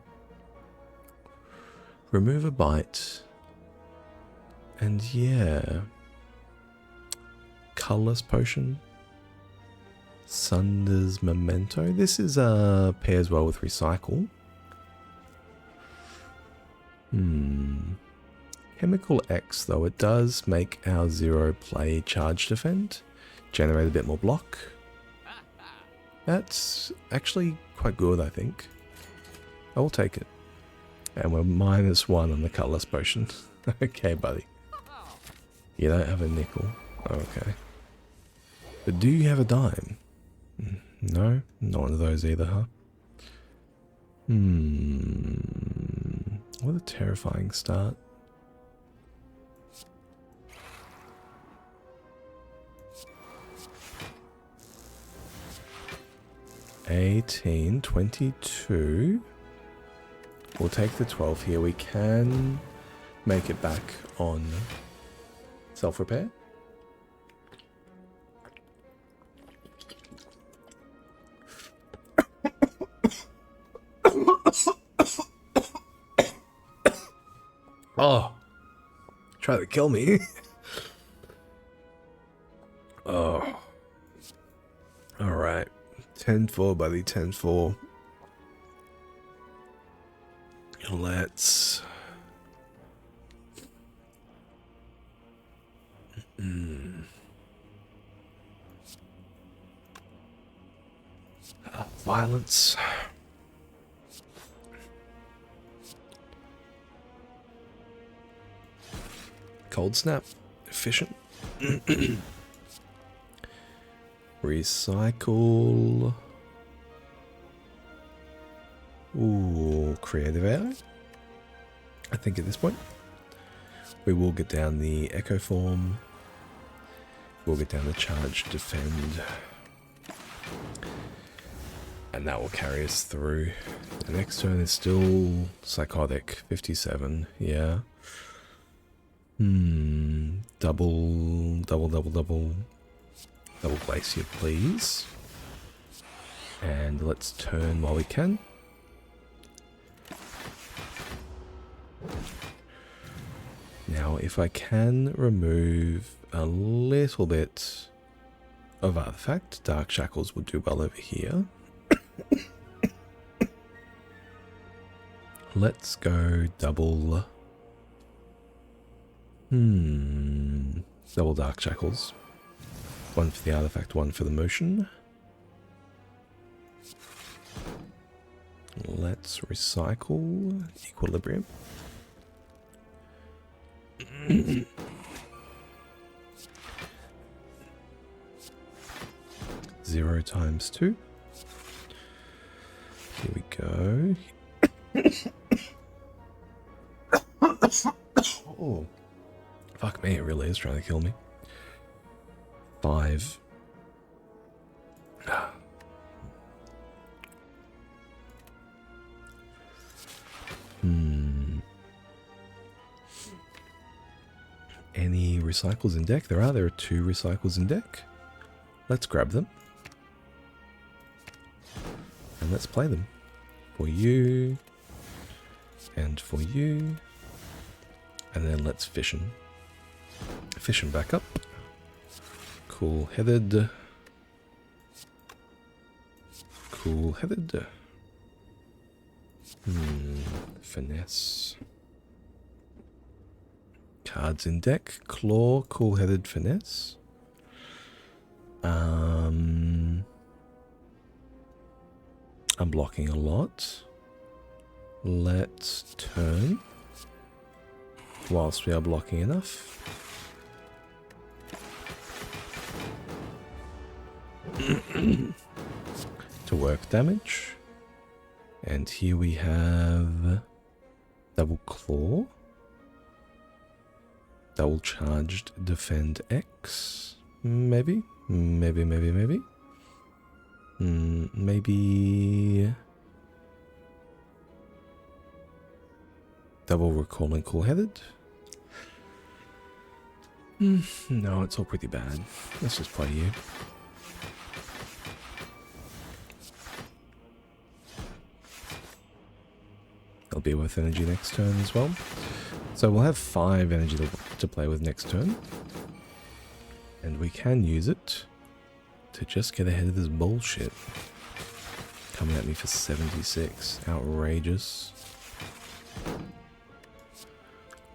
Remove a bite. And yeah. Colorless Potion. Sunder's Memento. This is pairs well with Recycle. Chemical X, though, it does make our 0 play charge defend. Generate a bit more block. That's actually quite good, I think. I will take it. And we're -1 on the Colorless Potion. Okay, buddy. You don't have a nickel. Okay. But do you have a dime? No? Not one of those either, huh? What a terrifying start. $18.22. We'll take the 12 here. We can make it back on self-repair. Oh, try to kill me. Oh, all right. 10-4, buddy. 10-4. Let's. Violence. Cold Snap. Efficient. Recycle. Ooh, Creative AI. I think at this point we will get down the Echo Form. We'll get down the Charge Defend. And that will carry us through. The next turn is still Psychotic. 57. Yeah. Double Glacier, please. And let's turn while we can. Now, if I can remove a little bit of Artifact, Dark Shackles would do well over here. Let's go double... double Dark Shackles. One for the Artifact, one for the motion. Let's recycle Equilibrium. 0 times 2. Here we go. Oh, fuck me, it really is trying to kill me. 5. Any recycles in deck? There are 2 recycles in deck. Let's grab them. And let's play them. For you. And for you. And then let's fish them. Fish them back up. Cool-headed. Cool-headed. Finesse. Cards in deck. Claw, cool-headed, finesse. I'm blocking a lot. Let's turn. Whilst we are blocking enough. To work damage. And here we have double claw. Double charged defend X. Maybe. Maybe. Double recalling cool-headed. No, it's all pretty bad. Let's just play you. It'll be worth energy next turn as well. So we'll have 5 energy to play with next turn. And we can use it to just get ahead of this bullshit. Coming at me for 76. Outrageous.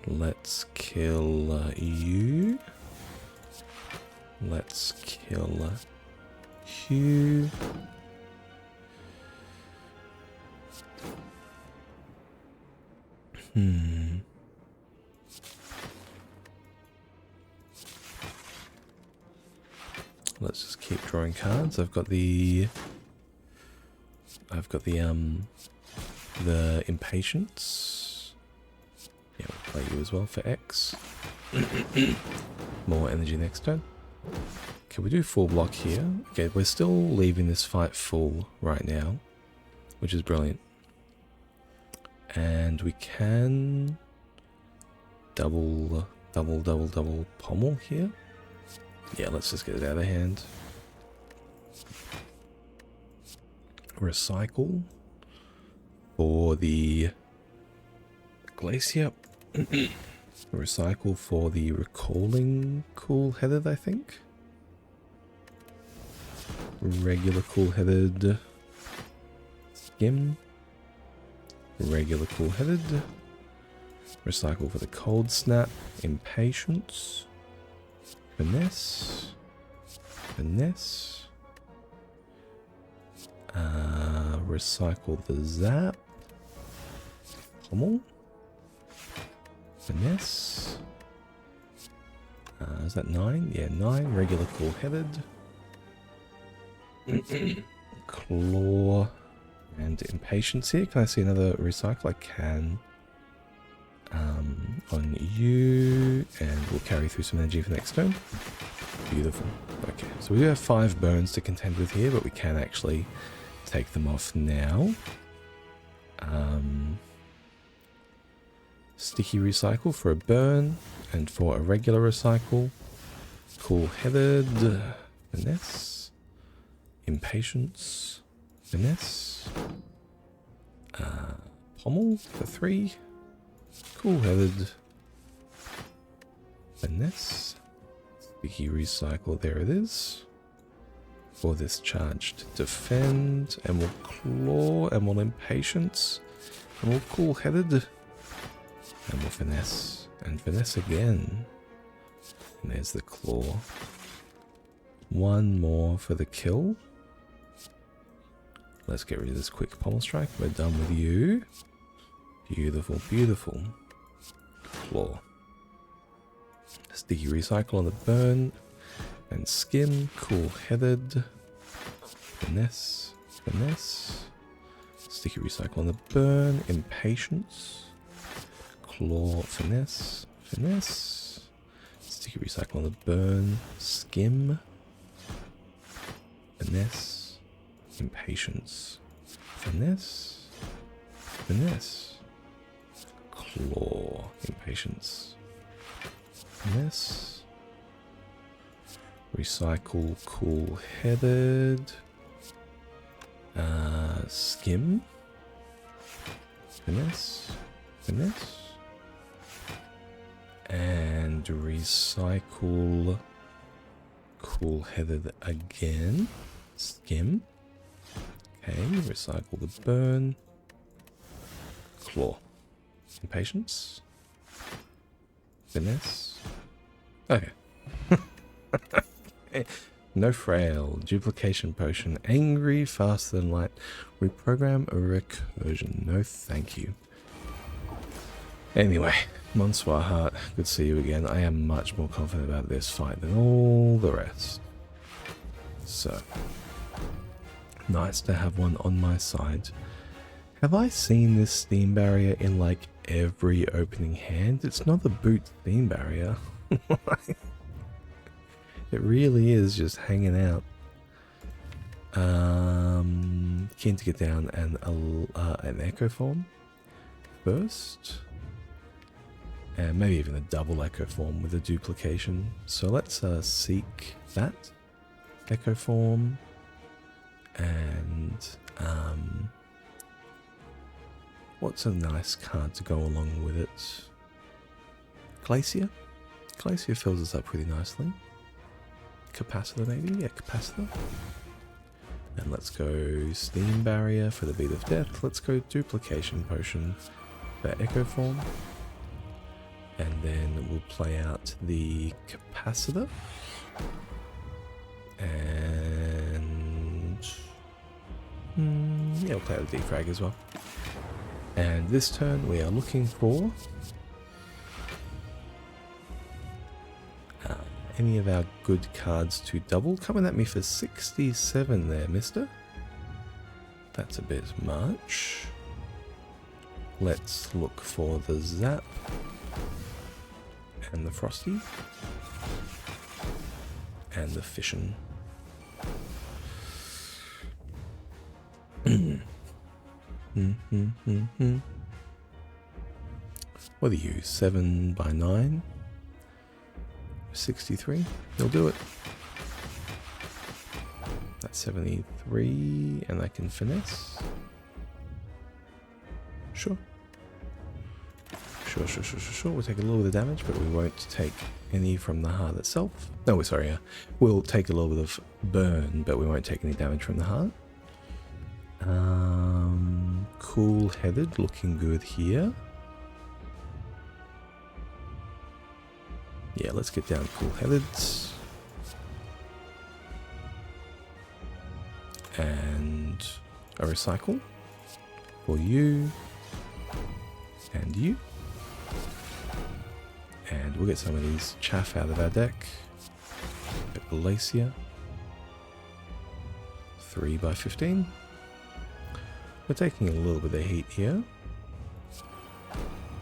Let's kill you. Let's kill you. Let's just keep drawing cards. I've got the impatience. Yeah, we'll play you as well for X. More energy next turn. Okay, we do full block here. Okay, we're still leaving this fight full right now, which is brilliant. And we can double pommel here. Yeah, let's just get it out of hand. Recycle for the Glacier. Recycle for the recalling cool-headed, I think. Regular cool-headed. Skim. Regular cool-headed. Recycle for the cold snap. Impatience. Finesse. Finesse. Recycle the zap. Pommel. Finesse. Is that 9? Yeah, 9. Regular cool-headed. Claw. And impatience here. Can I see another recycle? I can. On you. And we'll carry through some energy for next turn. Beautiful. Okay, so we do have 5 burns to contend with here, but we can actually take them off now. Sticky recycle for a burn, and for a regular recycle. Cool-headed. Finesse. Impatience. Finesse. Pommel for 3. Cool-headed. Finesse. Sticky recycle, there it is. For this charged defend, and we'll claw, and we'll impatience, and we'll cool-headed, and we'll finesse, and finesse again. And there's the claw. 1 more for the kill. Let's get rid of this quick pommel strike. We're done with you. Beautiful, beautiful. Claw. Sticky recycle on the burn. And skim. Cool-headed. Finesse. Finesse. Sticky recycle on the burn. Impatience. claw, finesse, finesse, sticky recycle on the burn, skim, finesse, impatience, finesse, finesse, claw, impatience, finesse, recycle, cool-headed, skim, finesse, finesse, and recycle, cool-headed again, skim, okay, recycle the burn, claw, impatience, finesse, okay. No frail, duplication potion, angry, faster than light, reprogram recursion, no thank you. Anyway, Monsieur Heart, good to see you again. I am much more confident about this fight than all the rest. So, nice to have one on my side. Have I seen this Steam barrier in like every opening hand? It's not a boot Steam barrier. It really is just hanging out. Keen to get down an echo form first. And maybe even a double echo form with a duplication. So let's seek that echo form. And what's a nice card to go along with it? Glacier? Glacier fills us up pretty nicely. Capacitor maybe? Yeah, capacitor. And let's go Steam Barrier for the Beat of Death. Let's go Duplication Potion for Echo Form. And then we'll play out the capacitor. And yeah, we'll play out the defrag as well. And this turn we are looking for any of our good cards to double. Coming at me for 67 there, mister. That's a bit much. Let's look for the Zap and the Frosty and the Fission. What are you, 7 by 9? 63, you'll do it. That's 73, and I can finesse. Sure. Sure. We'll take a little bit of damage, but we won't take any from the heart itself. No, sorry, we'll take a little bit of burn, but we won't take any damage from the heart. Cool-headed, looking good here. Yeah, let's get down cool-headed. And a recycle for you and you. And we'll get some of these chaff out of our deck. A Glacier. 3 by 15. We're taking a little bit of heat here.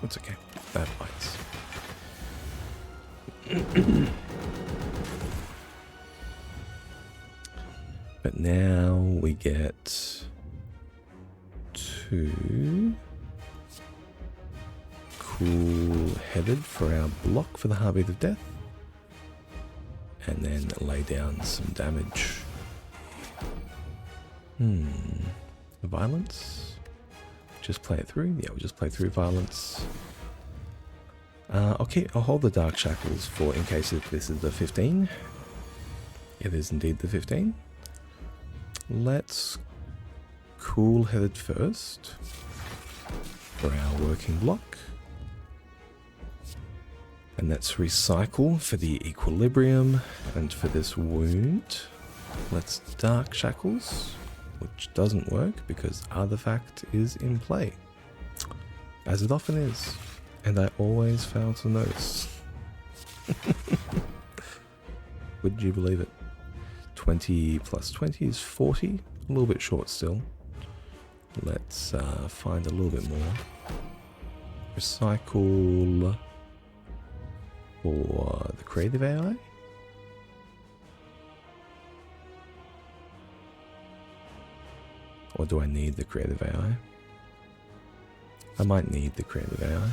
That's okay. That bites. But now we get 2 cool-headed for our block for the Heartbeat of Death, and then lay down some damage. Violence? Just play it through? Yeah, we'll just play through Violence. Okay, I'll hold the Dark Shackles for in case if this is the 15. It is indeed the 15. Let's cool-headed first for our working block. And let's recycle for the equilibrium and for this wound. Let's Dark Shackles, which doesn't work because Artifact is in play, as it often is. And I always fail to notice. Would you believe it? 20 plus 20 is 40. A little bit short still. Let's find a little bit more. Recycle for the creative AI. Or do I need the creative AI? I might need the creative AI.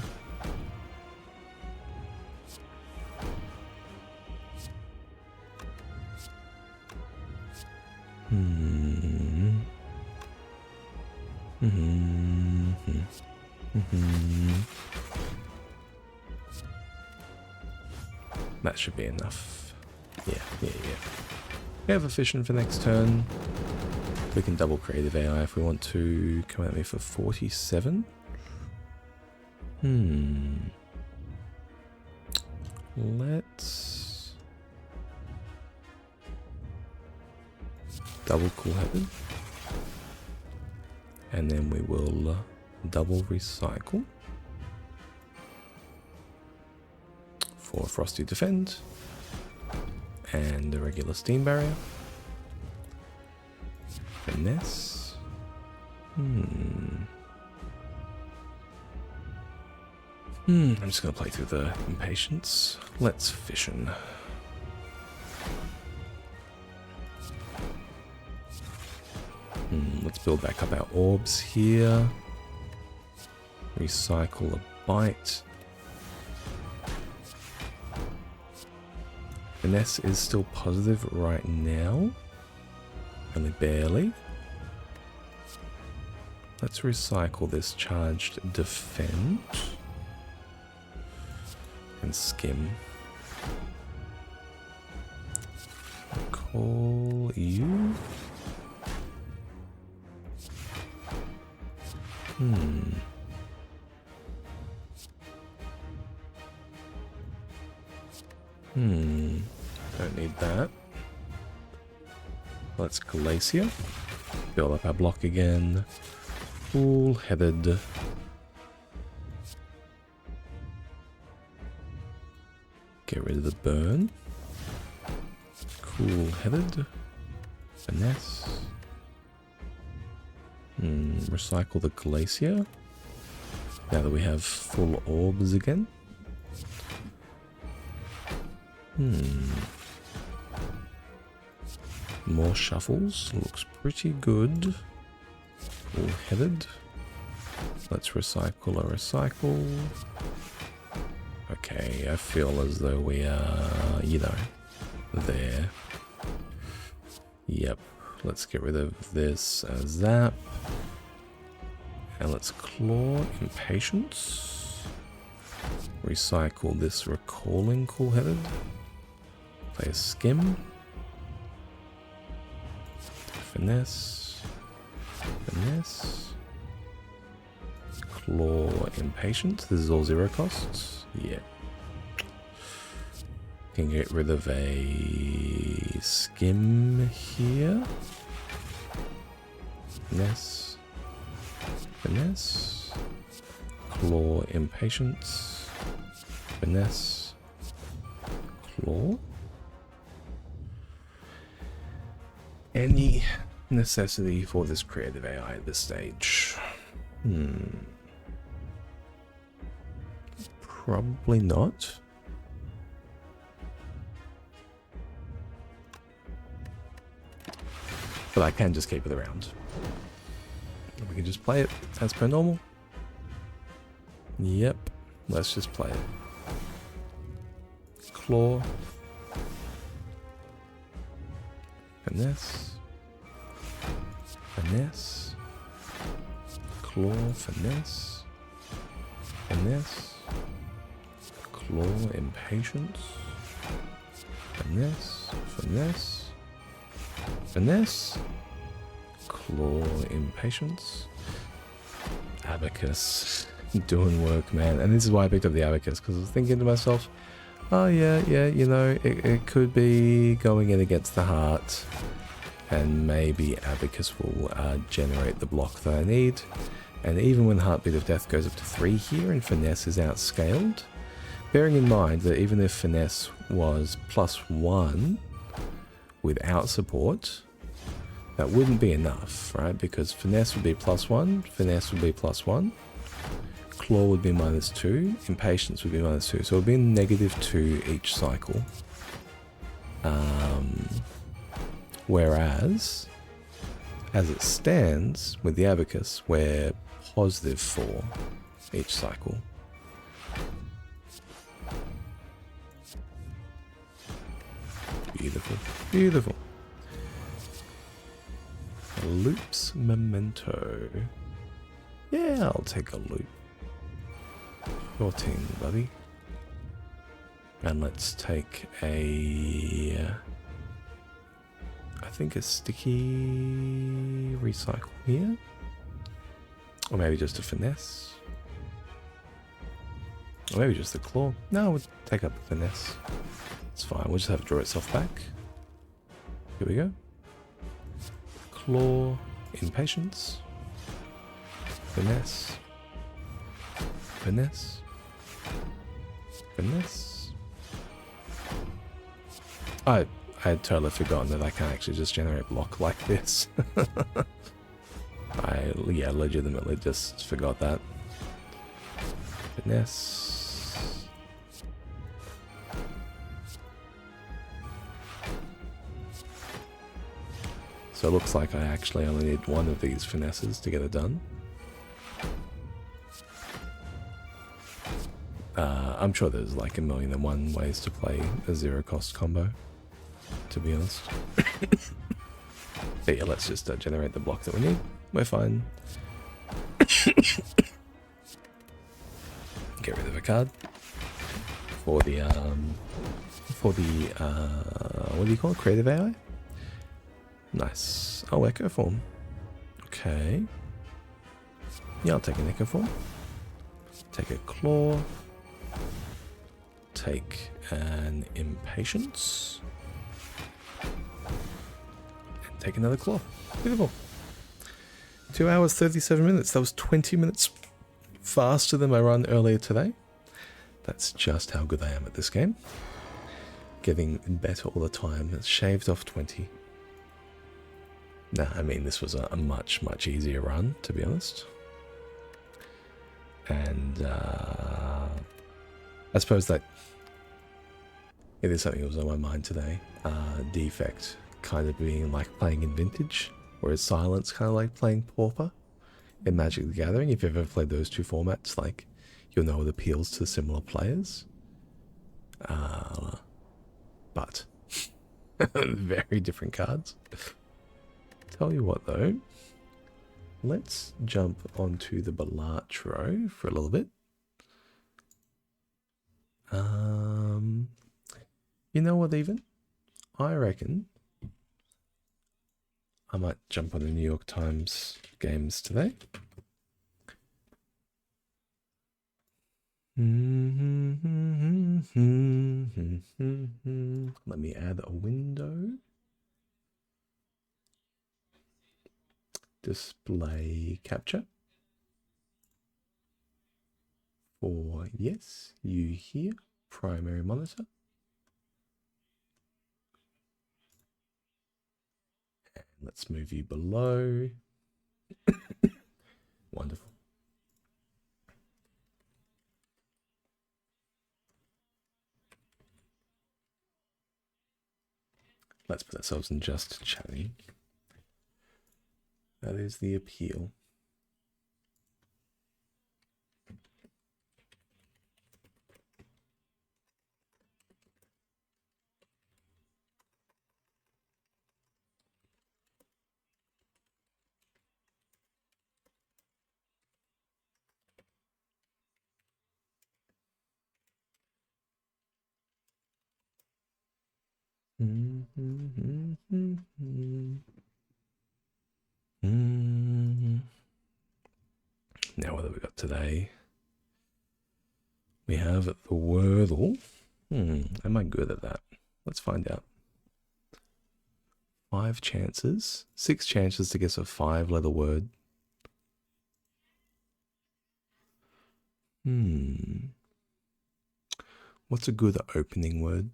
That should be enough. Yeah. We have efficient for next turn. We can double creative AI if we want to. Come at me for 47. Let's double cool-headed. And then we will double recycle for Frosty Defend and the regular Steam Barrier. Finesse. I'm just going to play through the Impatience. Let's fission. Let's build back up our orbs here. Recycle a bite. Finesse is still positive right now. Only barely. Let's recycle this charged defend. And skim. Call you. Don't need that. Let's Glacier. Build up our block again. Cool-headed. Get rid of the burn. Cool-headed. Finesse. Recycle the Glacier. Now that we have full orbs again. More shuffles. Looks pretty good. Cool-headed. Let's recycle a recycle. Okay, I feel as though we are, there. Yep. Let's get rid of this zap. And let's claw Impatience. Recycle this recalling cool-headed. Play a skim. Finesse. Finesse. Claw Impatience. This is all 0 costs. Yeah. Can get rid of a skim here. Finesse. Finesse. Claw Impatience. Finesse. Claw. Any necessity for this creative AI at this stage? Probably not. But I can just keep it around. We can just play it as per normal. Yep. Let's just play it. Claw. Finesse. Finesse. Claw. Finesse. Finesse. Claw. Impatience. Finesse. Finesse. Finesse. Claw Impatience. Abacus. Doing work, man. And this is why I picked up the Abacus, because I was thinking to myself, oh yeah, it could be going in against the heart. And maybe Abacus will generate the block that I need. And even when Heartbeat of Death goes up to 3 here and Finesse is outscaled, bearing in mind that even if Finesse was +1 without support, that wouldn't be enough, right? Because Finesse would be +1, Finesse would be +1. Claw would be -2. Impatience would be -2. So it would be -2 each cycle. Whereas, as it stands with the Abacus, we're +4 each cycle. Beautiful, beautiful. Loops memento. Yeah, I'll take a loop. 14, buddy. And let's take a... I think a sticky recycle here. Or maybe just a finesse. Or maybe just a claw. No, we'll take up a finesse. It's fine, we'll just have to draw itself back. Here we go. Claw, impatience. Finesse. Finesse. Finesse. I had totally forgotten that I can actually just generate block like this. I legitimately just forgot that. Finesse. So it looks like I actually only need one of these finesses to get it done. I'm sure there's like 1,000,001 ways to play a zero cost combo, to be honest. But yeah, let's just generate the block that we need. We're fine. Get rid of a card for the what do you call it? Creative AI? Nice. Oh, Echo Form. Okay. Yeah, I'll take an Echo Form. Take a Claw. Take an Impatience. And take another Claw. Beautiful. 2 hours, 37 minutes. That was 20 minutes faster than my run earlier today. That's just how good I am at this game. Getting better all the time. It's shaved off 20. Nah, I mean, this was a much, much easier run, to be honest. And I suppose that it is something that was on my mind today. Defect kind of being like playing in Vintage, whereas Silence kind of like playing Pauper in Magic the Gathering. If you've ever played those two formats, like, you'll know it appeals to similar players. But very different cards. Tell you what though, let's jump onto the Balatro for a little bit. You know what, even? I reckon I might jump on the New York Times games today. Let me add a window. Display capture. For yes, you here, primary monitor. And let's move you below. Wonderful. Let's put ourselves in just chatting. That is the appeal. Now what have we got today? We have the Wordle. Am I good at that? Let's find out. 5 chances. 6 chances to guess a 5-letter word. What's a good opening word?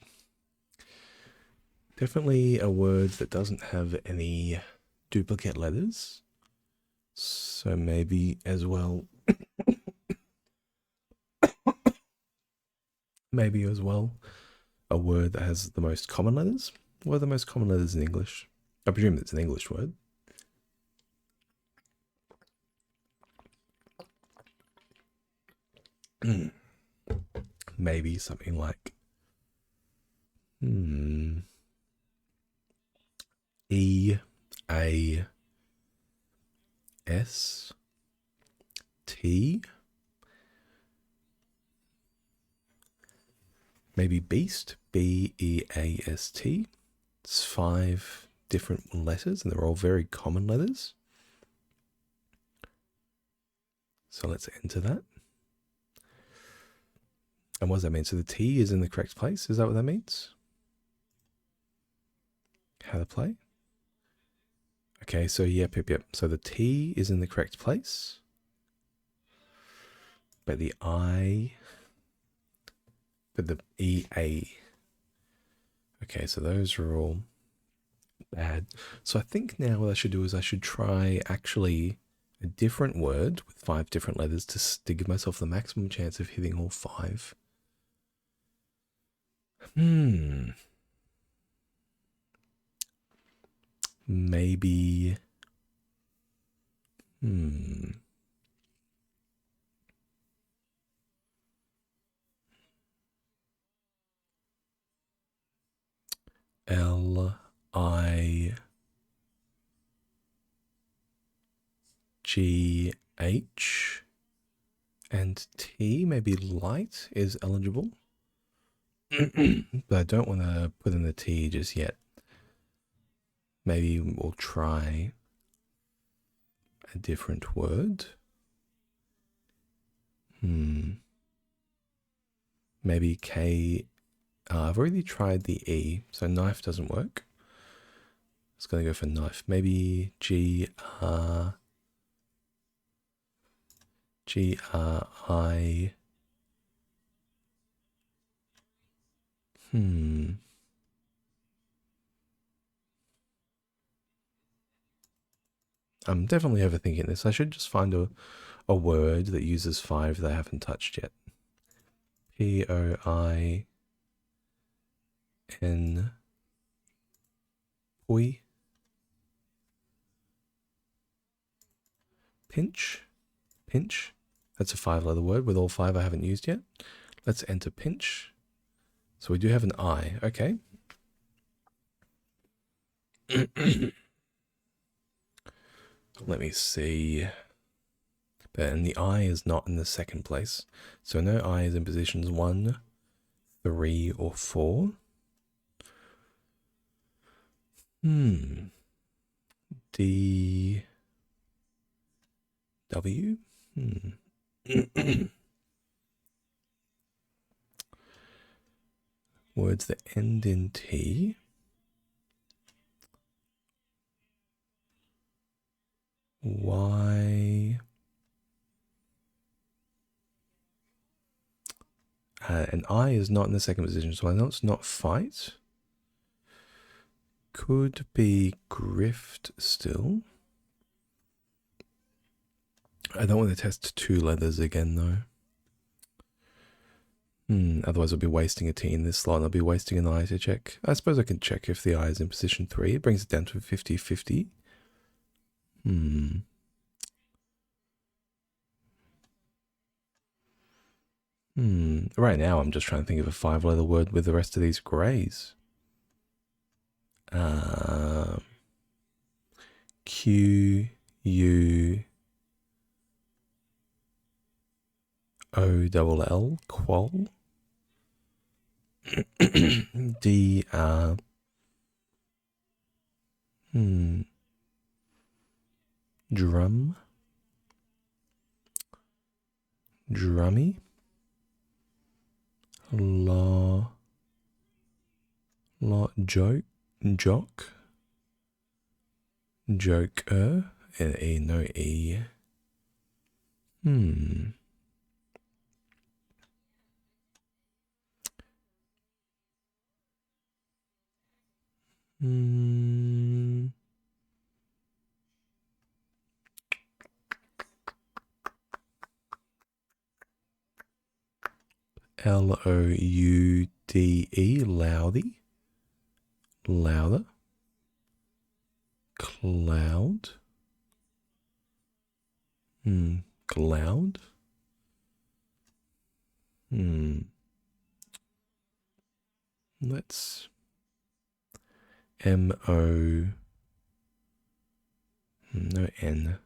Definitely a word that doesn't have any duplicate letters. So maybe as well maybe as well. A word that has the most common letters. What are the most common letters in English? I presume it's an English word. Maybe something like E A S T. Maybe beast, B-E-A-S-T. It's 5 different letters and they're all very common letters. So let's enter that. And what does that mean? So the T is in the correct place. Is that what that means? How to play? Okay, so yep. So the T is in the correct place. But the I, but the E-A. Okay, so those are all bad. So I think now what I should do is I should try actually a different word with 5 different letters to give myself the maximum chance of hitting all 5. Maybe. L-I-G-H and T, maybe light is eligible. But I don't want to put in the T just yet. Maybe we'll try a different word. Maybe K. I've already tried the E, so knife doesn't work. It's going to go for knife. Maybe G-R-I. I'm definitely overthinking this. I should just find a word that uses 5 that I haven't touched yet. P-O-I-N. Poi. Pinch. Pinch. That's a 5-letter word with all 5 I haven't used yet. Let's enter pinch. So we do have an I. Okay. Let me see. And the I is not in the second place. So no I is in positions 1, 3, or 4. D. W. Words that end in T. Y. And I is not in the second position, so I know it's not fight. Could be grift still. I don't want to test 2 leathers again though. Otherwise I'll be wasting a T in this slot and I'll be wasting an I to check. I suppose I can check if the I is in position 3. It brings it down to 50-50. Right now I'm just trying to think of a 5-letter word with the rest of these greys. Q, U, O, double L, qual. D, drum, drummy, joke, jock, joker, and E, no E. Loude, loudy, louder, cloud, cloud, let's M-O, no N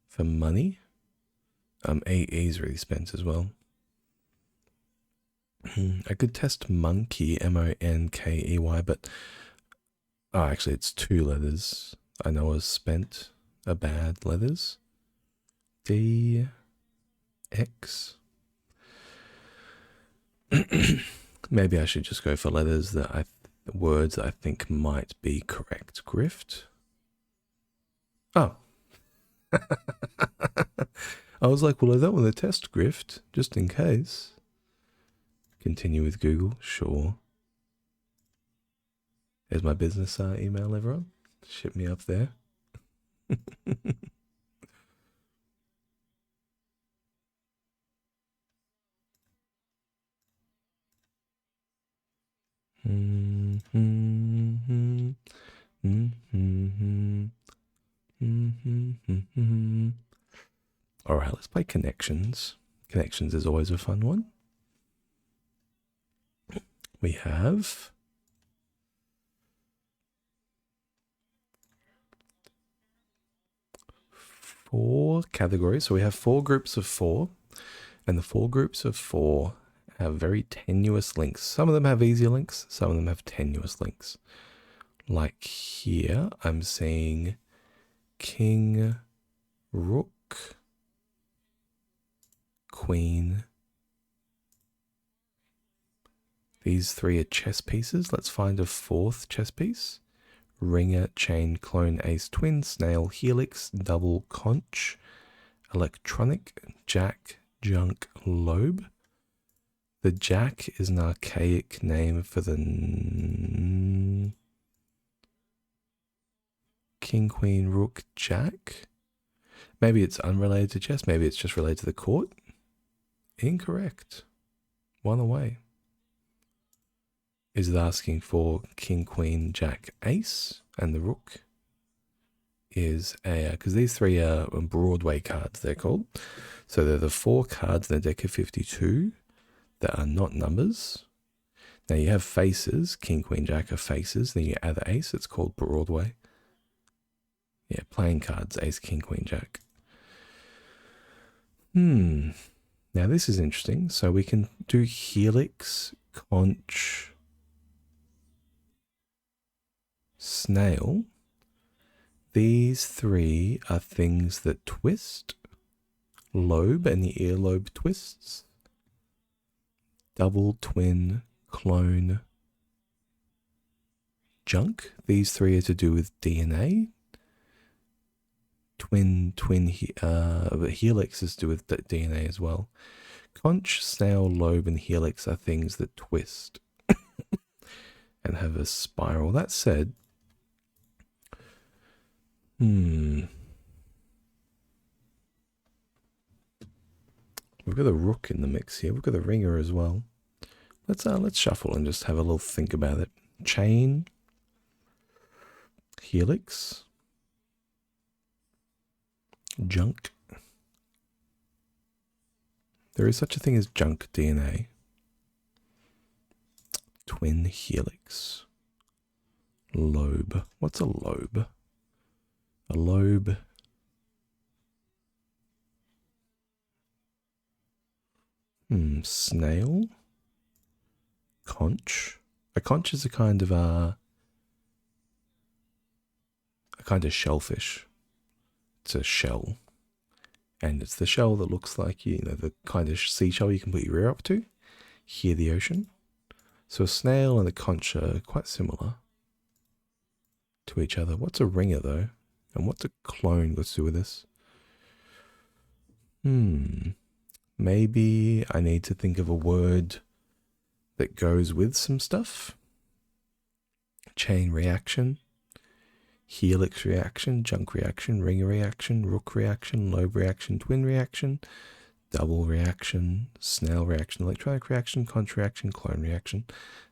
for money. E is really spent as well. I could test monkey, M-O-N-K-E-Y, but oh, actually it's 2 letters. I know is spent, are bad letters. D, X. Maybe I should just go for letters that words that I think might be correct. Grift. Oh. I was like, well, I don't want to test grift, just in case. Continue with Google, sure. There's my business email, everyone. Ship me up there. All right, let's play Connections. Connections is always a fun one. We have 4 categories. So we have 4 groups of 4, and the 4 groups of 4 have very tenuous links. Some of them have easier links, some of them have tenuous links. Like here, I'm seeing king, rook, queen. These 3 are chess pieces. Let's find a 4th chess piece. Ringer, chain, clone, ace, twin, snail, helix, double, conch, electronic, jack, junk, lobe. The jack is an archaic name for the king, queen, rook, jack. Maybe it's unrelated to chess. Maybe it's just related to the court. Incorrect. 1 away. Is it asking for king, queen, jack, ace? And the rook is a, because these 3 are Broadway cards, they're called. So they're the 4 cards in a deck of 52 that are not numbers. Now you have faces, king, queen, jack are faces. Then you add the ace, it's called Broadway. Yeah, playing cards, ace, king, queen, jack. Now this is interesting. So we can do helix, conch, snail. These 3 are things that twist. Lobe and the earlobe twists. Double, twin, clone, junk. These 3 are to do with DNA. Helix is to do with DNA as well. Conch, snail, lobe, and helix are things that twist and have a spiral. That said, we've got a rook in the mix here. We've got a ringer as well. Let's shuffle and just have a little think about it. Chain, helix, junk. There is such a thing as junk DNA. Twin helix. Lobe. What's a lobe? A lobe. Snail. Conch. A conch is a kind of shellfish. It's a shell. And it's the shell that looks like, the kind of seashell you can put your ear up to. Hear the ocean. So a snail and a conch are quite similar to each other. What's a ringer though? And what's a clone got to do with this? Maybe I need to think of a word that goes with some stuff. Chain reaction, helix reaction, junk reaction, ringer reaction, rook reaction, lobe reaction, twin reaction, double reaction, snail reaction, electronic reaction, conch reaction, clone reaction.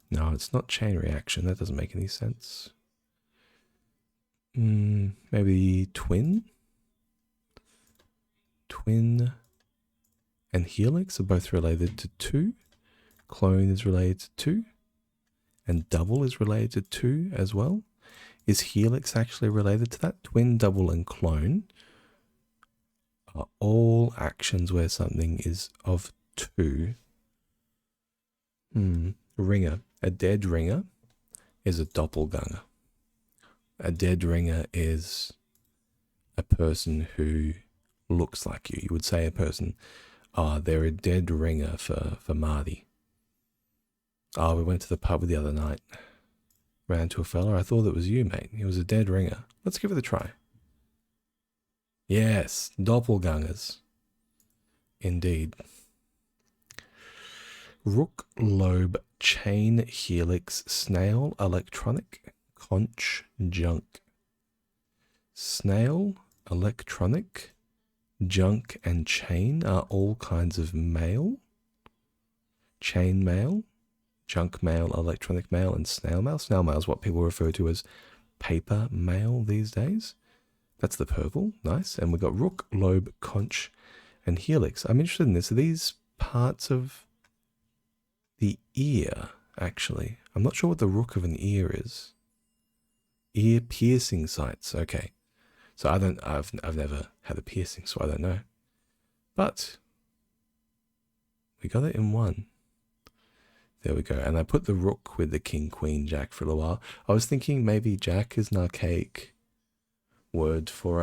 No, it's not chain reaction. That doesn't make any sense. Maybe twin? Twin and helix are both related to 2. Clone is related to 2. And double is related to 2 as well. Is helix actually related to that? Twin, double, and clone are all actions where something is of 2. Ringer. A dead ringer is a doppelganger. A dead ringer is a person who looks like you. You would say a person, they're a dead ringer for Marty. We went to the pub the other night. Ran into a fella. I thought it was you, mate. He was a dead ringer. Let's give it a try. Yes, doppelgangers. Indeed. Rook, lobe, chain, helix, snail, electronic, conch, junk. Snail, electronic, junk, and chain are all kinds of mail. Chain mail, junk mail, electronic mail, and snail mail. Snail mail is what people refer to as paper mail these days. That's the purple. Nice. And we've got rook, lobe, conch, and helix. I'm interested in this. Are these parts of the ear, actually? I'm not sure what the rook of an ear is. Ear piercing sites. Okay. So I've never had a piercing, so I don't know. But we got it in one. There we go. And I put the rook with the king, queen, jack for a little while. I was thinking maybe jack is an archaic word for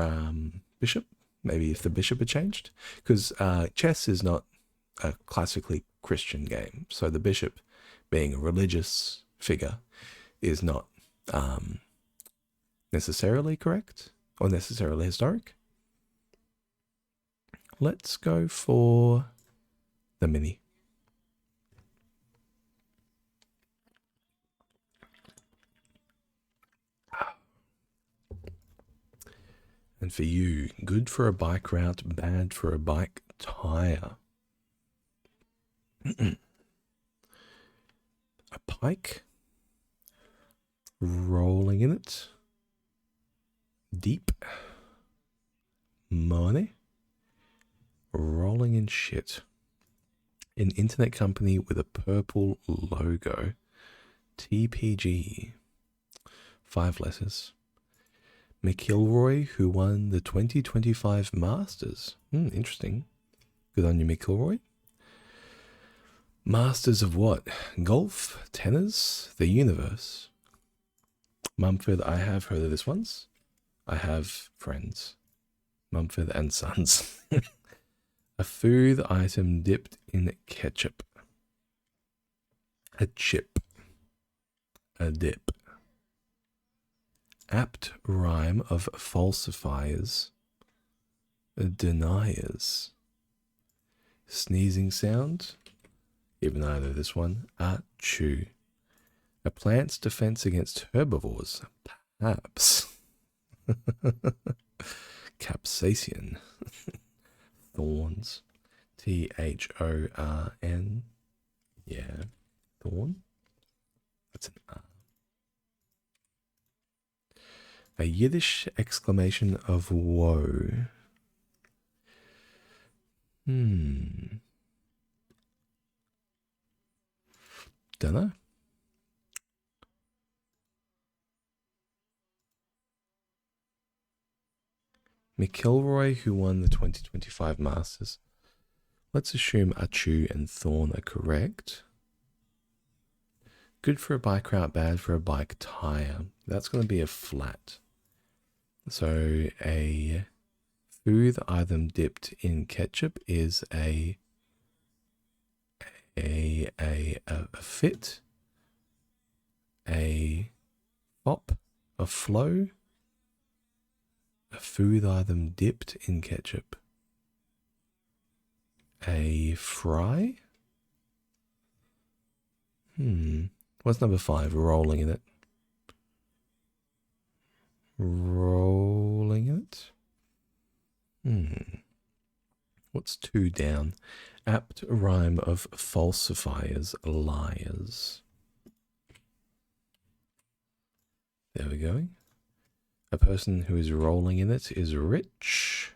bishop. Maybe if the bishop had changed. Because chess is not a classically Christian game. So the bishop, being a religious figure, is not necessarily correct or necessarily historic. Let's go for the mini. And for you, good for a bike route, bad for a bike tire. A pike, rolling in it, deep, money, rolling in shit. An internet company with a purple logo, TPG, 5 letters. McIlroy, who won the 2025 Masters. Interesting. Good on you, McIlroy. Masters of what? Golf? Tennis? The universe? Mumford, I have heard of this once. I have friends. Mumford and Sons. A food item dipped in ketchup. A chip. A dip. Apt rhyme of falsifiers. Deniers. Sneezing sound. Even though I know this one. Achoo. A plant's defense against herbivores. Perhaps. Capsaicin. Thorns. Thorn. Yeah. Thorn. That's an R. A Yiddish exclamation of woe. Dunno. McIlroy, who won the 2025 Masters. Let's assume Achoo and Thorn are correct. Good for a bike route, bad for a bike tire. That's going to be a flat. So a food item dipped in ketchup is a fit, a fop, a flow, a food item dipped in ketchup, a fry. What's number 5? Rolling in it. Rolling in it. What's 2 down? Apt rhyme of falsifiers, liars. There we go. A person who is rolling in it is rich.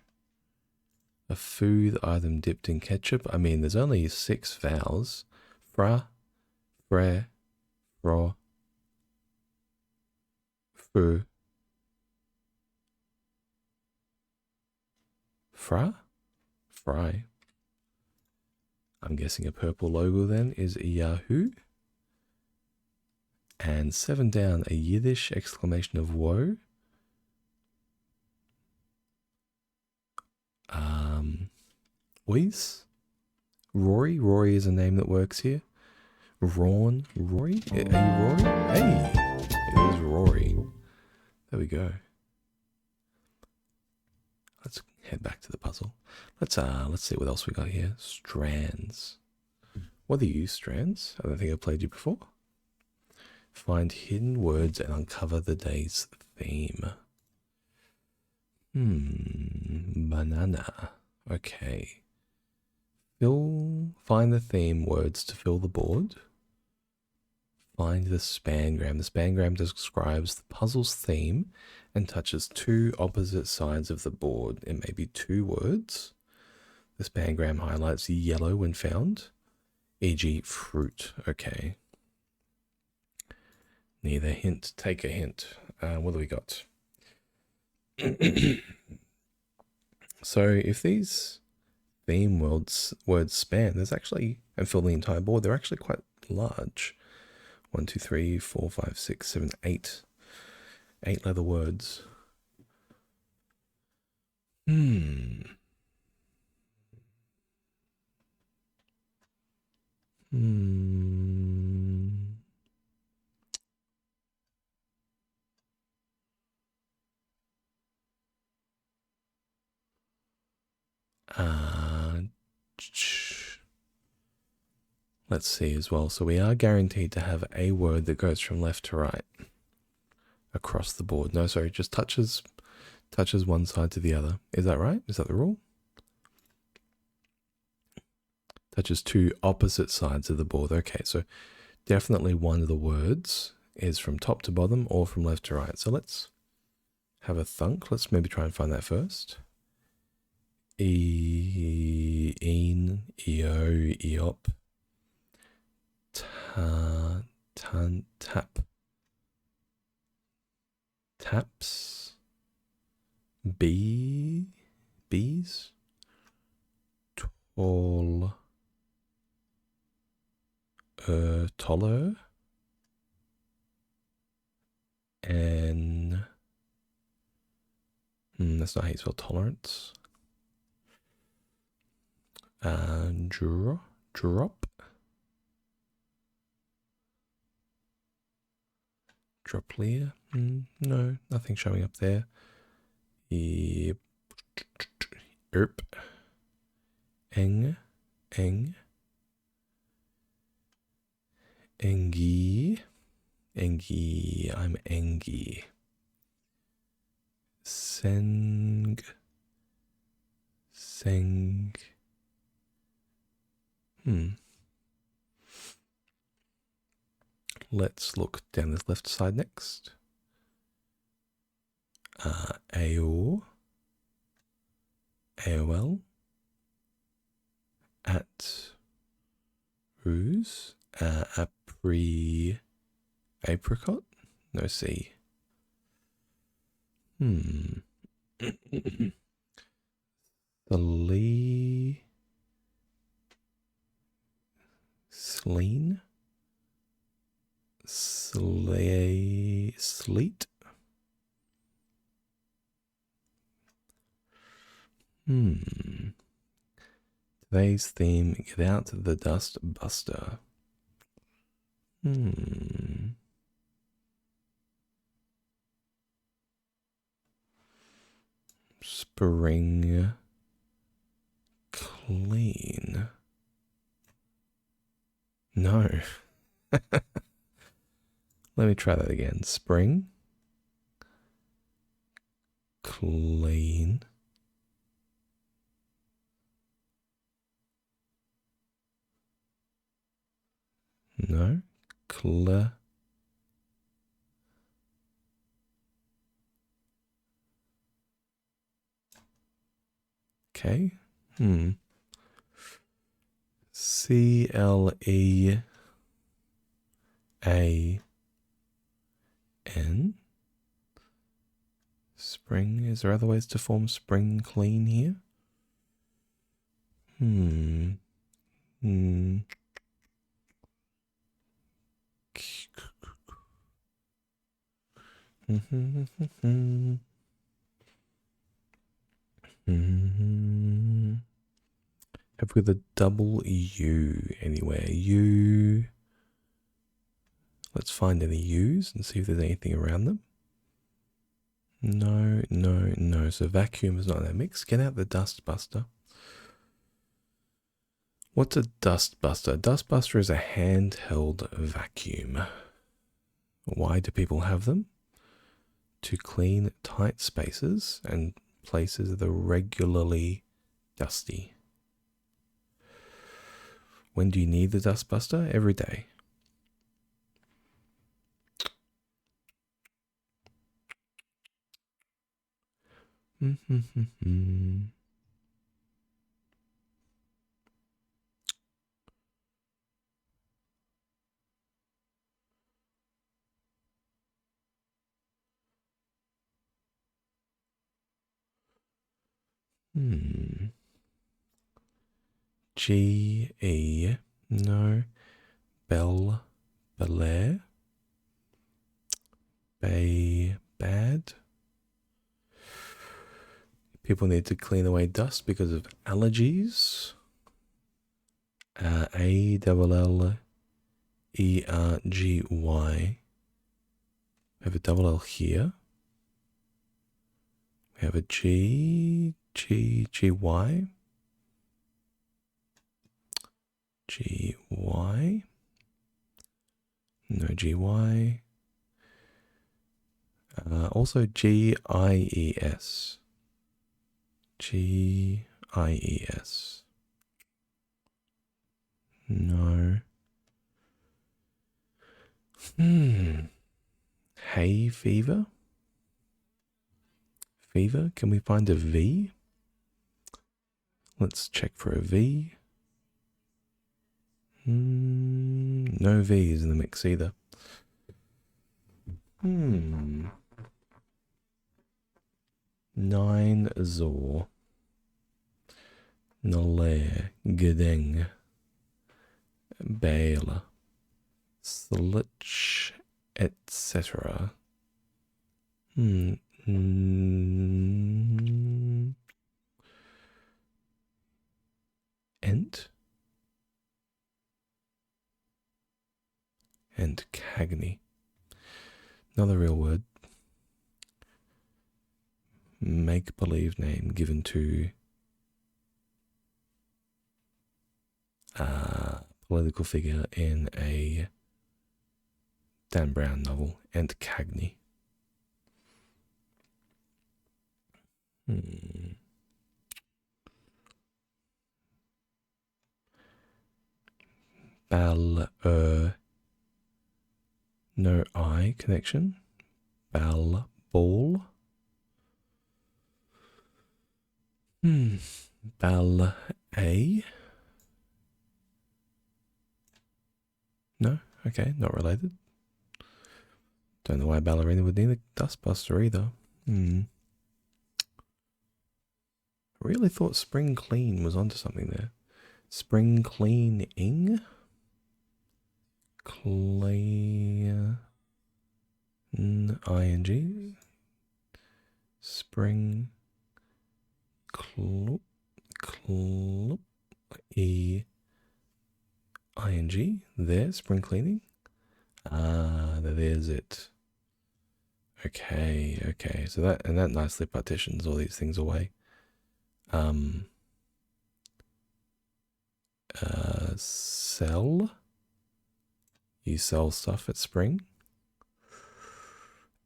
A food item dipped in ketchup. I mean, there's only 6 vowels. Fra, fre, fro, fu. Fra? Fry. I'm guessing a purple logo then is Yahoo. And 7 down, a Yiddish exclamation of woe. Ois? Rory? Rory is a name that works here. Rory? Are you Rory? Hey! It is Rory. There we go. Let's head back to the puzzle. Let's see what else we got here. Strands. What are you, strands? I don't think I've played you before. Find hidden words and uncover the day's theme. Banana. Okay. Find the theme words to fill the board. Find the spangram. The spangram describes the puzzle's theme and touches 2 opposite sides of the board. It may be 2 words. The spangram highlights yellow when found, e.g. fruit. Okay. Need a hint. Take a hint. What do we got? So if these theme words span, there's actually, and fill the entire board, they're actually quite large. 1, 2, 3, 4, 5, 6, 7, 8. 8 leather words. Let's see as well. So we are guaranteed to have a word that goes from left to right across the board. No, sorry, just touches one side to the other. Is that right? Is that the rule? Touches 2 opposite sides of the board. Okay, so definitely one of the words is from top to bottom or from left to right. So let's have a thunk. Let's maybe try and find that first. Een, eo, eop. Tap. Taps. Bees. Tall. Toller. And that's not how you spell tolerance. Drop. Droplia? No, nothing showing up there. Erp. Eng. Engie. I'm Engie. Seng. Let's look down this left side next. AOL. At Ruse. Apricot? No C. Sleen. Sleet. Today's theme, get out the dust buster. Spring clean. No. Let me try that again. Spring clean. No. Okay. CLEAN. Spring. Is there other ways to form spring clean here? Have we got the double U anywhere? U. Let's find any U's and see if there's anything around them. No, no, no. So vacuum is not in that mix. Get out the dust buster. What's a dust buster? Dust buster is a handheld vacuum. Why do people have them? To clean tight spaces and places that are regularly dusty. When do you need the dust buster? Every day. G-E, no. Belair. Bad. People need to clean away dust because of allergies. A-L-L-E-R-G-Y. We have a double L here. We have a G-Y. G-Y. No G-Y. Also G-I-E-S. G-I-E-S. No. Hay fever? Fever? Can we find a V? Let's check for a V. No V's in the mix either. Nine Zor. Nalair. Gedeng. Bale. Slitch. Etc. Ent. And Cagney. Another real word. Make-believe name given to a political figure in a Dan Brown novel. And Cagney. No I connection. Ball. Ball A. No? Okay, not related. Don't know why ballerina would need a dustbuster either. I really thought spring clean was onto something there. Spring cleaning? Clean. ING. Spring. Clup. E. ING. There, spring cleaning. There's it. Okay. So that nicely partitions all these things away. Sell. You sell stuff at Spring.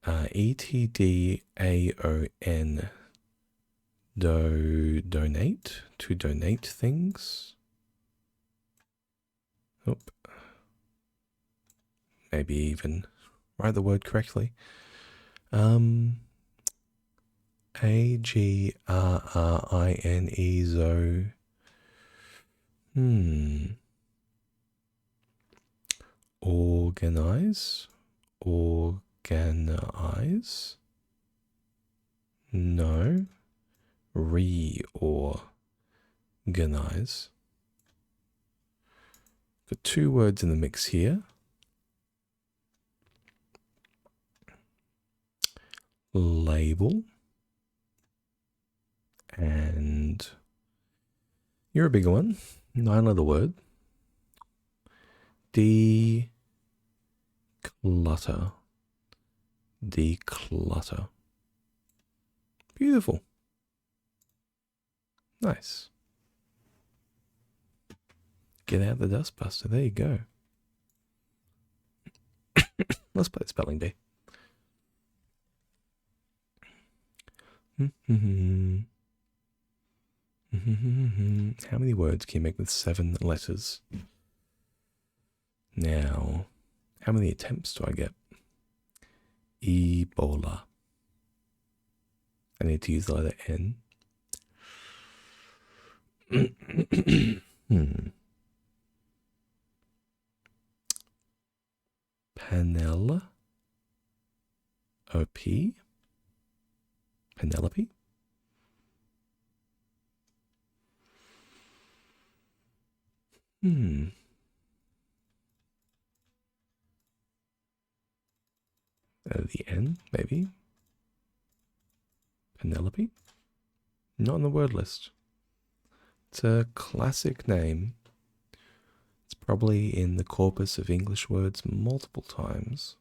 ETDAON. Donate. To donate things. maybe even write the word correctly. A-G-R-R-I-N-E, zo. Organize. Organize. No. Reorganize. Got two words in the mix here. Label. And you're a bigger one. 9-letter word. Declutter. Declutter. Beautiful. Nice. Get out the dustbuster. There you go. Let's play the spelling bee. How many words can you make with 7 letters? Now, how many attempts do I get? Ebola. I need to use the letter N. Penelope. Penelope. The N, maybe. Penelope. Not on the word list. It's a classic name. It's probably in the corpus of English words multiple times.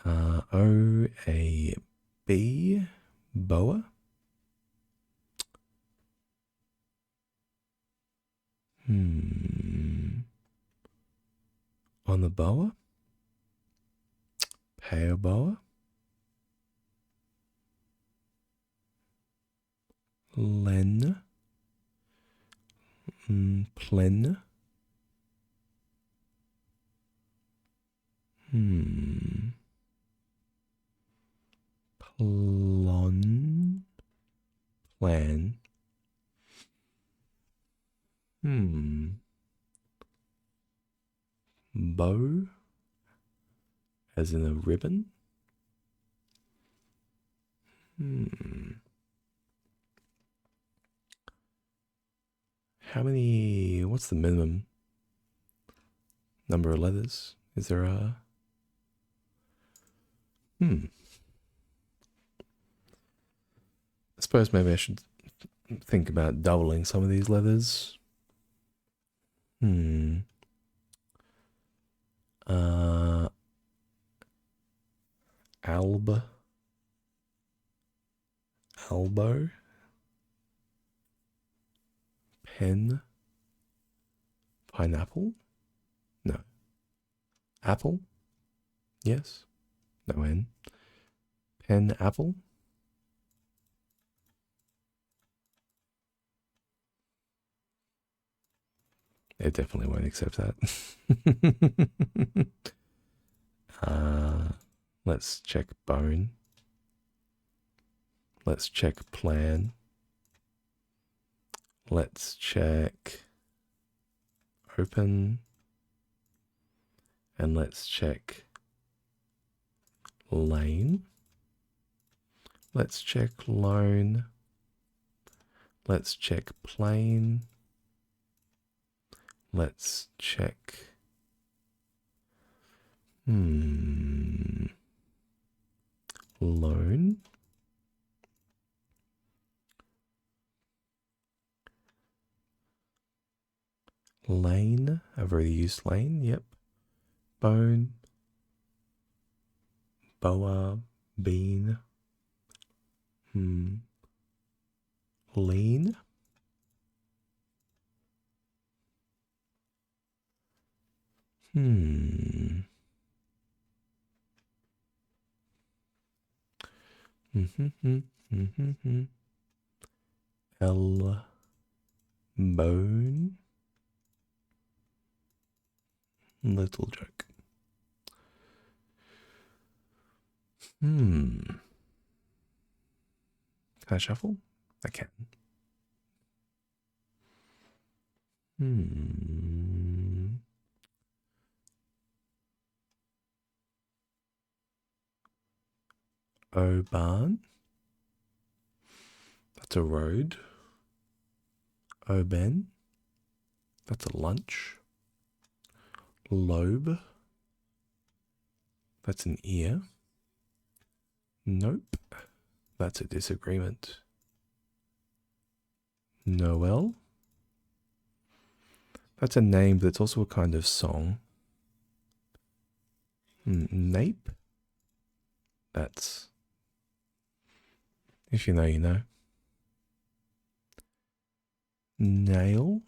O-A-B, boa. On the boa. Pale boa. Len. Plen. Plon. Plan. Bow. As in a ribbon. How many, what's the minimum number of letters? Is there a, I suppose maybe I should think about doubling some of these letters. Elbow. Pen. Pineapple. No. Apple. Yes. No N. Pen apple. It definitely won't accept that. Let's check bone. Let's check plan. Let's check open. And let's check lane. Let's check loan. Let's check plane. Let's check loan. Lane. I've already used lane. Yep. Bone. Boa. Bean. Lean. Bone. Little joke. Can I shuffle? I can. Oban. That's a road. Oben. That's a lunch. Lobe. That's an ear. Nope. That's a disagreement. Noel. That's a name, but it's also a kind of song. Nape. That's... if you know, you know. Nail.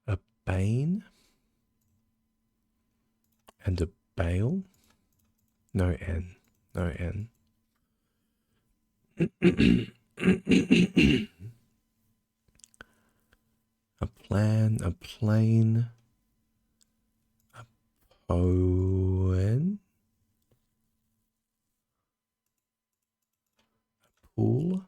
A bane and a bale. No N. No N. A plan, a plane, a poen, a pool,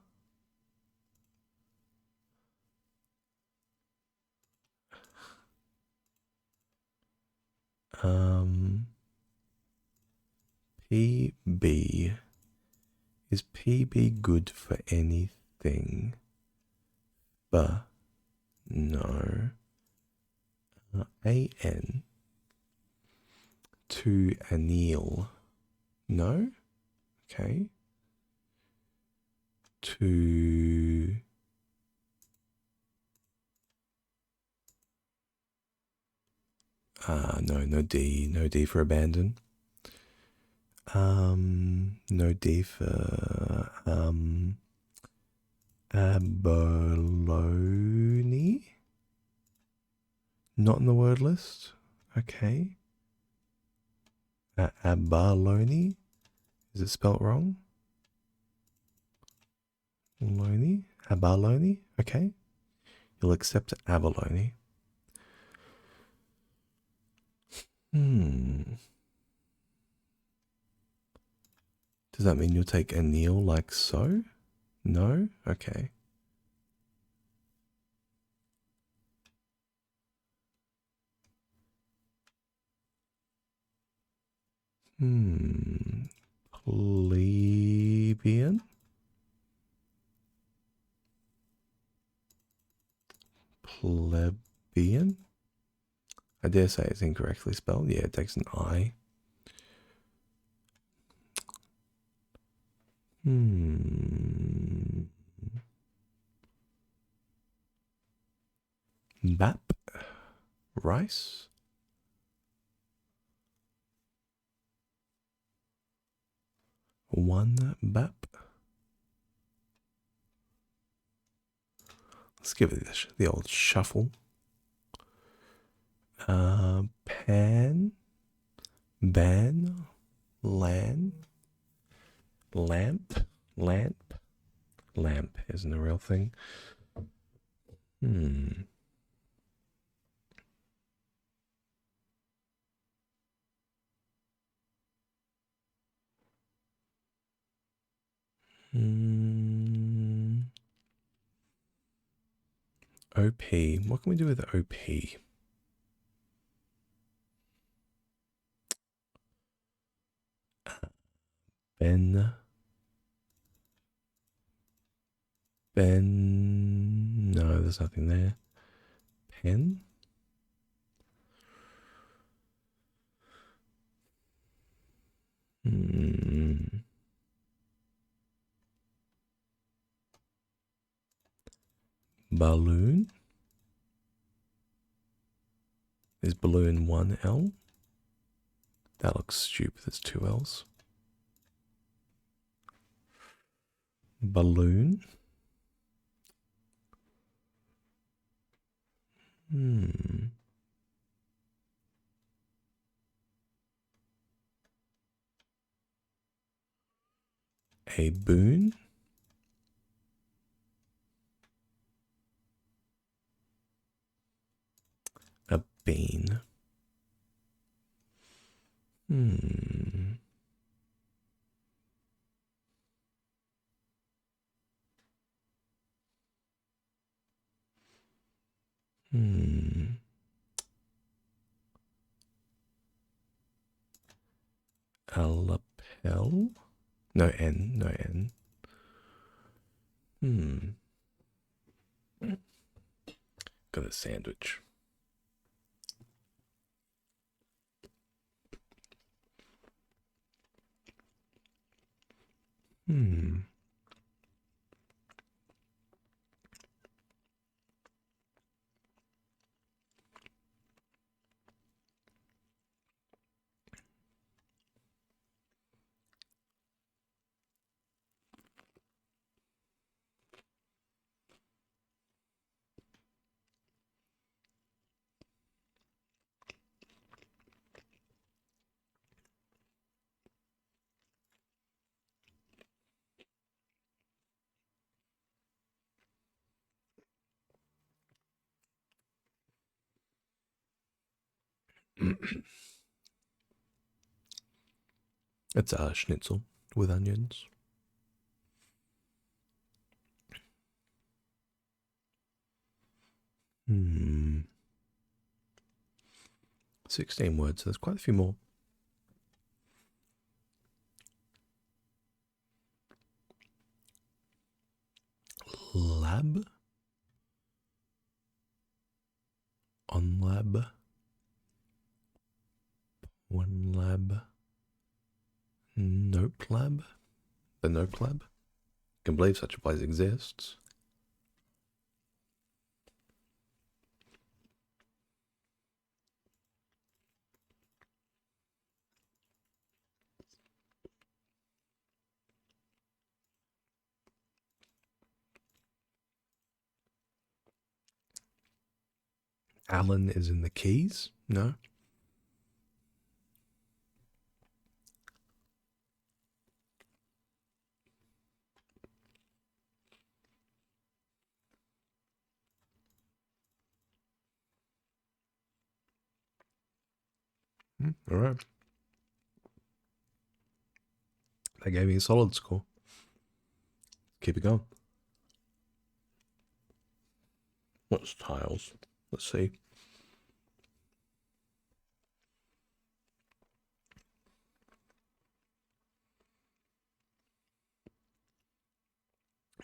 PB. Is PB good for anything? But no. AN to anneal. No? Okay. To no D. No D for abandon. No D for abalone. Not in the word list. Okay. Abalone. Is it spelt wrong? Loney? Abalone? Okay. You'll accept abalone. Does that mean you'll take anneal like so? No? Okay. Plebeian? Plebeian? I dare say it's incorrectly spelled. Yeah, it takes an I. Bap. Rice. One bap. Let's give it the old shuffle. Pan. Ban. Lan. Lamp. Lamp. Lamp isn't a real thing. OP. What can we do with OP? Ben. No, there's nothing there. Pen. Balloon. Is balloon 1L? That looks stupid. There's two L's. Balloon. A boon. A bean. A lapel? No N, no N. Got a sandwich. It's a schnitzel with onions. Hmm. 16 words, so there's quite a few more. Lab. On lab. One lab. Nope lab. The Nope lab. Can believe such a place exists. Alan is in the keys? No. All right. They gave me a solid score. Keep it going. What's tiles? Let's see.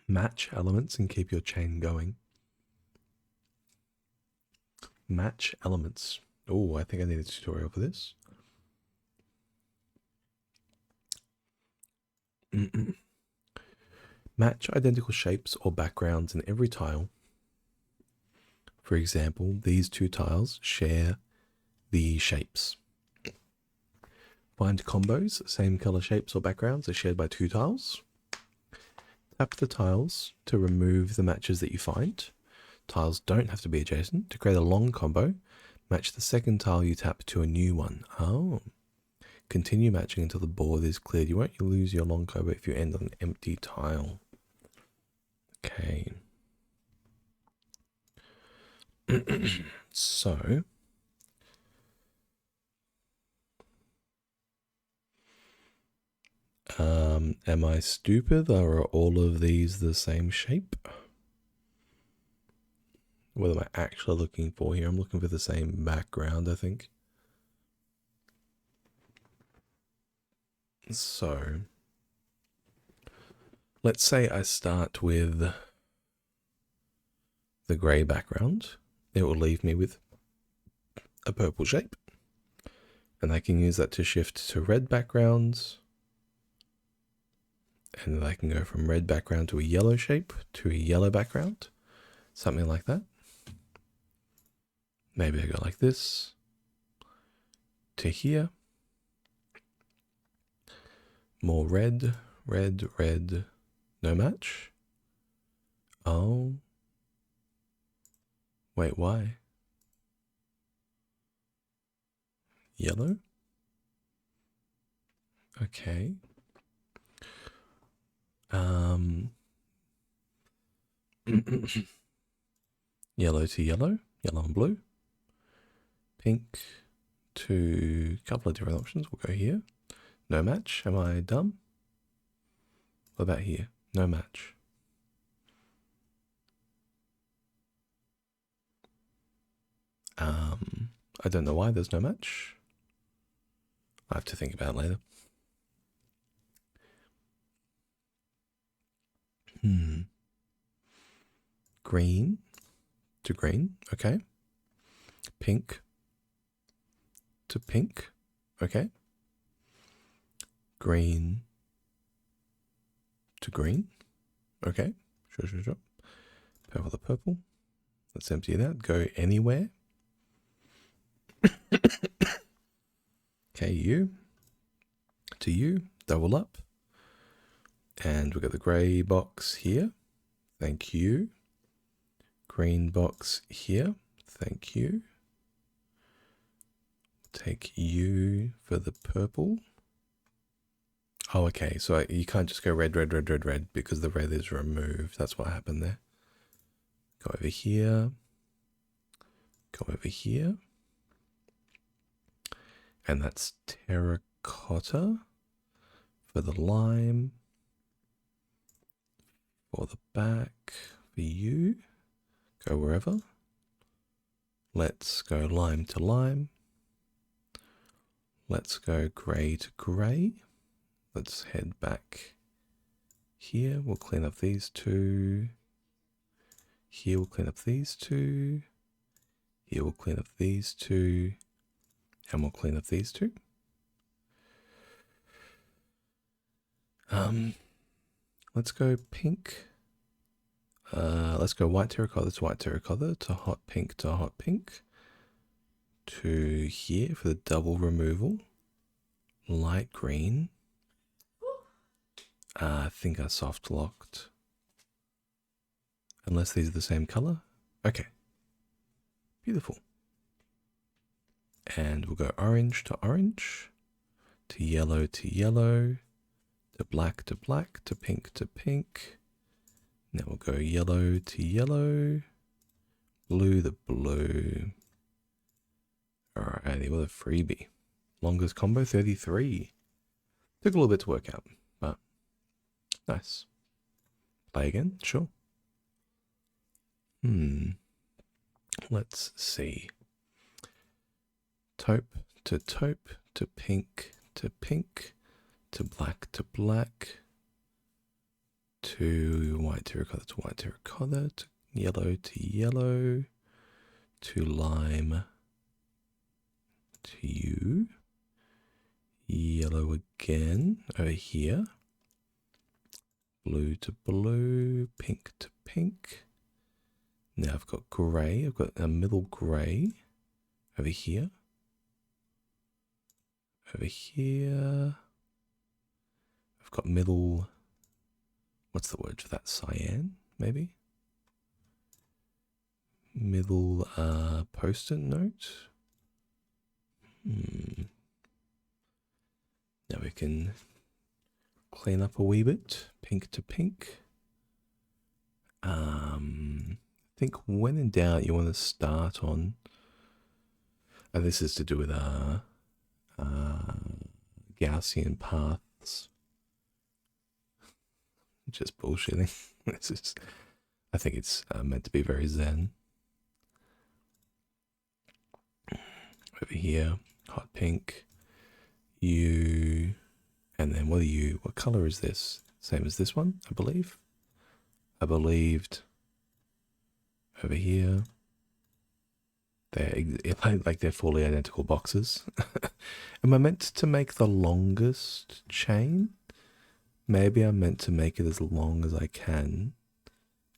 Match elements and keep your chain going. Match elements. Oh, I think I need a tutorial for this. Match identical shapes or backgrounds in every tile. For example, these two tiles share the shapes. Find combos, same color shapes or backgrounds are shared by two tiles. Tap the tiles to remove the matches that you find. Tiles don't have to be adjacent. To create a long combo, match the second tile you tap to a new one. Oh. Continue matching until the board is cleared. You won't lose your long combo if you end on an empty tile. Okay. So, am I stupid, or are all of these the same shape? What am I actually looking for here? I'm looking for the same background, I think. So, let's say I start with the grey background. It will leave me with a purple shape. And I can use that to shift to red backgrounds. And then I can go from red background to a yellow shape to a yellow background. Something like that. Maybe I go like this to here. More red, red, red. No match? Oh. Wait, why? Yellow? Okay. Yellow to yellow, yellow and blue. Pink to a couple of different options. We'll go here. No match. Am I dumb? What about here? No match. I don't know why there's no match. I have to think about it later. Green to green, okay. Pink to pink, okay. Green to green, okay. Sure. Purple to purple. Let's empty that. Go anywhere. Okay, you to you, double up. And we've got the grey box here. Thank you. Green box here. Thank you. Take you for the purple. Oh, okay. So you can't just go red, red, red, red, red because the red is removed. That's what happened there. Go over here. Go over here. And that's terracotta for the lime. For the back, for you. Go wherever. Let's go lime to lime. Let's go grey to grey. Let's head back here. We'll clean up these two. Here we'll clean up these two. Here we'll clean up these two. And we'll clean up these two. Let's go pink. Let's go white terracotta to white terracotta to hot pink to hot pink. To here for the double removal. Light green. I think I soft locked. Unless these are the same color. Okay. Beautiful. And we'll go orange to orange. To yellow to yellow. To black to black. To pink to pink. Now we'll go yellow to yellow. Blue to blue. Alrighty, what a freebie. Longest combo, 33. Took a little bit to work out, but nice. Play again? Sure. Let's see. Taupe to pink to pink to black to white terracotta to white terracotta to yellow to lime to you. Yellow again over here. Blue to blue, pink to pink. Now I've got grey. I've got a middle grey over here. Over here. I've got middle, what's the word for that? Cyan, maybe? Middle post-it note. Now we can clean up a wee bit. Pink to pink. I think when in doubt, you want to start on. And this is to do with Gaussian paths. Just bullshitting. This is. I think it's meant to be very zen. Over here, hot pink. You, and then what are you? What color is this? Same as this one, I believe. I believed. Over here. They're like they're fully identical boxes. Am I meant to make the longest chain? Maybe I'm meant to make it as long as I can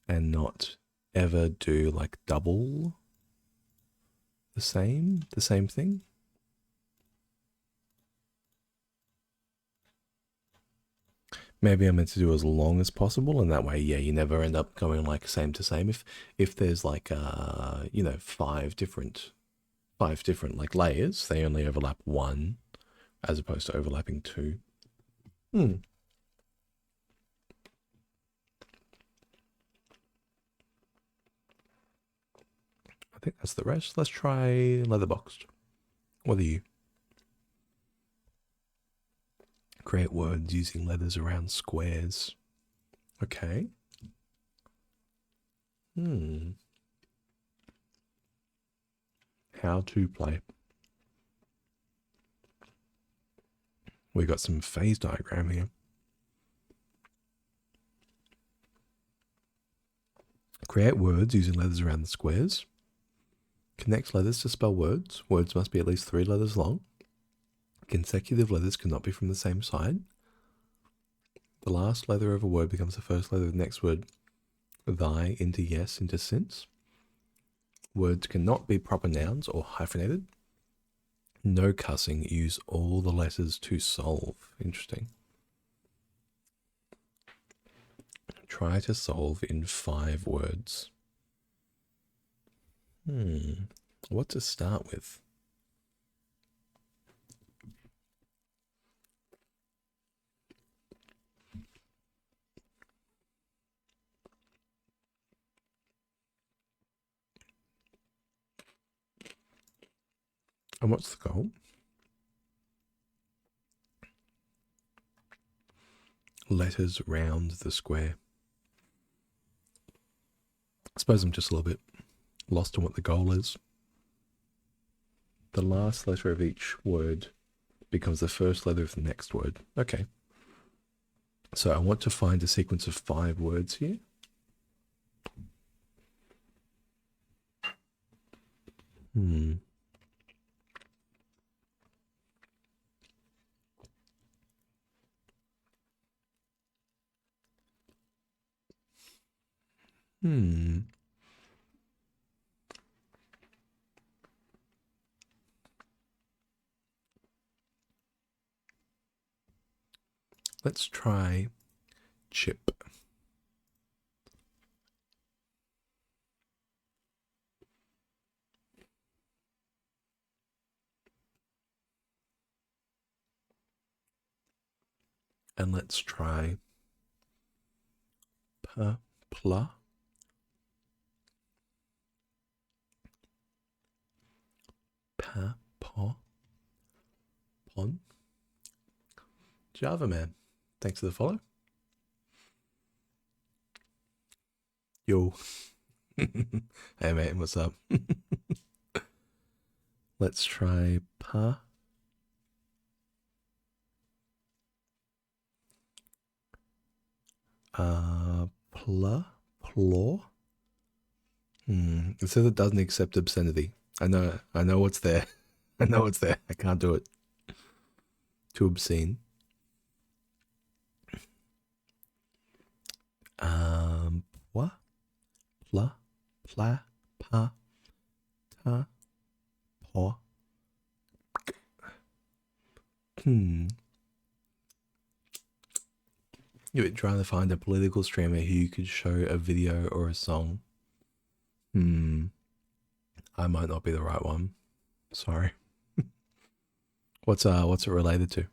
and not ever do like double the same, thing. Maybe I'm meant to do as long as possible, and that way, yeah, you never end up going like same to same. If there's like you know, five different like layers, they only overlap one as opposed to overlapping two. Hmm. I think that's the rest. Let's try letterboxed. What are you? Create words using letters around squares. Okay. Hmm. How to play. We got some phase diagram here. Create words using letters around the squares. Connect letters to spell words. Words must be at least 3 letters long. Consecutive letters cannot be from the same side. The last letter of a word becomes the first letter of the next word. Thy into yes into since. Words cannot be proper nouns or hyphenated. No cussing. Use all the letters to solve. Interesting. Try to solve in 5 words. What to start with? And what's the goal? Letters round the square. I suppose I'm just a little bit lost on what the goal is. The last letter of each word becomes the first letter of the next word. Okay. So I want to find a sequence of 5 words here. Let's try chip. And let's try pla. Pa, paw, pon. Java man, thanks for the follow. Yo. Hey mate, what's up? Let's try pa. Pla, plor. It says it doesn't accept obscenity. I know what's there. I know it's there. I can't do it. Too obscene. What? Pla, pla, pa, ta, paw. You've been trying to find a political streamer who you could show a video or a song. I might not be the right one. Sorry. What's it related to?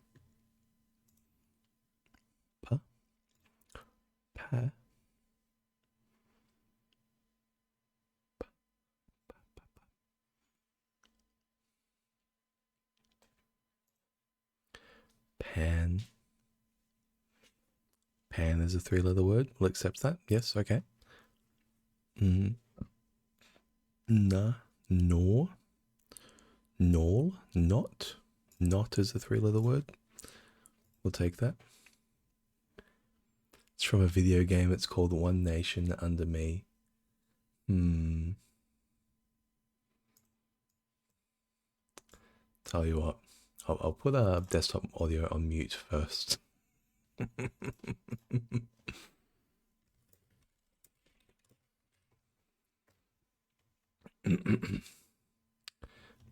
Pa? Pa? Pan. Pan is a 3-letter word. We'll accept that. Yes, okay. Na, nor. Nor, not. Not is a 3-letter word. We'll take that. It's from a video game. It's called One Nation Under Me. Tell you what, I'll put a desktop audio on mute first.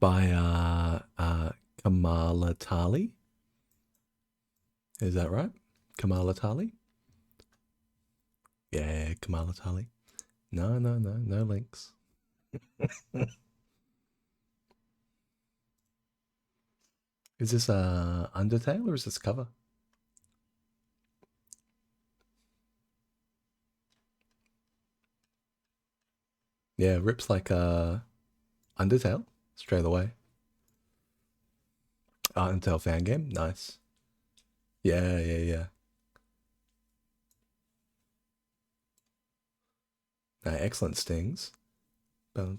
By Kamala Tali. Is that right? Kamala Tali? Yeah, Kamala Tali. No, no, no, no links. Is this Undertale or is this cover? Yeah, rips like Undertale straight away. Undertale fan game, nice. Yeah, yeah, yeah. Excellent stings. Nice.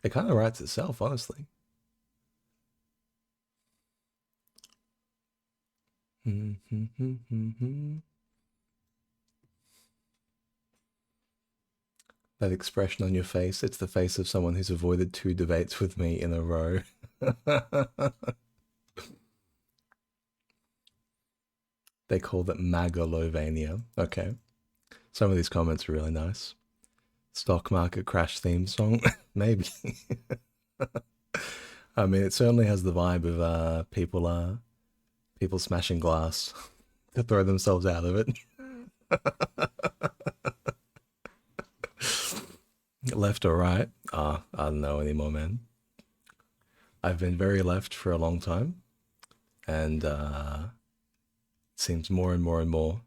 It kind of writes itself, honestly. That expression on your face, it's the face of someone who's avoided 2 debates with me in a row. They call that Magalovania. Okay. Some of these comments are really nice. Stock market crash theme song? Maybe. I mean, it certainly has the vibe of people smashing glass to throw themselves out of it. Left or right? I don't know anymore, man. I've been very left for a long time, and it seems more and more and more.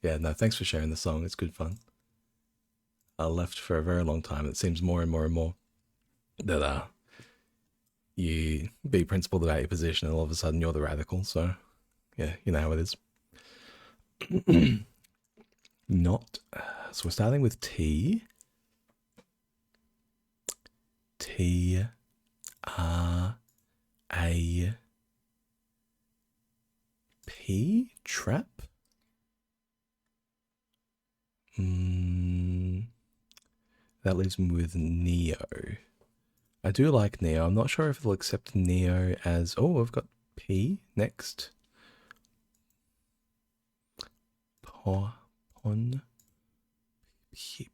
Yeah, no, thanks for sharing the song. It's good fun. Left for a very long time. It seems more and more and more that you be principled about your position, and all of a sudden you're the radical. So, yeah, you know how it is. Not. So we're starting with T. T. R. A. P. Trap. That leaves me with Neo. I do like Neo. I'm not sure if it'll accept Neo as... Oh, I've got P next. Pon?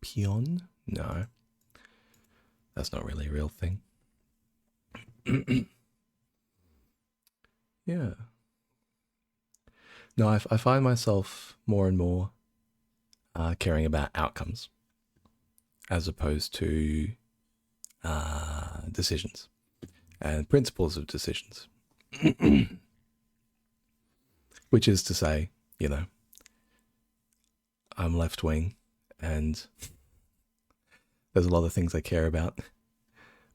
Pion? No. That's not really a real thing. Yeah. No, I find myself more and more caring about outcomes as opposed to decisions and principles of decisions. Which is to say, you know, I'm left wing and there's a lot of things I care about.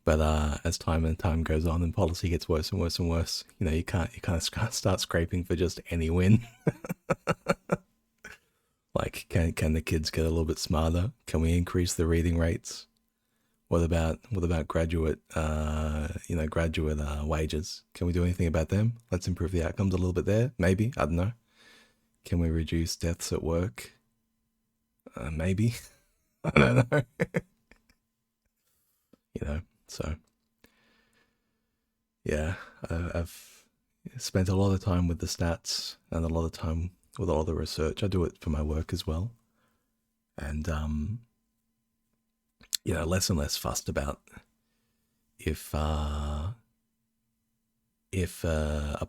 But as time goes on and policy gets worse and worse and worse, you know, you kind of start scraping for just any win. Like, can the kids get a little bit smarter? Can we increase the reading rates? What about graduate wages? Can we do anything about them? Let's improve the outcomes a little bit there. Maybe, I don't know. Can we reduce deaths at work? Maybe. I don't know. You know, so yeah, I've spent a lot of time with the stats and a lot of time with all the research. I do it for my work as well, and you know, less and less fussed about if a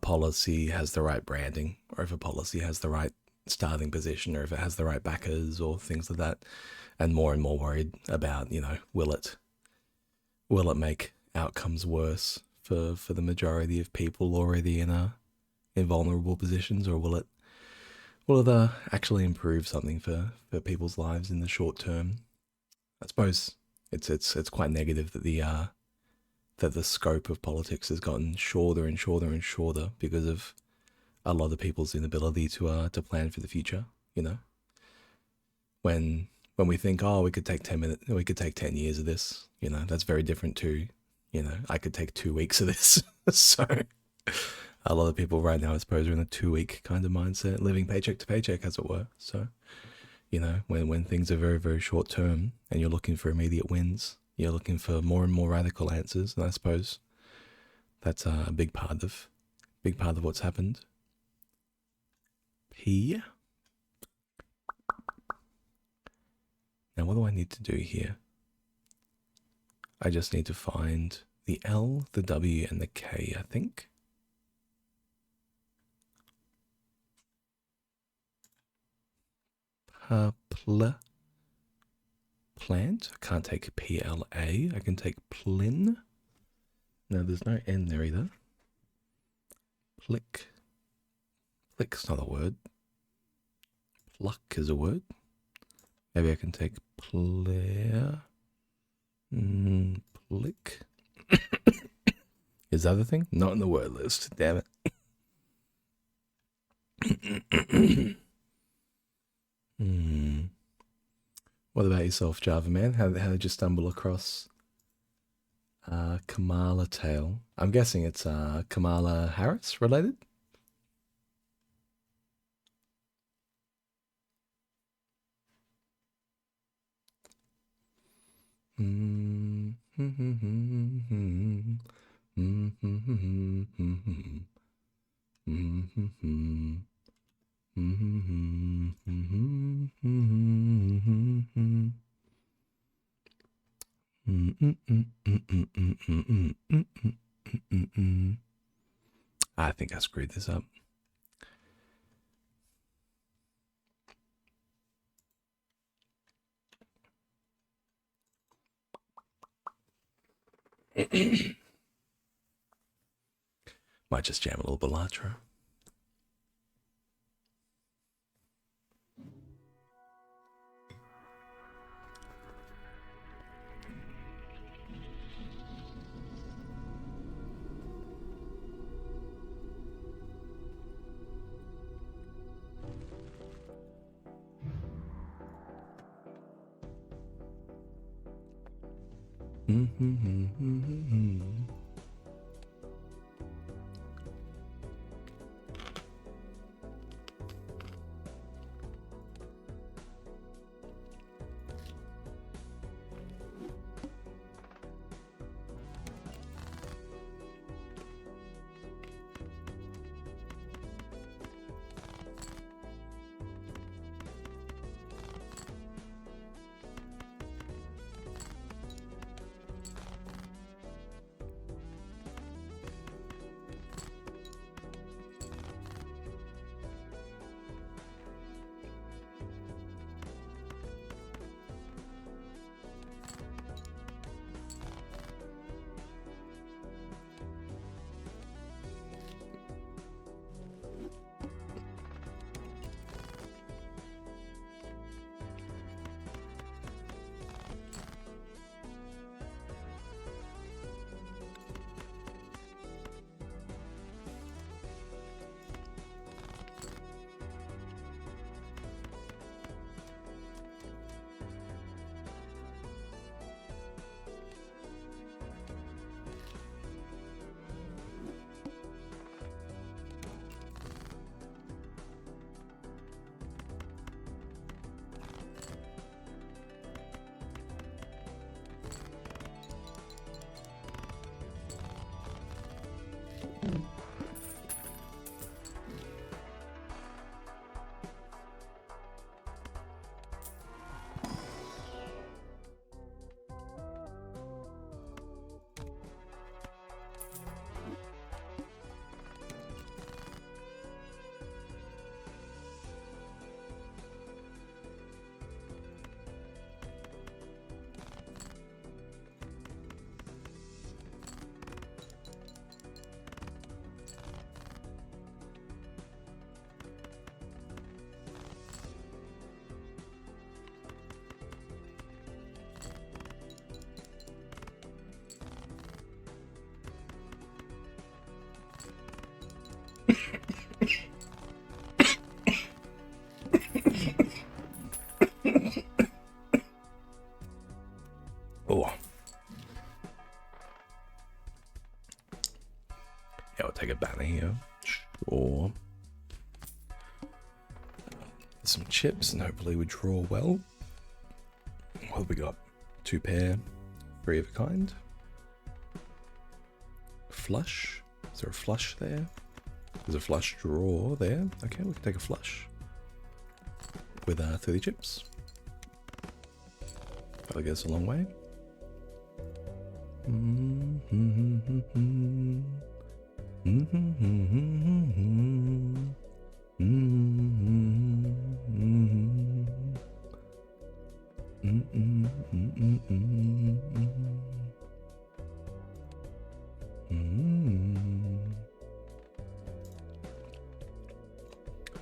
policy has the right branding, or if a policy has the right starting position, or if it has the right backers, or things like that, and more worried about, you know, will it make outcomes worse for the majority of people already in vulnerable positions, or will it actually improve something for people's lives in the short term? I suppose it's quite negative that the scope of politics has gotten shorter and shorter and shorter because of a lot of people's inability to plan for the future. You know, when we think, oh, we could take 10 minutes, we could take 10 years of this. You know, that's very different to, you know, I could take 2 weeks of this. So a lot of people right now, I suppose, are in a 2-week kind of mindset, living paycheck to paycheck, as it were. So, you know, when things are very, very short term and you're looking for immediate wins, you're looking for more and more radical answers. And I suppose that's a big part of what's happened. P. Now, what do I need to do here? I just need to find the L, the W, and the K, I think. Plant. I can't take P-L-A. I can take plin. No, there's no N there either. Plick. Plick's not a word. Pluck is a word. Maybe I can take Player. Plick. Is that a thing? Not in the word list. Damn it. What about yourself, Java man? How did you stumble across Kamala Tale? I'm guessing it's Kamala Harris related? I think I screwed this up. Might just jam a little Belatra. Oh. Yeah, we'll take a banner here. Sure. Some chips and hopefully we draw well. What have we got? 2 pair, 3 of a kind. Flush. Is there a flush there? There's a flush draw there. Okay, we can take a flush with 30 chips. That'll get us a long way.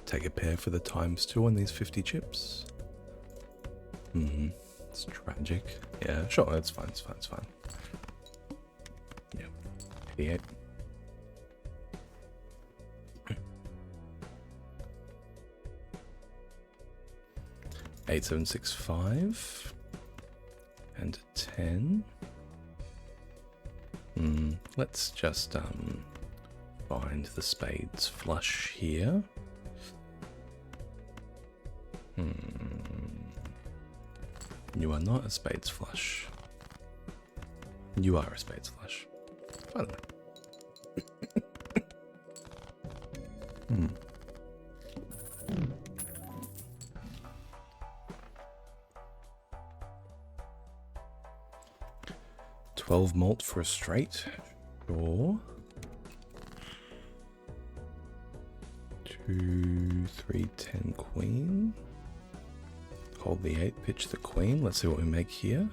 Take a pair for the ×2 on these 50 chips. It's tragic. Yeah, sure, it's fine, it's fine, it's fine. Yeah, 88. Eight, 7, 6, 5. And a 10. Let's just find the spades flush here. You are not a spades flush. You are a spades flush. I don't know. 12 malt for a straight. Sure. 2, 3, 10 queen. Hold the 8, pitch the queen. Let's see what we make here.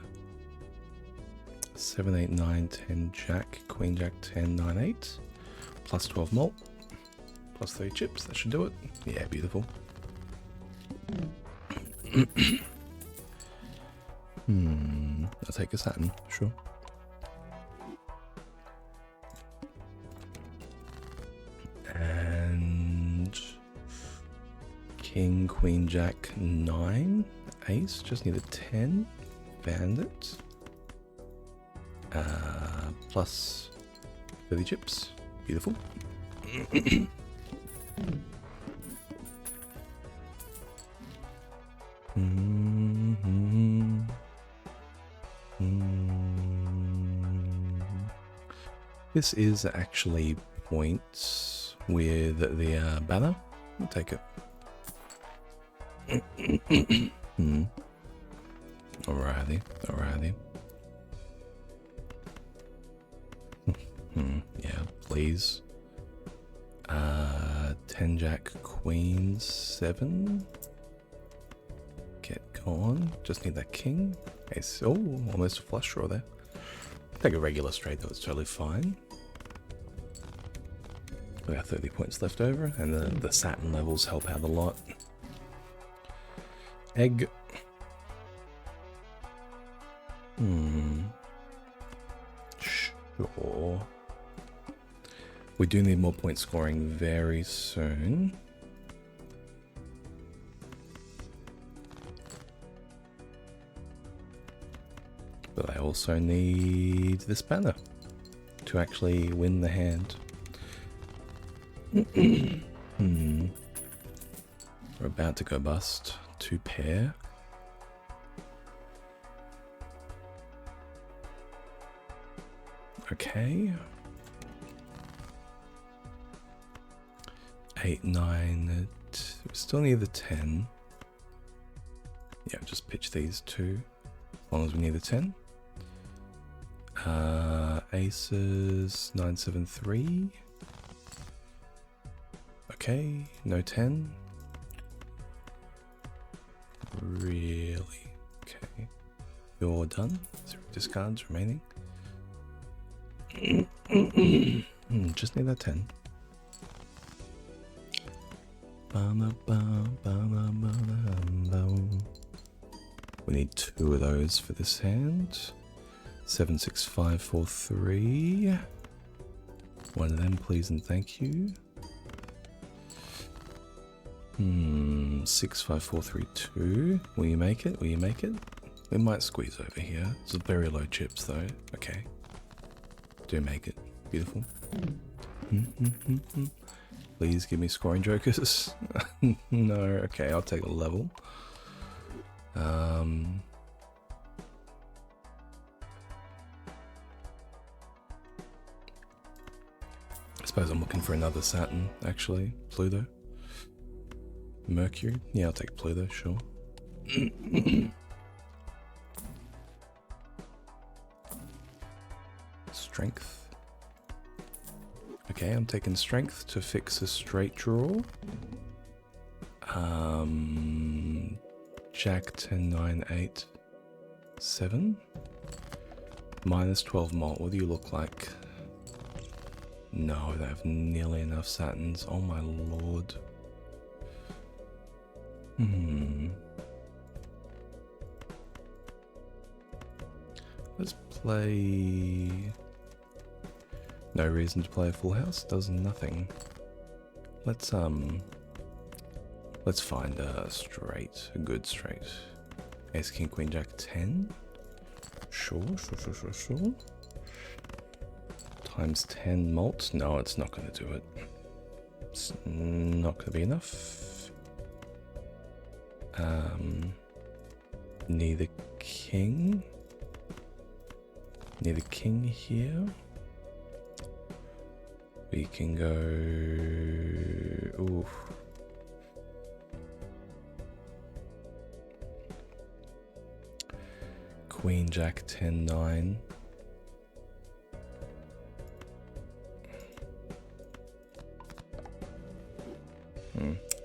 7, 8, 9, 10 jack, queen jack, 10, 9, 8. Plus 12 malt. Plus 3 chips. That should do it. Yeah, beautiful. I'll take a Saturn, sure. And king, queen, jack, 9, ace, just need a 10, bandit, plus 30 chips, beautiful. This is actually points with the banner. I'll take it. Alrighty, alrighty. Yeah, please. 10 jack, queen, 7. Get going. Just need that king. Ace. Oh, almost a flush draw there. Take a regular straight though, it's totally fine. We got 30 points left over, and the Saturn levels help out a lot. Egg. Sure. We do need more point scoring very soon. But I also need this banner to actually win the hand. We're about to go bust. 2 pair. Okay. 8, 9. We still need the 10. Yeah, just pitch these 2. As long as we need the 10. Aces, 9, 7, 3. Okay, no 10. Really? Okay. You're done. 0 discards remaining. Just need that 10. We need 2 of those for this hand. 7, 6, 5, 4, 3. One of them, please and thank you. 6, 5, 4, 3, 2. Will you make it? Will you make it? We might squeeze over here. It's very low chips though. Okay. Do make it. Beautiful. Please give me scoring jokers. No. Okay, I'll take a level. I suppose I'm looking for another Saturn, actually. Pluto. Mercury? Yeah, I'll take Pluto, sure. strength. Okay, I'm taking strength to fix a straight draw. Jack 10, 9, 8, 7. Minus 12 malt. What do you look like? No, they have nearly enough Saturns. Oh my lord. Let's play... No reason to play a full house. Does nothing. Let's find a straight. A good straight. Ace, King, Queen, Jack 10. Sure. Times 10 malt. No, it's not going to do it. It's not going to be enough. Neither king. Neither king here. We can go... Ooh. Queen, Jack, 10, 9.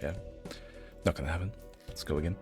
Yeah. Not gonna happen. Let's go again.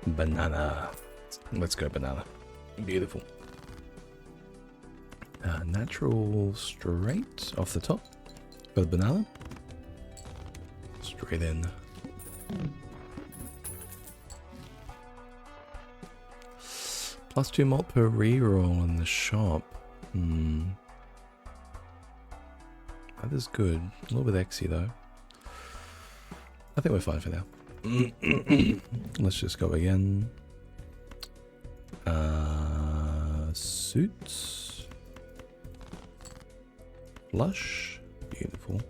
Banana. Let's go banana. Beautiful. Natural straight off the top for the banana. Straight in. +2 malt per reroll in the shop. That is good. A little bit exy though. I think we're fine for now. Let's just go again. Suits. Flush. Beautiful.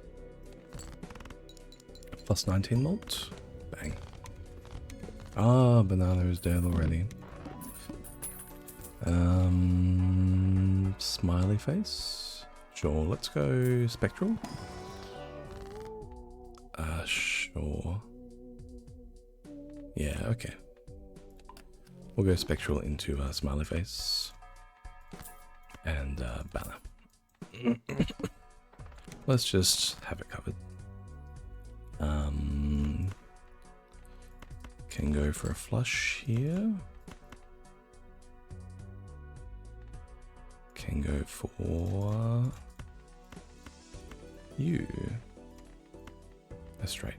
+19 malt. Bang. Ah, banana is dead already. Smiley face. Sure, let's go spectral. Sure. Yeah, okay. We'll go spectral into smiley face and banner. Let's just have it covered. Can go for a flush here. Can go for you. A straight.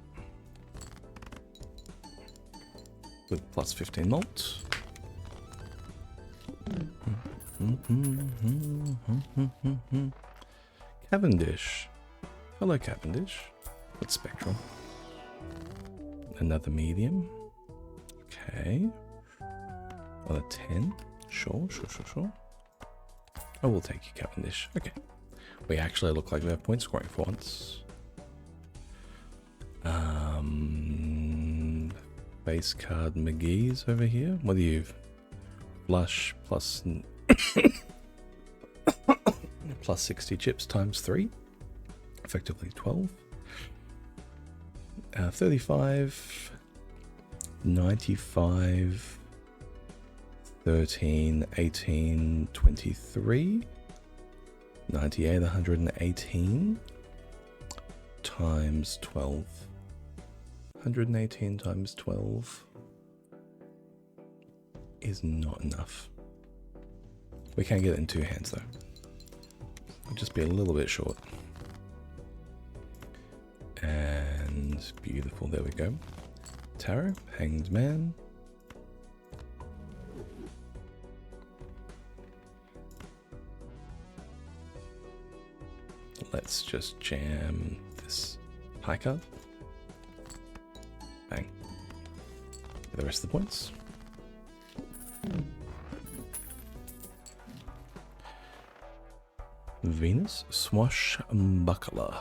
With +15 malt. Cavendish. Hello, Cavendish. With spectral. Another medium. Okay. On a 10. Sure. I will take you, Cavendish. Okay. We actually look like we have point scoring for once. Base card McGee's over here. What do you? Flush plus plus 60 chips times 3. Effectively 12. 35. 95. 13, 18, 23. 98, 118 times 12. 118 times 12 is not enough. We can get it in 2 hands though. We'll just be a little bit short. And beautiful, there we go. Tarot, Hanged Man. Let's just jam this high card. Bang. Get the rest of the points. Venus Swashbuckler.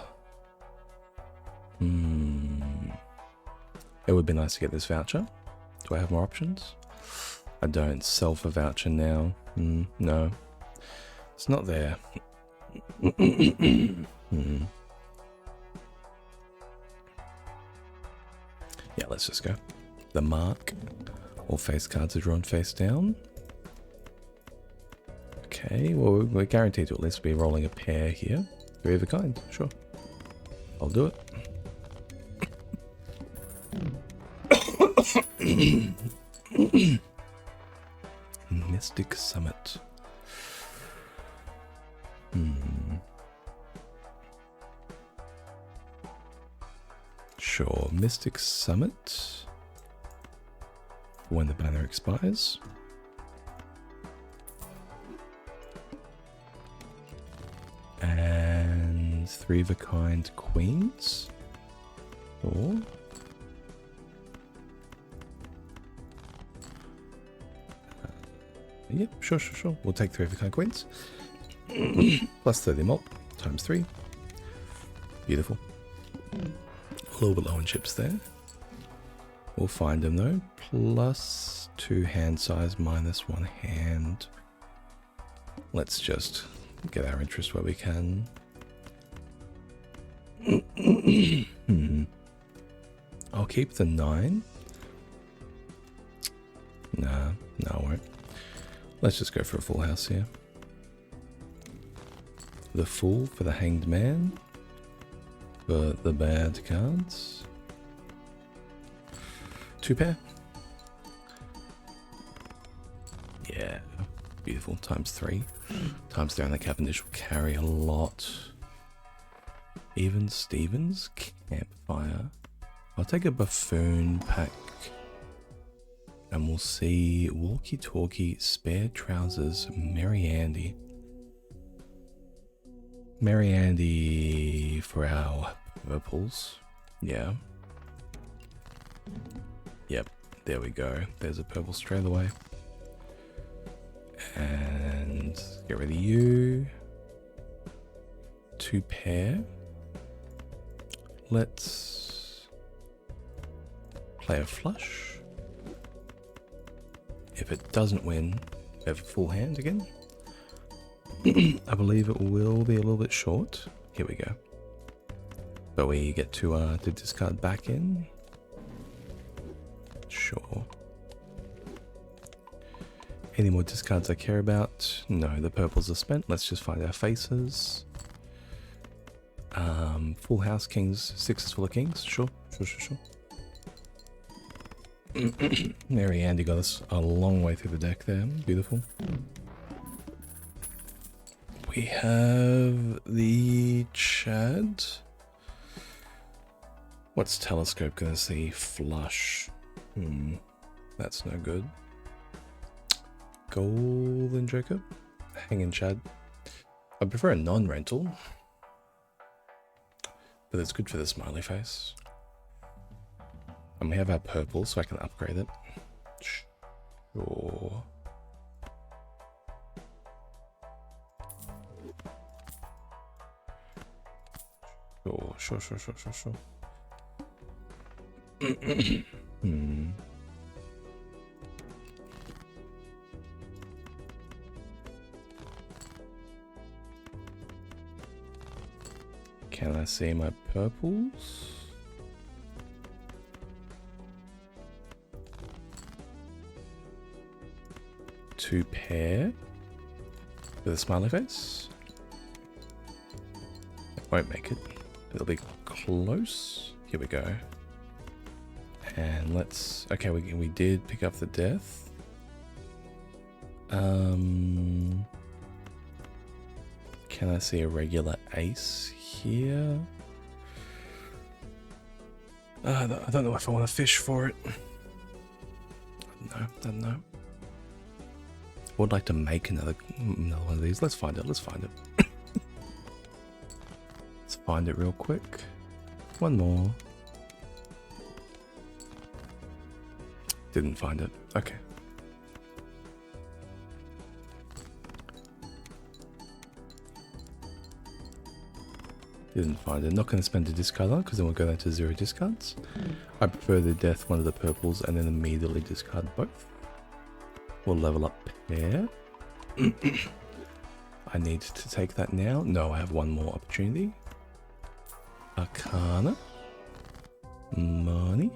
It would be nice to get this voucher. Do I have more options? I don't. Sell for voucher now. No. It's not there. Yeah, let's just go. The mark. All face cards are drawn face down. Okay, well, we're guaranteed to at least be rolling a pair here. 3 of a kind, sure. I'll do it. Mystic Summit. Sure, Mystic Summit. When the banner expires. And 3 of a kind queens. Or Yep, sure. We'll take 3 of the kind queens. Plus 30 mult, times 3. Beautiful. A little bit low in chips there. We'll find them though. Plus 2 hand size, minus 1 hand. Let's just get our interest where we can. I'll keep the 9. Nah, no, I won't. Let's just go for a full house here. The Fool for the Hanged Man. For the bad cards. 2 pair. Yeah, beautiful. Times 3. Times 3 on the Cavendish will carry a lot. Even Stevens, Campfire. I'll take a Buffoon pack. And we'll see Walkie Talkie, Spare Trousers, Merry Andy. Merry Andy for our purples. Yeah. Yep, there we go. There's a purple straight away. And get rid of you. 2 pair. Let's play a flush. If it doesn't win, we have a full hand again. I believe it will be a little bit short. Here we go. But we get to discard back in. Sure. Any more discards I care about? No, the purples are spent. Let's just find our faces. Full house, kings, 6 is full of kings. Sure. Mary Andy got us a long way through the deck there. Beautiful. We have the Chad. What's Telescope gonna see? Flush. That's no good. Golden Joker. Hanging Chad. I prefer a non-rental. But it's good for the smiley face. And we have our purple, so I can upgrade it. Sure. Sure. Can I see my purples? Two pair with a smiley face. Won't make it. It'll be close. Here we go. And let's... Okay, we did pick up the death. Can I see a regular ace here? I don't know if I want to fish for it. No, don't know. I would like to make another one of these. Let's find it. Let's find it. Let's find it real quick. One more. Didn't find it. Okay. Didn't find it. Not going to spend a discard on it because then we'll go down to 0 discards. I prefer the death, one of the purples, and then immediately discard both. We'll level up pair. I need to take that now. No, I have one more opportunity. Arcana. Money.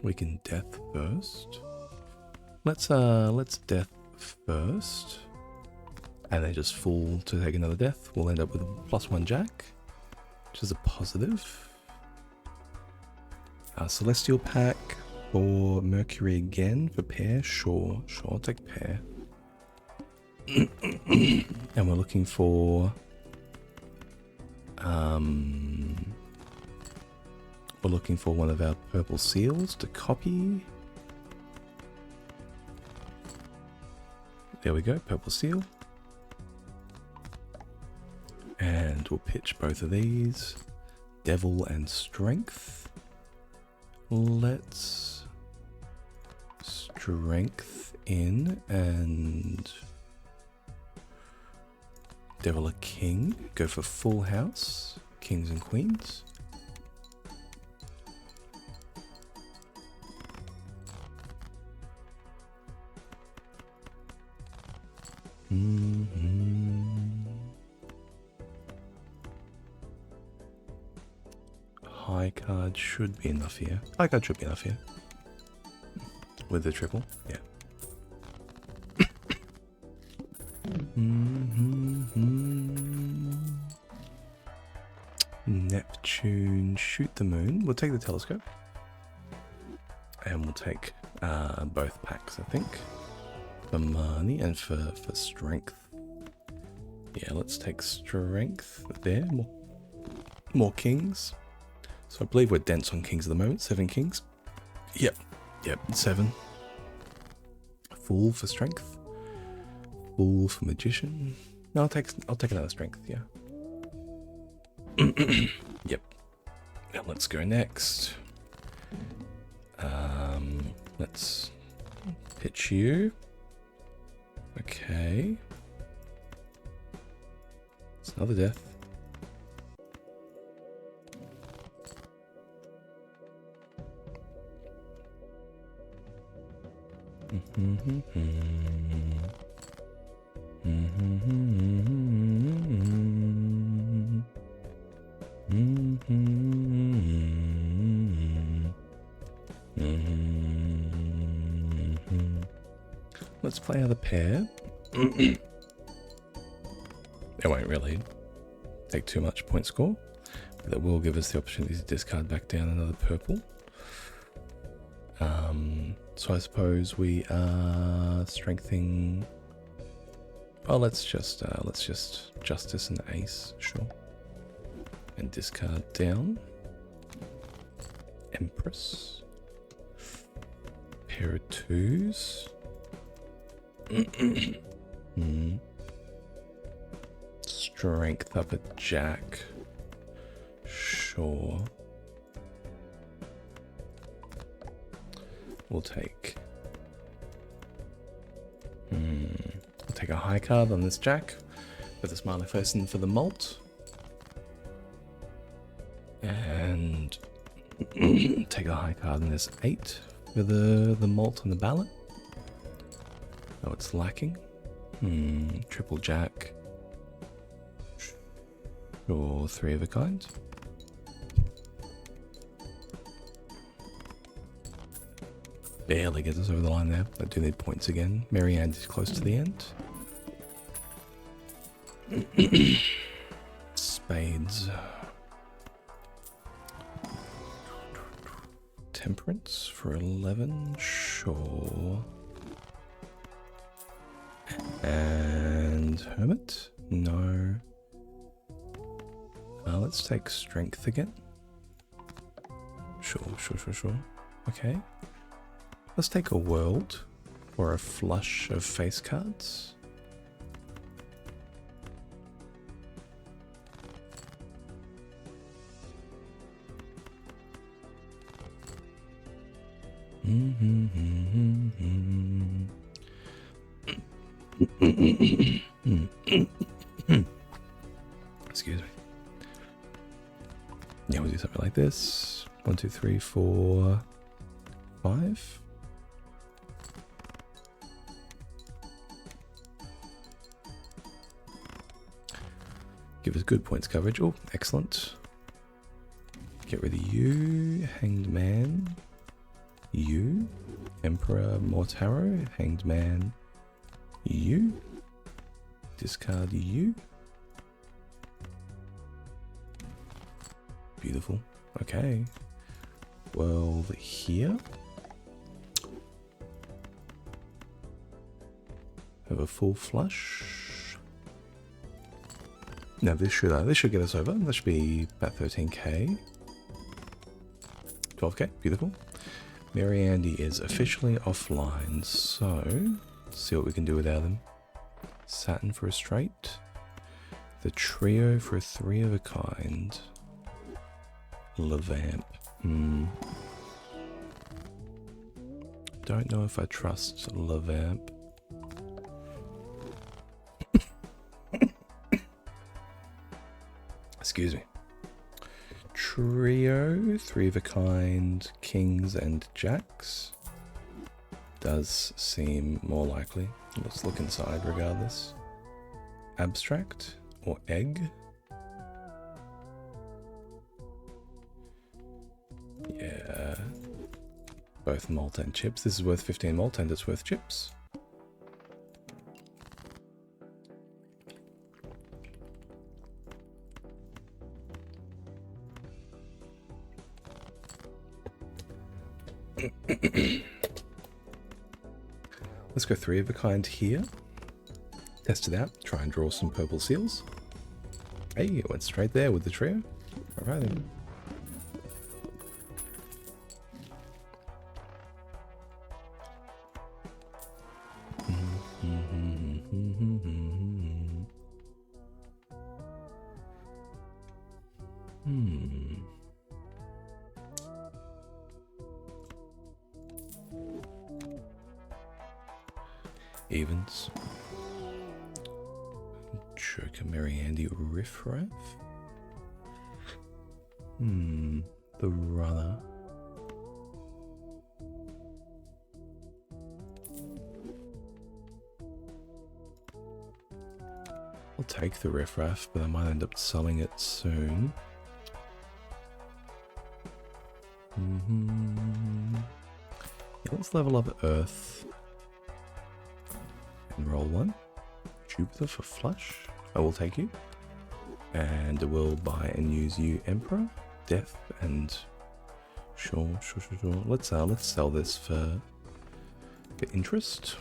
We can death first. Let's death first. And then just full to take another death. We'll end up with a +1 jack, which is a positive. Celestial pack for Mercury again for pair. Sure, I'll take pair. And we're looking for one of our purple seals to copy. There we go, purple seal. And we'll pitch both of these. Devil and Strength. let's strength in and devil a king. Go for full house, kings and queens. High card should be enough here. High card should be enough here. With the triple, yeah. Neptune, shoot the moon. We'll take the telescope. And we'll take both packs, I think. For money and for strength. Yeah, let's take strength there. More kings. So I believe we're dense on kings at the moment. 7 kings. Yep, 7. Fool for strength. Fool for magician. No, I'll take another strength, yeah. Yep. Now let's go next. Let's pitch you. Okay. It's another death. Let's play out a pair. It won't really take too much point score, but it will give us the opportunity to discard back down another purple. So I suppose we are strengthening. Oh, let's just justice and ace, sure, and discard down. Empress, pair of 2s. Strength up a jack, sure. We'll take a high card on this jack with a smiley face in for the malt, and take a high card on this 8 with the malt on the ballot. Oh, it's lacking. Triple jack, sure. 3 of a kind. Barely gets us over the line there. I do need points again. Marianne is close to the end. Spades. Temperance for 11, sure. And Hermit? No. Let's take Strength again. Sure. Okay. Let's take a World or a flush of face cards. Excuse me. Yeah, we'll do something like this. 1, 2, 3, 4, 5. Give us good points coverage. Oh, excellent. Get rid of you, Hanged Man. You, Emperor Mortaro, Hanged Man. You, discard you. Beautiful. Okay. World here. Have a full flush. Now this should get us over. That should be about 13k. 12k. Beautiful. Mary Andy is officially offline, so let's see what we can do without him. Saturn for a straight. The trio for a 3 of a kind. Levamp. don't know if I trust Levamp. Excuse me. Trio, 3 of a kind, kings and jacks. Does seem more likely. Let's look inside regardless. Abstract or egg? Yeah. Both malt and chips. This is worth 15 malt and it's worth chips. Let's go 3 of a kind here. Test it out. Try and draw some purple seals. Hey, it went straight there with the trio. Alright then. Evens. Joker, Mary Andy, Riffraff. The runner. I'll take the Riffraff, but I might end up selling it soon. Yeah, let's level up Earth. And roll 1. Jupiter for flush. I will take you. And I will buy and use you Emperor, Death, and sure. Let's sell this for interest.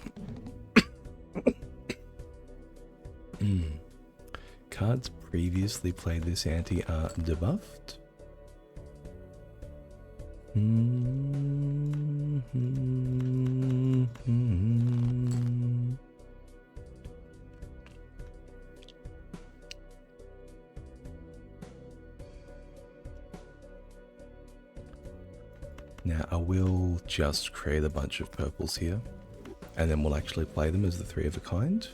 Cards previously played this ante are debuffed. Now I will just create a bunch of purples here, and then we'll actually play them as the 3 of a kind.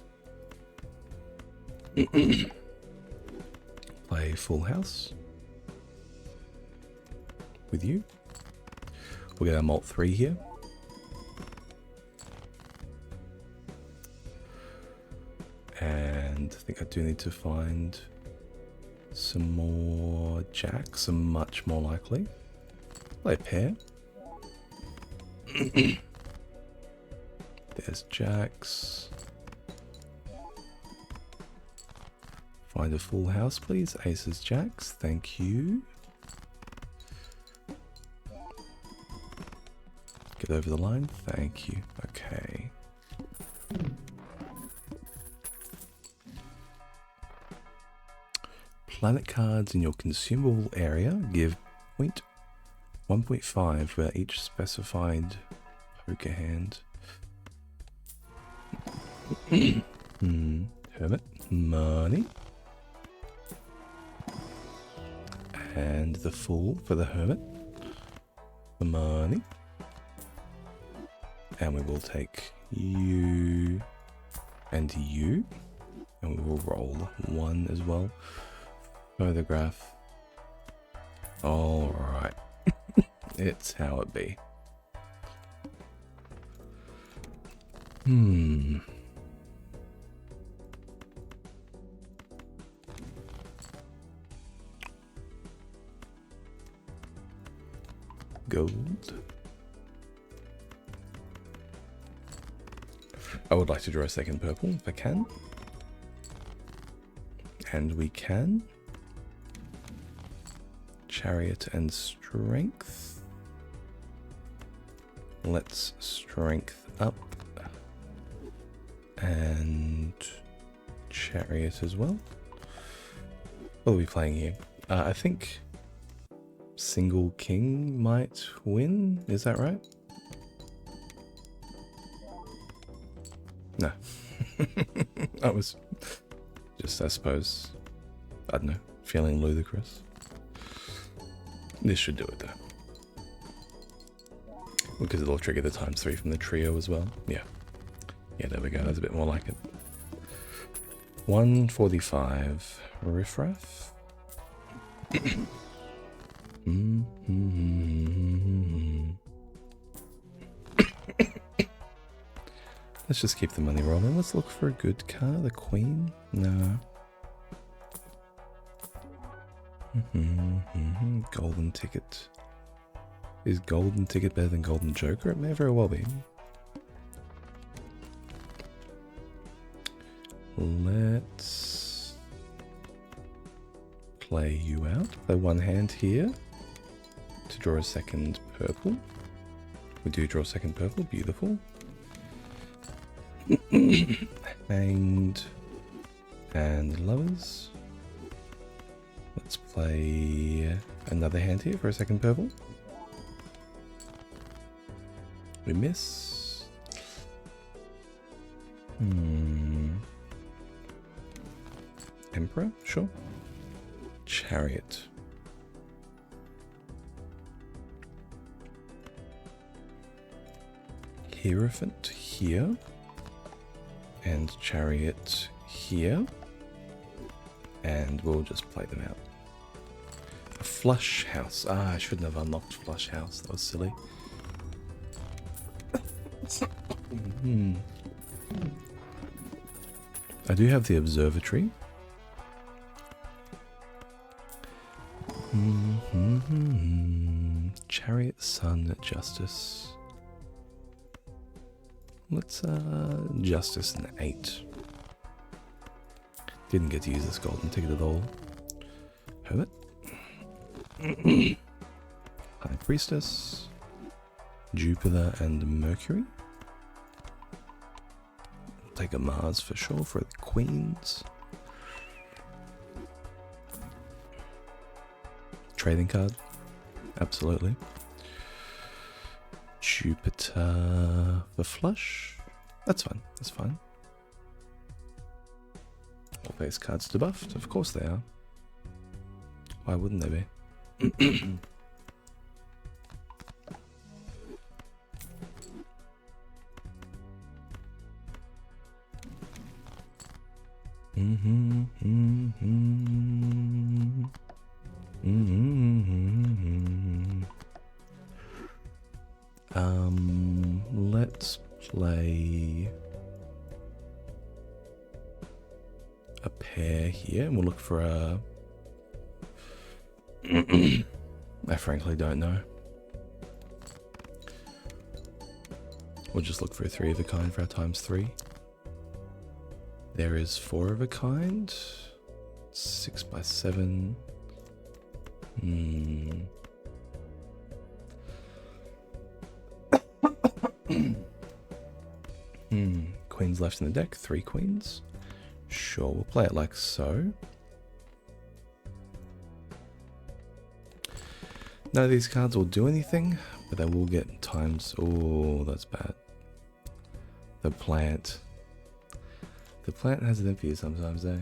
Play full house with you. We'll get our malt 3 here. And I think I do need to find some more jacks, some much more likely. Play a pair. There's jacks. Find a full house, please. Aces, jacks. Thank you. Get over the line. Thank you. Okay. Planet cards in your consumable area give 1.5 for each specified poker hand. Hermit. Money. And the Fool for the Hermit. The money. And we will take you and you. And we will roll 1 as well. Photograph. Alright. It's how it be. Gold. I would like to draw a second purple if I can. And we can. Chariot and strength. Let's strength up. And chariot as well. What are we playing here? I think single king might win. Is that right? No. I was just, I suppose, I don't know, feeling ludicrous. This should do it though. Because it'll trigger the ×3 from the trio as well. Yeah. Yeah, there we go. That's a bit more like it. 145 riffraff. Let's just keep the money rolling. Let's look for a good card. The Queen? No. Golden Ticket. Is Golden Ticket better than Golden Joker? It may very well be. Let's play you out. Play one hand here to draw a second purple. We do draw a second purple. Beautiful. Hanged and Lovers. Let's play another hand here for a second purple. We miss. Emperor, sure. Chariot. Hierophant here. And Chariot here. And we'll just play them out. A Flush House. Ah, I shouldn't have unlocked Flush House. That was silly. I do have the Observatory. Chariot, Sun, Justice. Let's Justice and 8. Didn't get to use this Golden Ticket at all. Hermit. High Priestess. Jupiter and Mercury. Take a Mars for sure for the Queens. Trading card. Absolutely. Jupiter for flush. That's fine. That's fine. All base cards debuffed. Of course they are. Why wouldn't they be? Let's play a pair here, and we'll look for a... I frankly don't know. We'll just look for a 3 of a kind for our ×3. There is 4 of a kind. 6x7. Queens left in the deck. 3 queens. Sure, we'll play it like so. None of these cards will do anything, but they will get times. Oh, that's bad. The plant. The plant has it in for you sometimes, eh?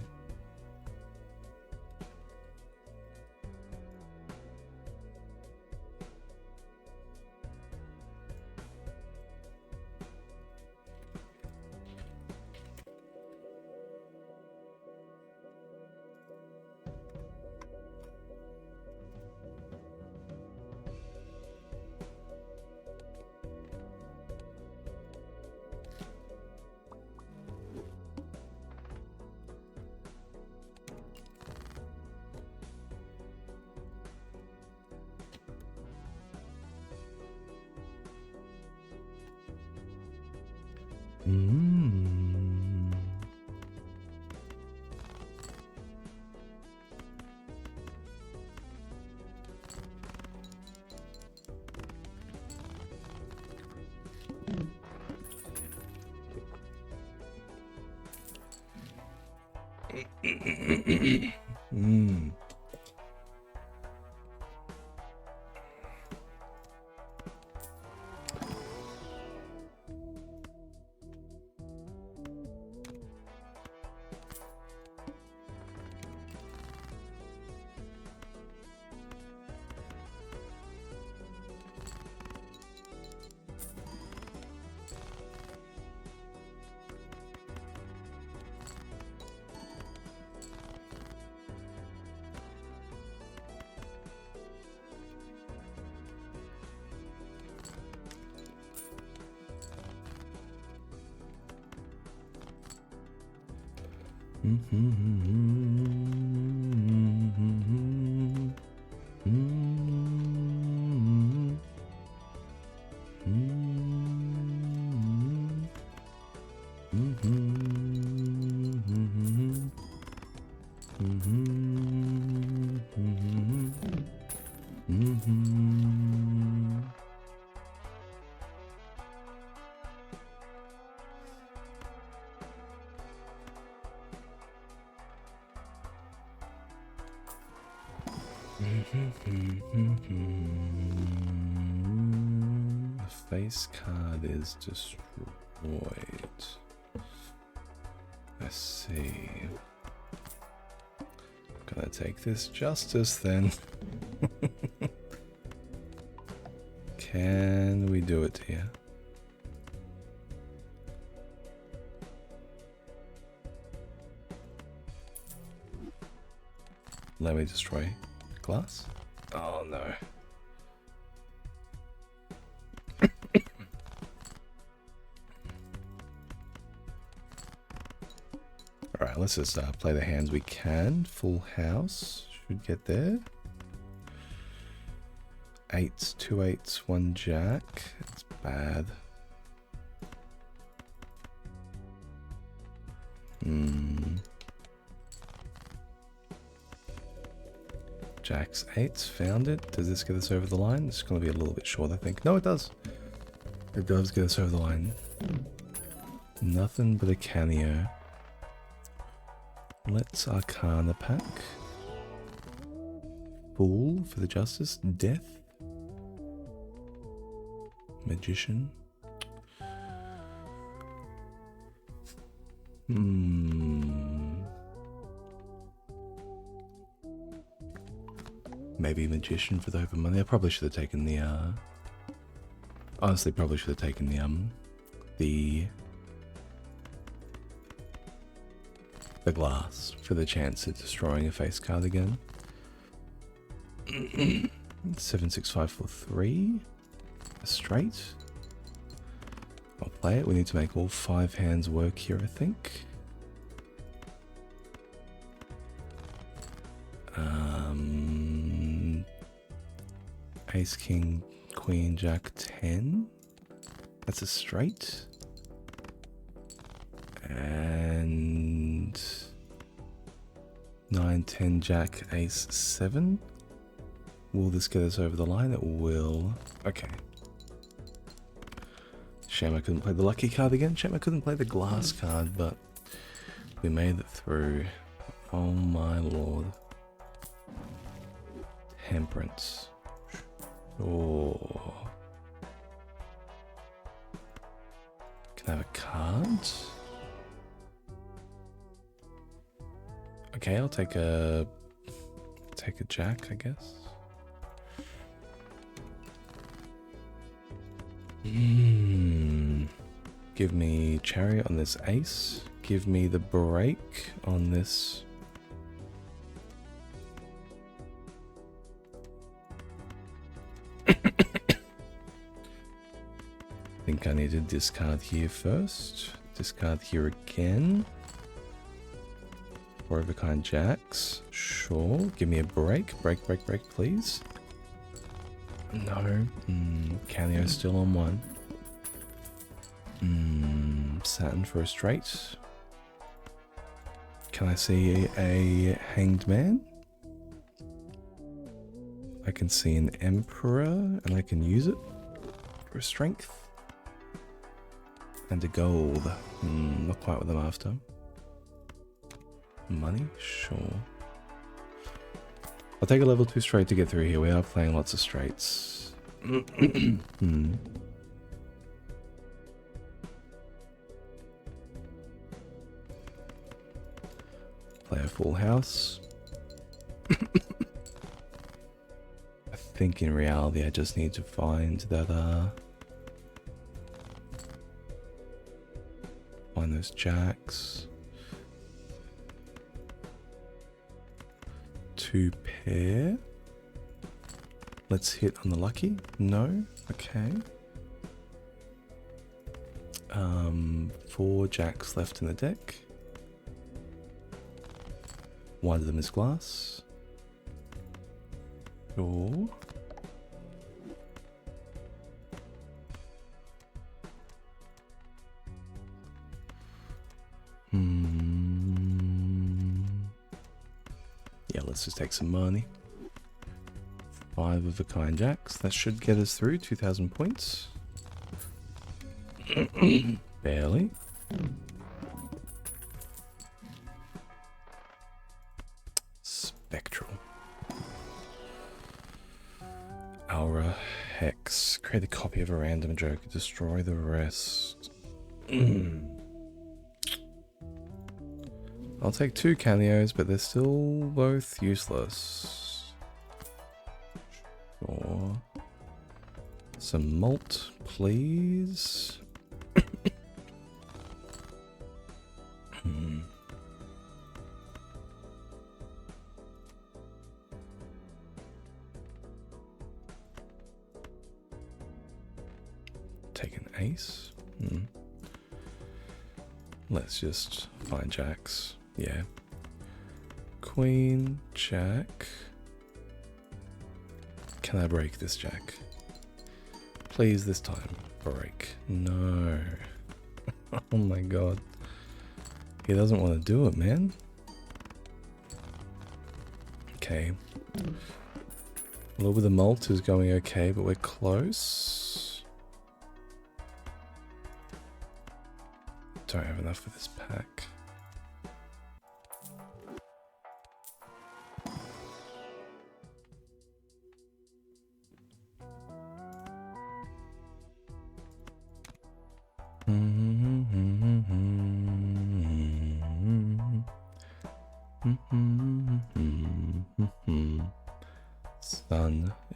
The face card is destroyed. I see. Gonna take this justice then. Can we do it here? Let me destroy glass. Oh no. Alright, let's just play the hands we can. Full house should get there. 8s, 2 8s, 1 jack. It's bad. Jacks, 8s, found it. Does this get us over the line? It's going to be a little bit short, I think. No, it does. It does get us over the line. Nothing but a cameo. Let's Arcana pack. Fool for the Justice. Death. Magician. Maybe Magician for the open money. I probably should have taken the honestly probably should have taken the glass for the chance at destroying a face card again. 7 6 5 4 3. A straight. I'll play it. We need to make all 5 hands work here, I think. Ace, King, Queen, Jack, 10. That's a straight. And 9, 10, Jack, Ace, 7. Will this get us over the line? It will. Okay. Shame I couldn't play the lucky card again. Shame I couldn't play the glass card, but we made it through. Oh my lord. Temperance. Oh. Can I have a card? Okay, I'll take a jack, I guess. Give me chariot on this ace. Give me the break on this. I think I need to discard here first. Discard here again. 4 of a kind jacks. Sure. Give me a break. Break, break, break, please. No. Cameo still on 1. Saturn for a straight. Can I see a hanged man? I can see an emperor and I can use it for strength. And a gold. Not quite what I'm after. Money? Sure. I'll take a level 2 straight to get through here. We are playing lots of straights. Play a full house. I think in reality I just need to find that find those jacks. 2 pair. Let's hit on the lucky. No. Okay. 4 jacks left in the deck. One of them is glass. Sure. Yeah, let's just take some money. 5 of a kind jacks. That should get us through 2,000 points. Barely. Spectral. Aura. Hex. Create a copy of a random joker. Destroy the rest. I'll take 2 cameos, but they're still both useless. Sure. Some malt, please. Take an ace. Let's just find jacks. Yeah. Queen, jack. Can I break this jack? Please this time. Break. No. Oh my god. He doesn't want to do it, man. Okay. A little bit of malt is going okay, but we're close. Don't have enough for this pack.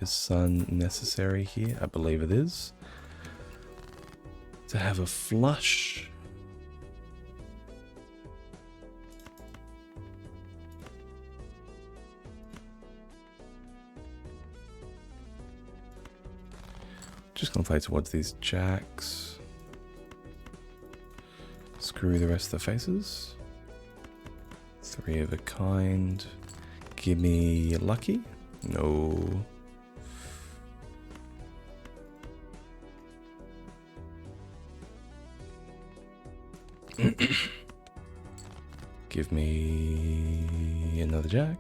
Sun necessary here? I believe it is. To have a flush. Just gonna play towards these jacks. Screw the rest of the faces. 3 of a kind. Give me lucky? No. Give me another jack.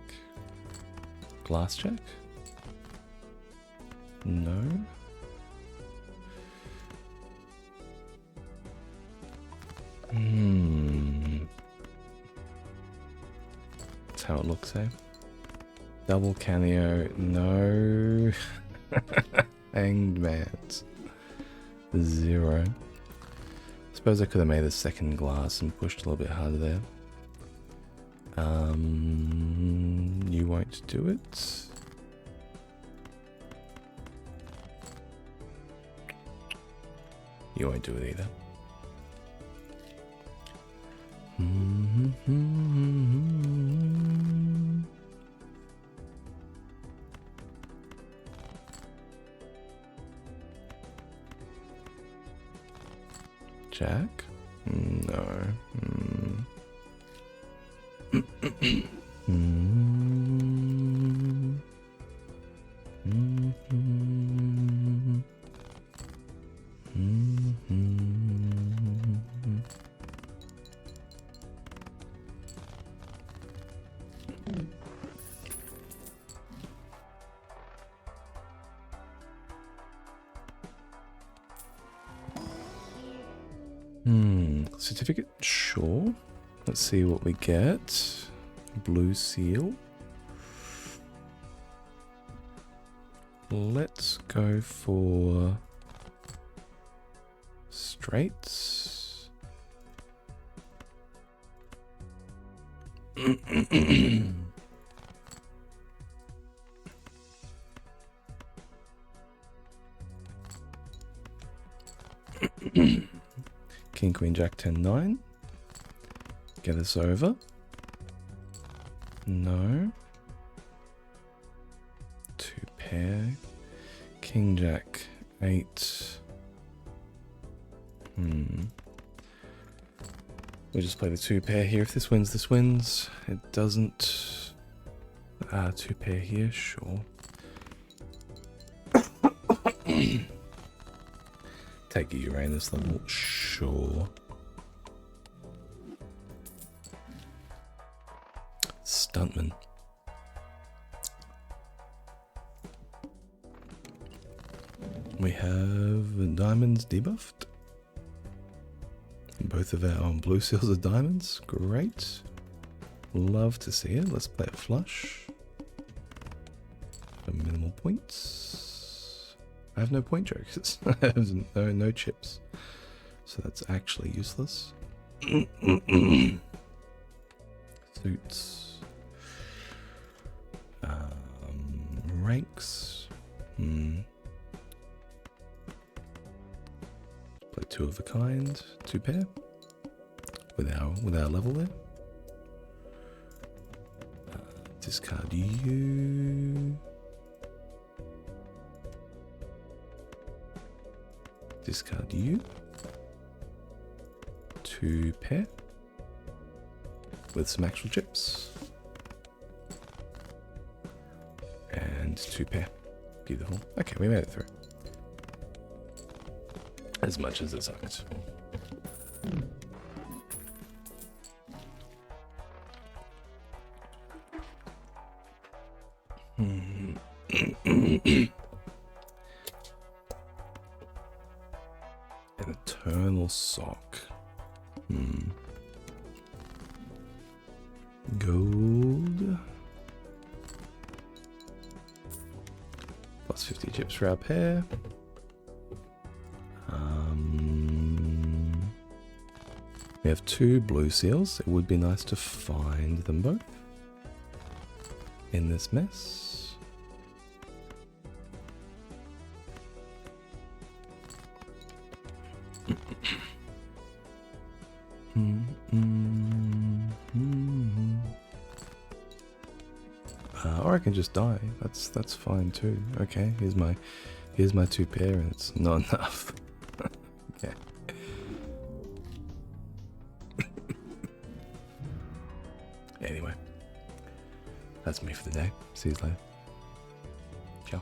Glass jack? No. That's how it looks, eh? Double cameo. No. Hanged Mans. 0. Suppose I could have made a second glass and pushed a little bit harder there. You won't do it. You won't do it either. Jack? No. Certificate? Sure. Let's see what we get. Blue seal. Let's go for straights. King, Queen, Jack, 10, 9. Get us over. No. 2 pair. King, Jack, 8. We'll just play the 2 pair here. If this wins, this wins. It doesn't. 2 pair here, sure. Take a Uranus level, sure. Stuntman. We have diamonds debuffed. Both of our blue seals are diamonds. Great. Love to see it. Let's play it flush. For minimal points. I have no point jokers. I have no chips. So that's actually useless. Suits. Ranks. Play 2 of a kind, 2 pair. With our level there. Discard you. Discard you. 2 pair. With some actual chips. And 2 pair. Beautiful. Okay, we made it through. As much as it sucked. An eternal sock. Gold. Plus 50 chips for our pair. We have 2 blue seals. It would be nice to find them both in this mess. Or I can just die. That's fine too. Okay, here's my 2 pair, and it's not enough. Okay. Anyway, that's me for the day. See you later. Ciao.